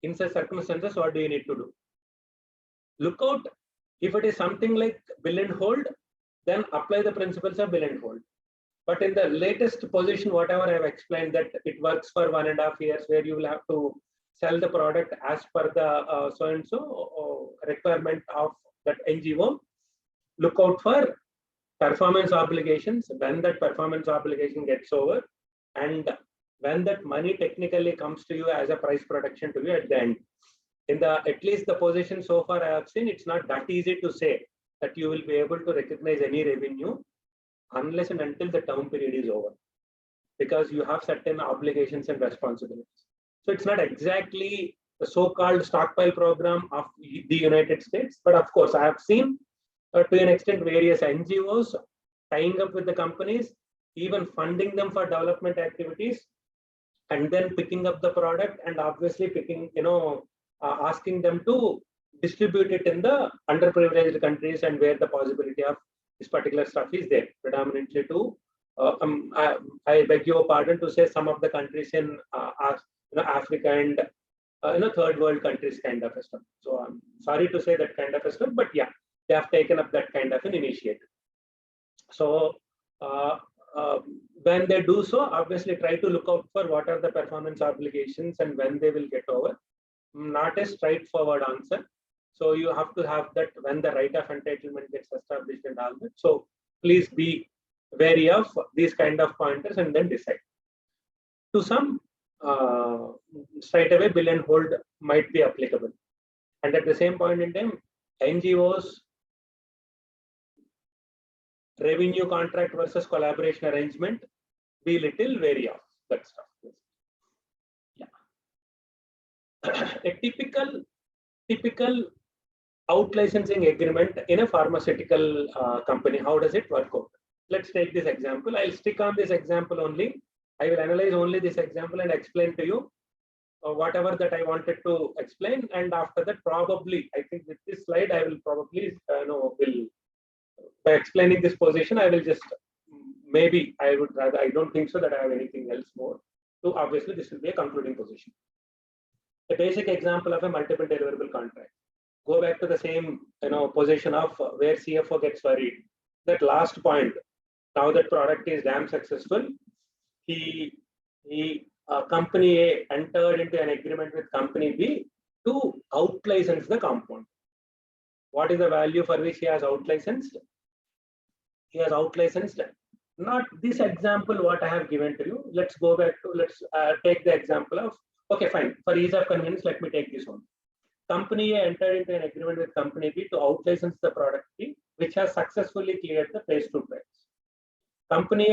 In such circumstances, what do you need to do? Look out, if it is something like bill and hold, then apply the principles of bill and hold. But in the latest position, whatever I have explained, that it works for 1.5 years, where you will have to sell the product as per the so-and-so requirement of that NGO. Look out for performance obligations. When that performance obligation gets over, and when that money technically comes to you as a price protection to you at the end. In the at least the position so far I have seen, it's not that easy to say that you will be able to recognize any revenue unless and until the term period is over, because you have certain obligations and responsibilities. So it's not exactly the so-called stockpile program of the United States, but of course I have seen to an extent various NGOs tying up with the companies, even funding them for development activities, and then picking up the product and obviously picking, asking them to distribute it in the underprivileged countries and where the possibility of this particular stuff is there, predominantly to I beg your pardon to say some of the countries in Africa and third world countries kind of a stuff. So I'm sorry to say that kind of a stuff, but yeah, they have taken up that kind of an initiative. So when they do so, obviously try to look out for what are the performance obligations and when they will get over. Not a straightforward answer. So you have to have that when the right of entitlement gets established and all that. So please be wary of these kind of pointers and then decide. To some, straight away bill and hold might be applicable. And at the same point in time, NGOs, revenue contract versus collaboration arrangement, be little wary of that stuff. Yeah. A typical out licensing agreement in a pharmaceutical company, how does it work out? Let's take this example. I'll stick on this example only. I will analyze only this example and explain to you whatever that I wanted to explain. And after that, probably, I think with this slide, I will probably, by explaining this position, I will just, maybe I would rather, I don't think so that I have anything else more. So obviously, this will be a concluding position. A basic example of a multiple deliverable contract. Go back to the same, position of where CFO gets worried. That last point, now that product is damn successful, company A entered into an agreement with company B to out-license the compound. What is the value for which he has out-licensed? He has out-licensed, not this example what I have given to you. Let's go back to, let's take the example of, okay, fine. For ease of convenience, let me take this one. Company A entered into an agreement with company B to out-license the product B, which has successfully cleared the phase 2 trials. Company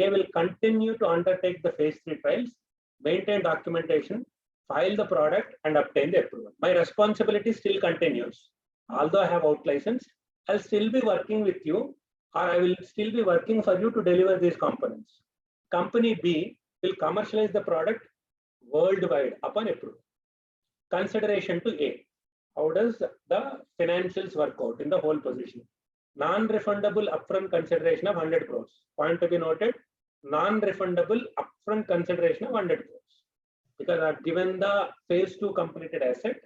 A will continue to undertake the phase 3 trials, maintain documentation, file the product, and obtain the approval. My responsibility still continues. Although I have out-licensed, I'll still be working with you, or I will still be working for you to deliver these components. Company B will commercialize the product worldwide upon approval. Consideration to A. How does the financials work out in the whole position? Non-refundable upfront consideration of 100 crores. Point to be noted, non-refundable upfront consideration of 100 crores. Because I've given the phase 2 completed asset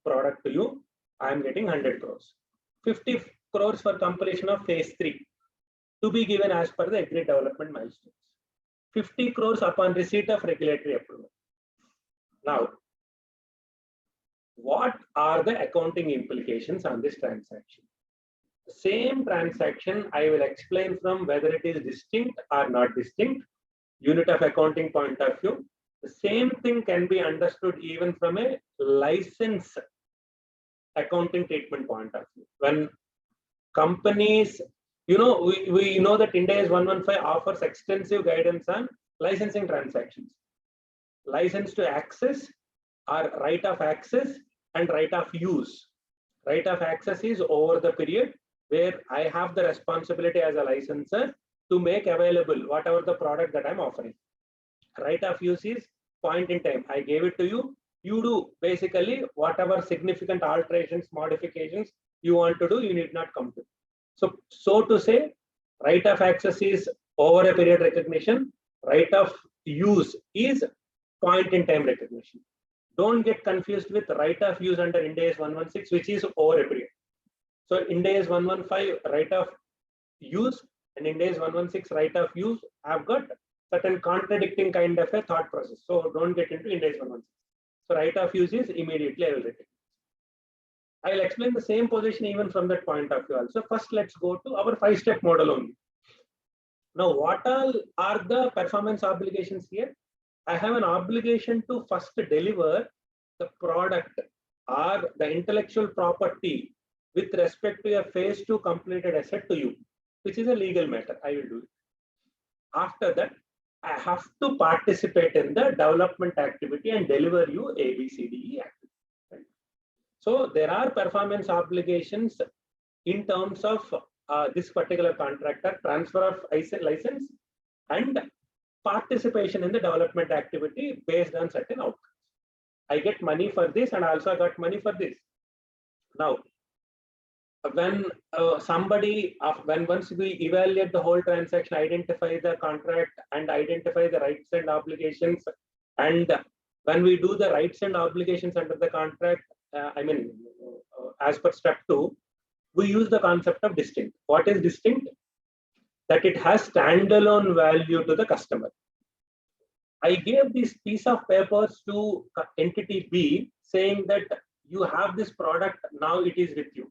product to you, I am getting 100 crores. 50 crores for completion of phase 3 to be given as per the agreed development milestones. 50 crores upon receipt of regulatory approval. Now, what are the accounting implications on this transaction? The same transaction I will explain from whether it is distinct or not distinct, unit of accounting point of view. The same thing can be understood even from a license accounting treatment point of view. When companies, we know that Ind AS 115 offers extensive guidance on licensing transactions. License to access or right of access and right of use. Right of access is over the period where I have the responsibility as a licensor to make available whatever the product that I'm offering. Right of use is point in time. I gave it to you. You do basically whatever significant alterations, modifications you want to do, you need not come to. So to say, right of access is over a period recognition. Right of use is point in time recognition. Don't get confused with right of use under Ind AS 116, which is over a period. So Ind AS 115 right of use and Ind AS 116 right of use have got certain contradicting kind of a thought process. So don't get into Ind AS 116. So right of use is immediately I will write it. I'll explain the same position even from that point of view also. First, let's go to our 5-step model only. Now, what all are the performance obligations here? I have an obligation to first deliver the product or the intellectual property with respect to a phase 2 completed asset to you, which is a legal matter. I will do it. After that, I have to participate in the development activity and deliver you A, B, C, D, E activity. Right? So there are performance obligations in terms of this particular contractor, transfer of license and participation in the development activity based on certain outcomes. I get money for this and also I got money for this. Now, when once we evaluate the whole transaction, identify the contract and identify the rights and obligations, and when we do the rights and obligations under the contract, as per step 2, we use the concept of distinct. What is distinct? That it has standalone value to the customer. I gave this piece of papers to entity B saying that you have this product, now it is with you.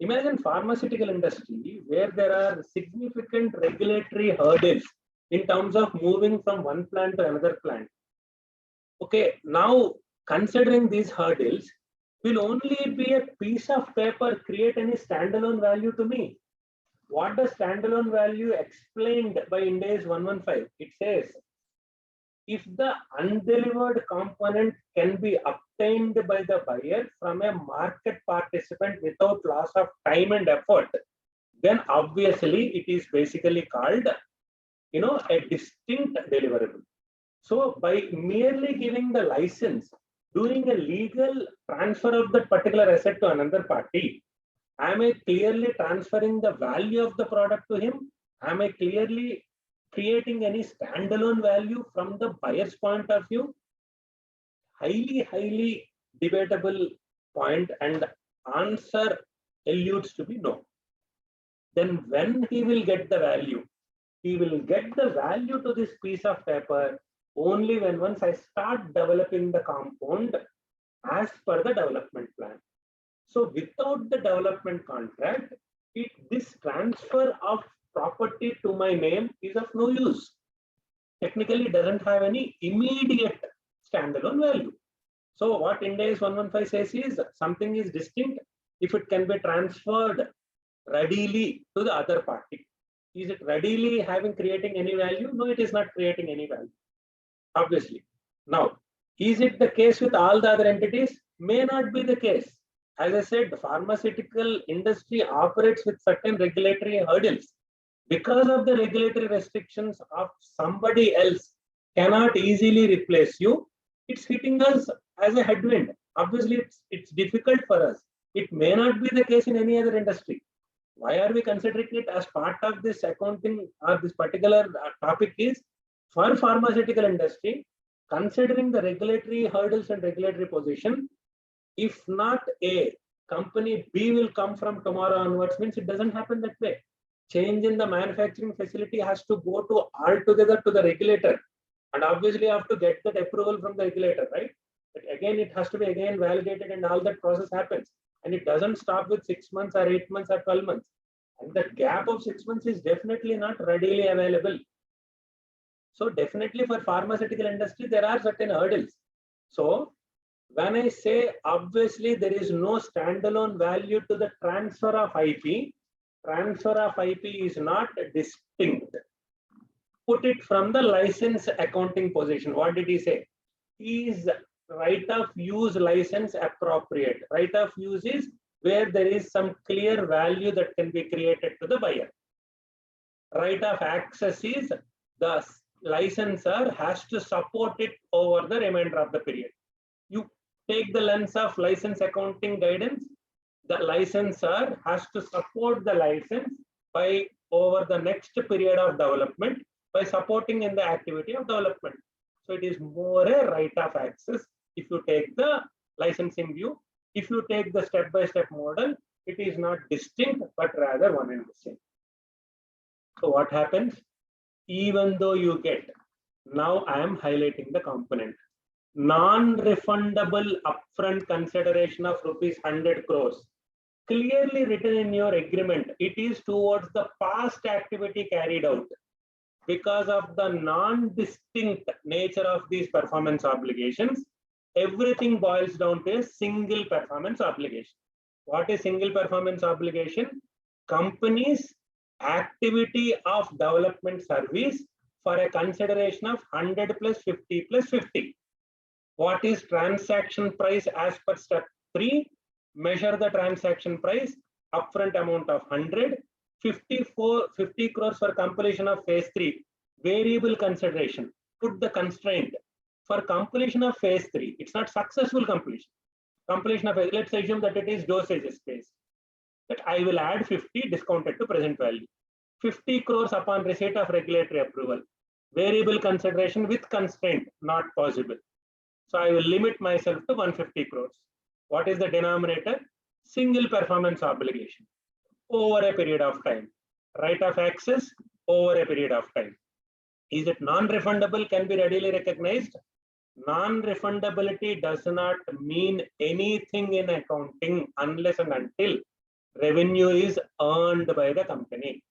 Imagine pharmaceutical industry where there are significant regulatory hurdles in terms of moving from one plant to another plant. Okay, now considering these hurdles, will only be a piece of paper create any standalone value to me? What does standalone value explained by Ind AS 115? It says, if the undelivered component can be obtained by the buyer from a market participant without loss of time and effort, then obviously it is basically called, a distinct deliverable. So by merely giving the license, doing a legal transfer of that particular asset to another party, am I clearly transferring the value of the product to him? Am I clearly creating any standalone value from the buyer's point of view? Highly debatable point, and answer alludes to be no. Then when he will get the value? He will get the value to this piece of paper only when once I start developing the compound as per the development plan. So without the development contract, this transfer of property to my name is of no use. Technically, it doesn't have any immediate standalone value. So what Ind AS 115 says is something is distinct if it can be transferred readily to the other party. Is it readily creating any value? No, it is not creating any value, obviously. Now, is it the case with all the other entities? May not be the case. As I said, the pharmaceutical industry operates with certain regulatory hurdles. Because of the regulatory restrictions of somebody else cannot easily replace you, it's hitting us as a headwind. Obviously, it's difficult for us. It may not be the case in any other industry. Why are we considering it as part of this accounting or this particular topic is for pharmaceutical industry, considering the regulatory hurdles and regulatory position, if not A, company B will come from tomorrow onwards, means it doesn't happen that way. Change in the manufacturing facility has to go to altogether to the regulator. And obviously you have to get that approval from the regulator, right? But again, it has to be again validated and all that process happens. And it doesn't stop with 6 months or 8 months or 12 months. And that gap of 6 months is definitely not readily available. So definitely for pharmaceutical industry, there are certain hurdles. So when I say obviously there is no standalone value to the transfer of IP is not distinct. Put it from the license accounting position. What did he say? Is right of use license appropriate? Right of use is where there is some clear value that can be created to the buyer. Right of access is the licensor has to support it over the remainder of the period. You take the lens of license accounting guidance, the licensor has to support the license by over the next period of development by supporting in the activity of development. So it is more a right of access if you take the licensing view. If you take the step-by-step model, it is not distinct, but rather one and the same. So what happens? Even though you get Now I am highlighting the component. Non-refundable upfront consideration of ₹100 crores. Clearly written in your agreement, it is towards the past activity carried out. Because of the non-distinct nature of these performance obligations, everything boils down to a single performance obligation. What is single performance obligation? Company's activity of development service for a consideration of 100 plus 50 plus 50. What is transaction price as per step 3? Measure the transaction price, upfront amount of 100, 50 crores for completion of phase 3, variable consideration. Put the constraint for completion of phase 3. It's not successful completion. Completion of, let's assume that it is dosage space. That I will add 50 discounted to present value. 50 crores upon receipt of regulatory approval. Variable consideration with constraint, not possible. So I will limit myself to 150 crores. What is the denominator? Single performance obligation over a period of time. Right of access over a period of time. Is it non-refundable? Can be readily recognized? Non-refundability does not mean anything in accounting unless and until revenue is earned by the company.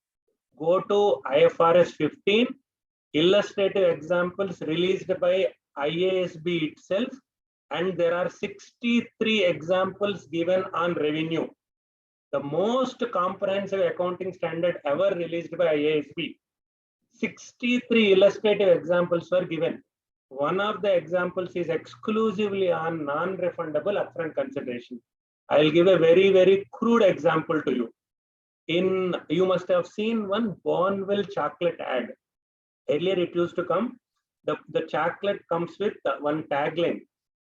Go to IFRS 15, illustrative examples released by IASB itself, and there are 63 examples given on revenue. The most comprehensive accounting standard ever released by IASB. 63 illustrative examples were given. One of the examples is exclusively on non-refundable upfront consideration. I'll give a very, very crude example to you. You must have seen one Bonville chocolate ad. Earlier it used to come, the chocolate comes with one tagline.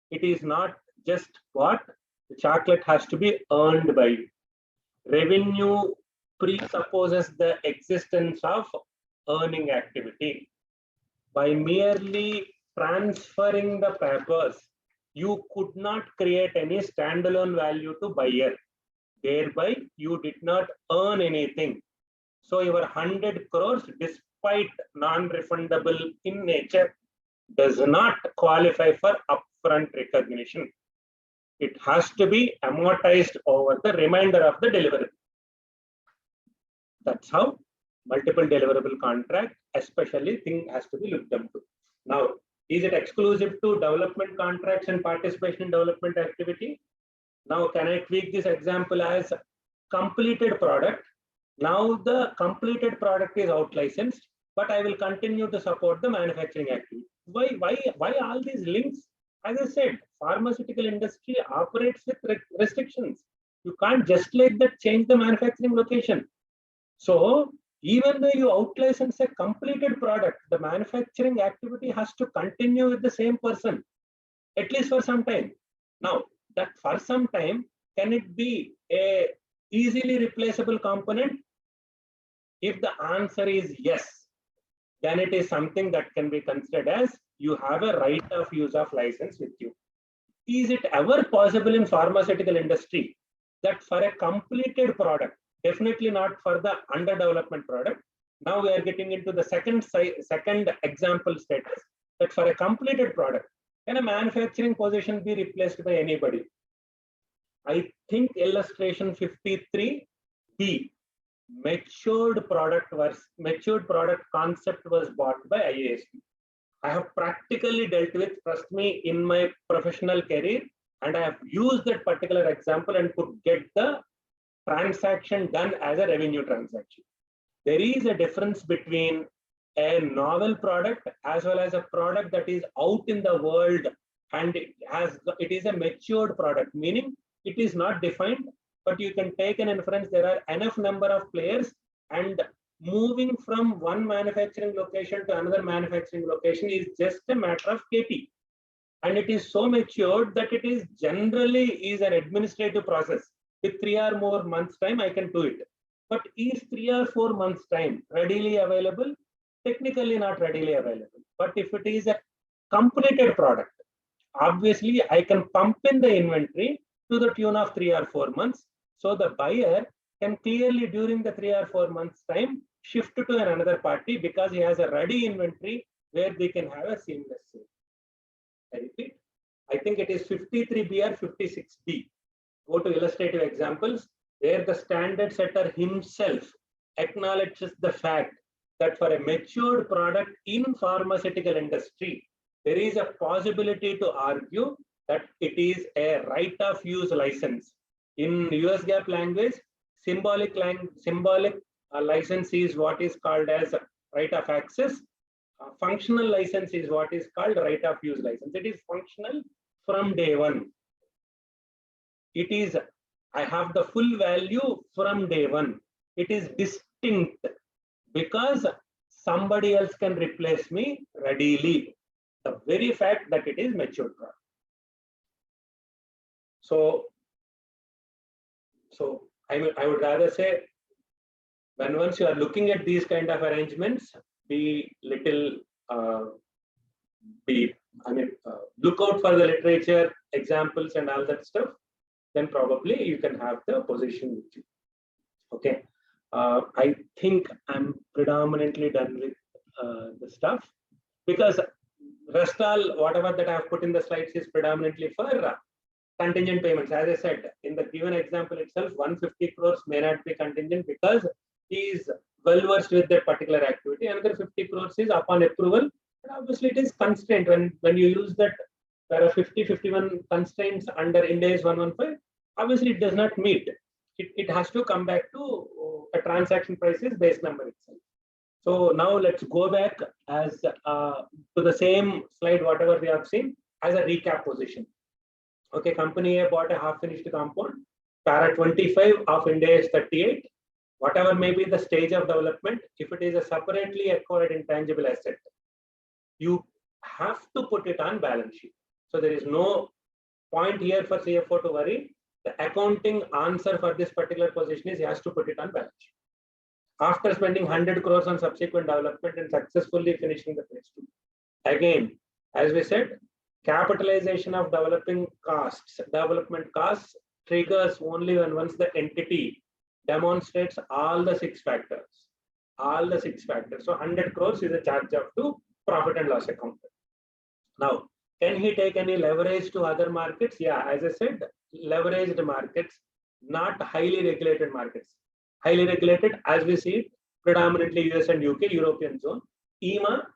It is not just bought, the chocolate has to be earned by you. Revenue presupposes the existence of earning activity. By merely transferring the papers, you could not create any standalone value to buyer. Thereby, you did not earn anything. So your 100 crores, despite non-refundable in nature, does not qualify for upfront recognition. It has to be amortized over the remainder of the deliverable. That's how multiple deliverable contract, especially thing has to be looked into. Now, is it exclusive to development contracts and participation in development activity? Now, can I tweak this example as completed product? Now the completed product is out licensed, but I will continue to support the manufacturing activity. Why all these links? As I said, pharmaceutical industry operates with restrictions. You can't just like that change the manufacturing location. So even though you out-license a completed product, the manufacturing activity has to continue with the same person, at least for some time. Now, that for some time, can it be a easily replaceable component? If the answer is yes, then it is something that can be considered as you have a right of use of license with you. Is it ever possible in pharmaceutical industry that for a completed product, definitely not for the under development product, now we are getting into the second example status, that for a completed product, can a manufacturing position be replaced by anybody? I think illustration 53B, matured product concept was bought by IASB. I have practically dealt with, trust me, in my professional career, and I have used that particular example and could get the transaction done as a revenue transaction. There is a difference between a novel product as well as a product that is out in the world, and it is a matured product, meaning it is not defined, but you can take an inference there are enough number of players, and moving from one manufacturing location to another manufacturing location is just a matter of KT. And it is so matured that it is generally is an administrative process. With 3 or more months time, I can do it. But is 3 or 4 months time readily available? Technically not readily available. But if it is a completed product, obviously I can pump in the inventory to the tune of 3 or 4 months. So the buyer can clearly during the 3 or 4 months time shift to another party because he has a ready inventory where they can have a seamless sale. I repeat, I think it is 53B or 56B. Go to illustrative examples where the standard setter himself acknowledges the fact that for a matured product in pharmaceutical industry, there is a possibility to argue that it is a right of use license. In US GAAP language, symbolic license is what is called as right of access. Functional license is what is called right of use license. It is functional from day one. It is, I have the full value from day one. It is distinct because somebody else can replace me readily. The very fact that it is matured product. So I would rather say, when once you are looking at these kind of arrangements, be little, look out for the literature, examples and all that stuff, then probably you can have the position with you. Okay. I think I'm predominantly done with the stuff, because rest all, whatever that I have put in the slides is predominantly for contingent payments. As I said, in the given example itself, 150 crores may not be contingent because he is well versed with that particular activity. Another 50 crores is upon approval. And obviously, it is constraint. When you use that, there are 51 constraints under Ind AS 115. Obviously, it does not meet. It has to come back to a transaction prices base number itself. So now let's go back as to the same slide, whatever we have seen, as a recap position. Okay, company A bought a half-finished compound, para 25 of Ind AS 38, whatever may be the stage of development. If it is a separately acquired intangible asset, you have to put it on balance sheet. So there is no point here for CFO to worry. The accounting answer for this particular position is he has to put it on balance sheet. After spending 100 crores on subsequent development and successfully finishing the phase 2. Again, as we said, capitalization of development costs triggers only when once the entity demonstrates all the 6 factors. All the 6 factors. So 100 crores is a charge of to profit and loss account. Now, can he take any leverage to other markets? Yeah, as I said, leveraged markets, not highly regulated markets. Highly regulated, as we see it, predominantly US and UK, European zone, EMA,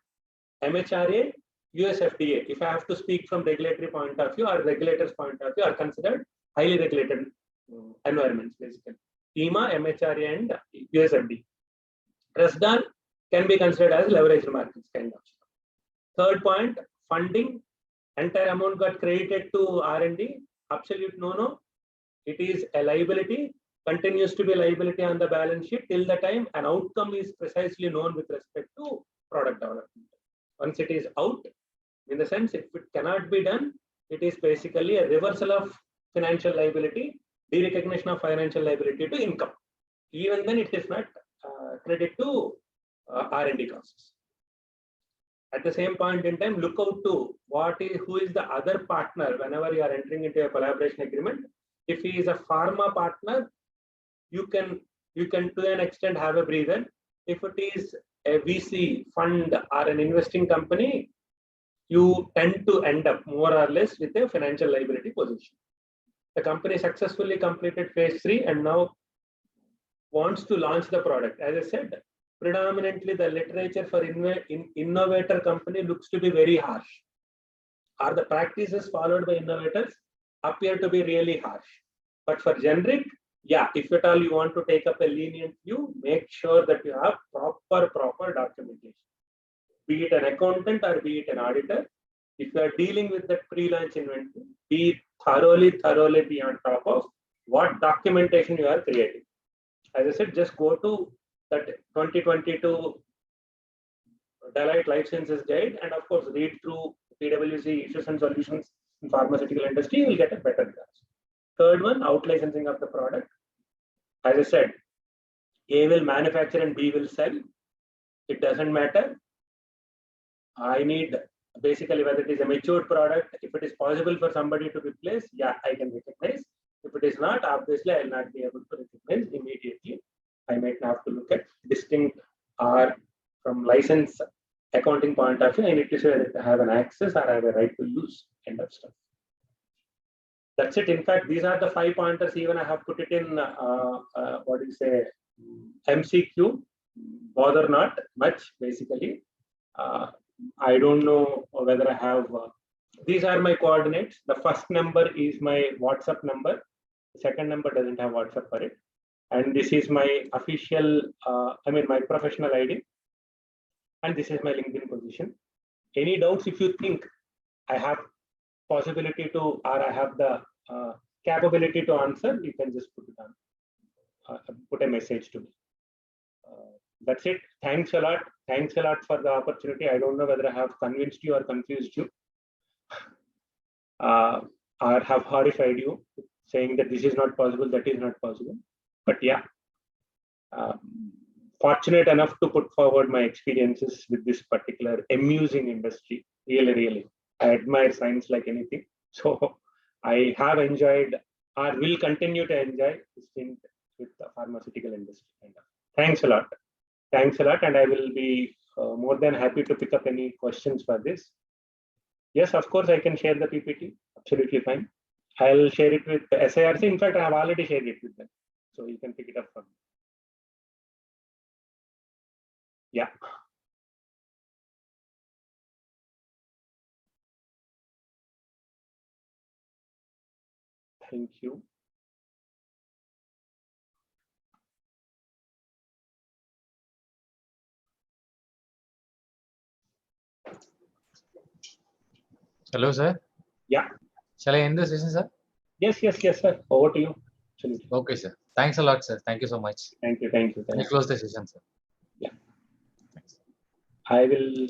MHRA, US FDA. If I have to speak from regulatory point of view or regulators point of view, are considered highly regulated environments, basically. EMA, MHRA, and US FDA. Rest all can be considered as leveraged markets kind of. Third point, funding. Entire amount got credited to R&D. Absolute no. It is a liability, continues to be a liability on the balance sheet till the time an outcome is precisely known with respect to product development. Once it is out, in the sense if it cannot be done, it is basically a reversal of financial liability, de-recognition of financial liability to income. Even then, it is not credit to R&D costs. At the same point in time, look out to who is the other partner whenever you are entering into a collaboration agreement. If he is a pharma partner, you can to an extent have a breather. If it is a VC fund or an investing company, you tend to end up more or less with a financial liability position. The company successfully completed phase 3 and now wants to launch the product. As I said, predominantly the literature for innovator company looks to be very harsh, or the practices followed by innovators appear to be really harsh. But for generic, yeah, if at all you want to take up a lenient view, make sure that you have proper documentation. Be it an accountant or be it an auditor, if you are dealing with that pre-launch inventory, be thoroughly be on top of what documentation you are creating. As I said, just go to that 2022 Deloitte Life Sciences Guide and of course read through PwC issues and solutions in pharmaceutical industry, you will get a better grasp. Third one, out licensing of the product. As I said, A will manufacture and B will sell. It doesn't matter. I need basically whether it is a matured product, if it is possible for somebody to replace, yeah, I can recognize. If it is not, obviously I will not be able to recognize immediately. I might have to look at distinct or from license accounting point of view, I need to say that I have an access or I have a right to use, kind of stuff. That's it. In fact, these are the 5 pointers. Even I have put it in what do you say, MCQ. Bother not much, basically. I don't know whether I have. These are my coordinates. The first number is my WhatsApp number. The second number doesn't have WhatsApp for it. And this is my official, my professional ID. And this is my LinkedIn position. Any doubts, if you think I have possibility to, or I have the capability to answer, you can just put it on, put a message to me. That's it. Thanks a lot. Thanks a lot for the opportunity. I don't know whether I have convinced you or confused you, or have horrified you, saying that this is not possible, that is not possible. But yeah, fortunate enough to put forward my experiences with this particular amusing industry. Really, really. I admire science like anything. So I have enjoyed, or will continue to enjoy, this thing with the pharmaceutical industry. Thanks a lot. Thanks a lot. And I will be more than happy to pick up any questions for this. Yes, of course, I can share the PPT. Absolutely fine. I'll share it with the SIRC. In fact, I have already shared it with them. So you can pick it up from me. Yeah. Thank you. Hello, sir. Yeah. Shall I end the session, sir? Yes, sir. Over to you. Absolutely. Okay, sir. Thanks a lot, sir. Thank you so much. Thank you. We'll close the session, sir. Yeah. Thanks. I will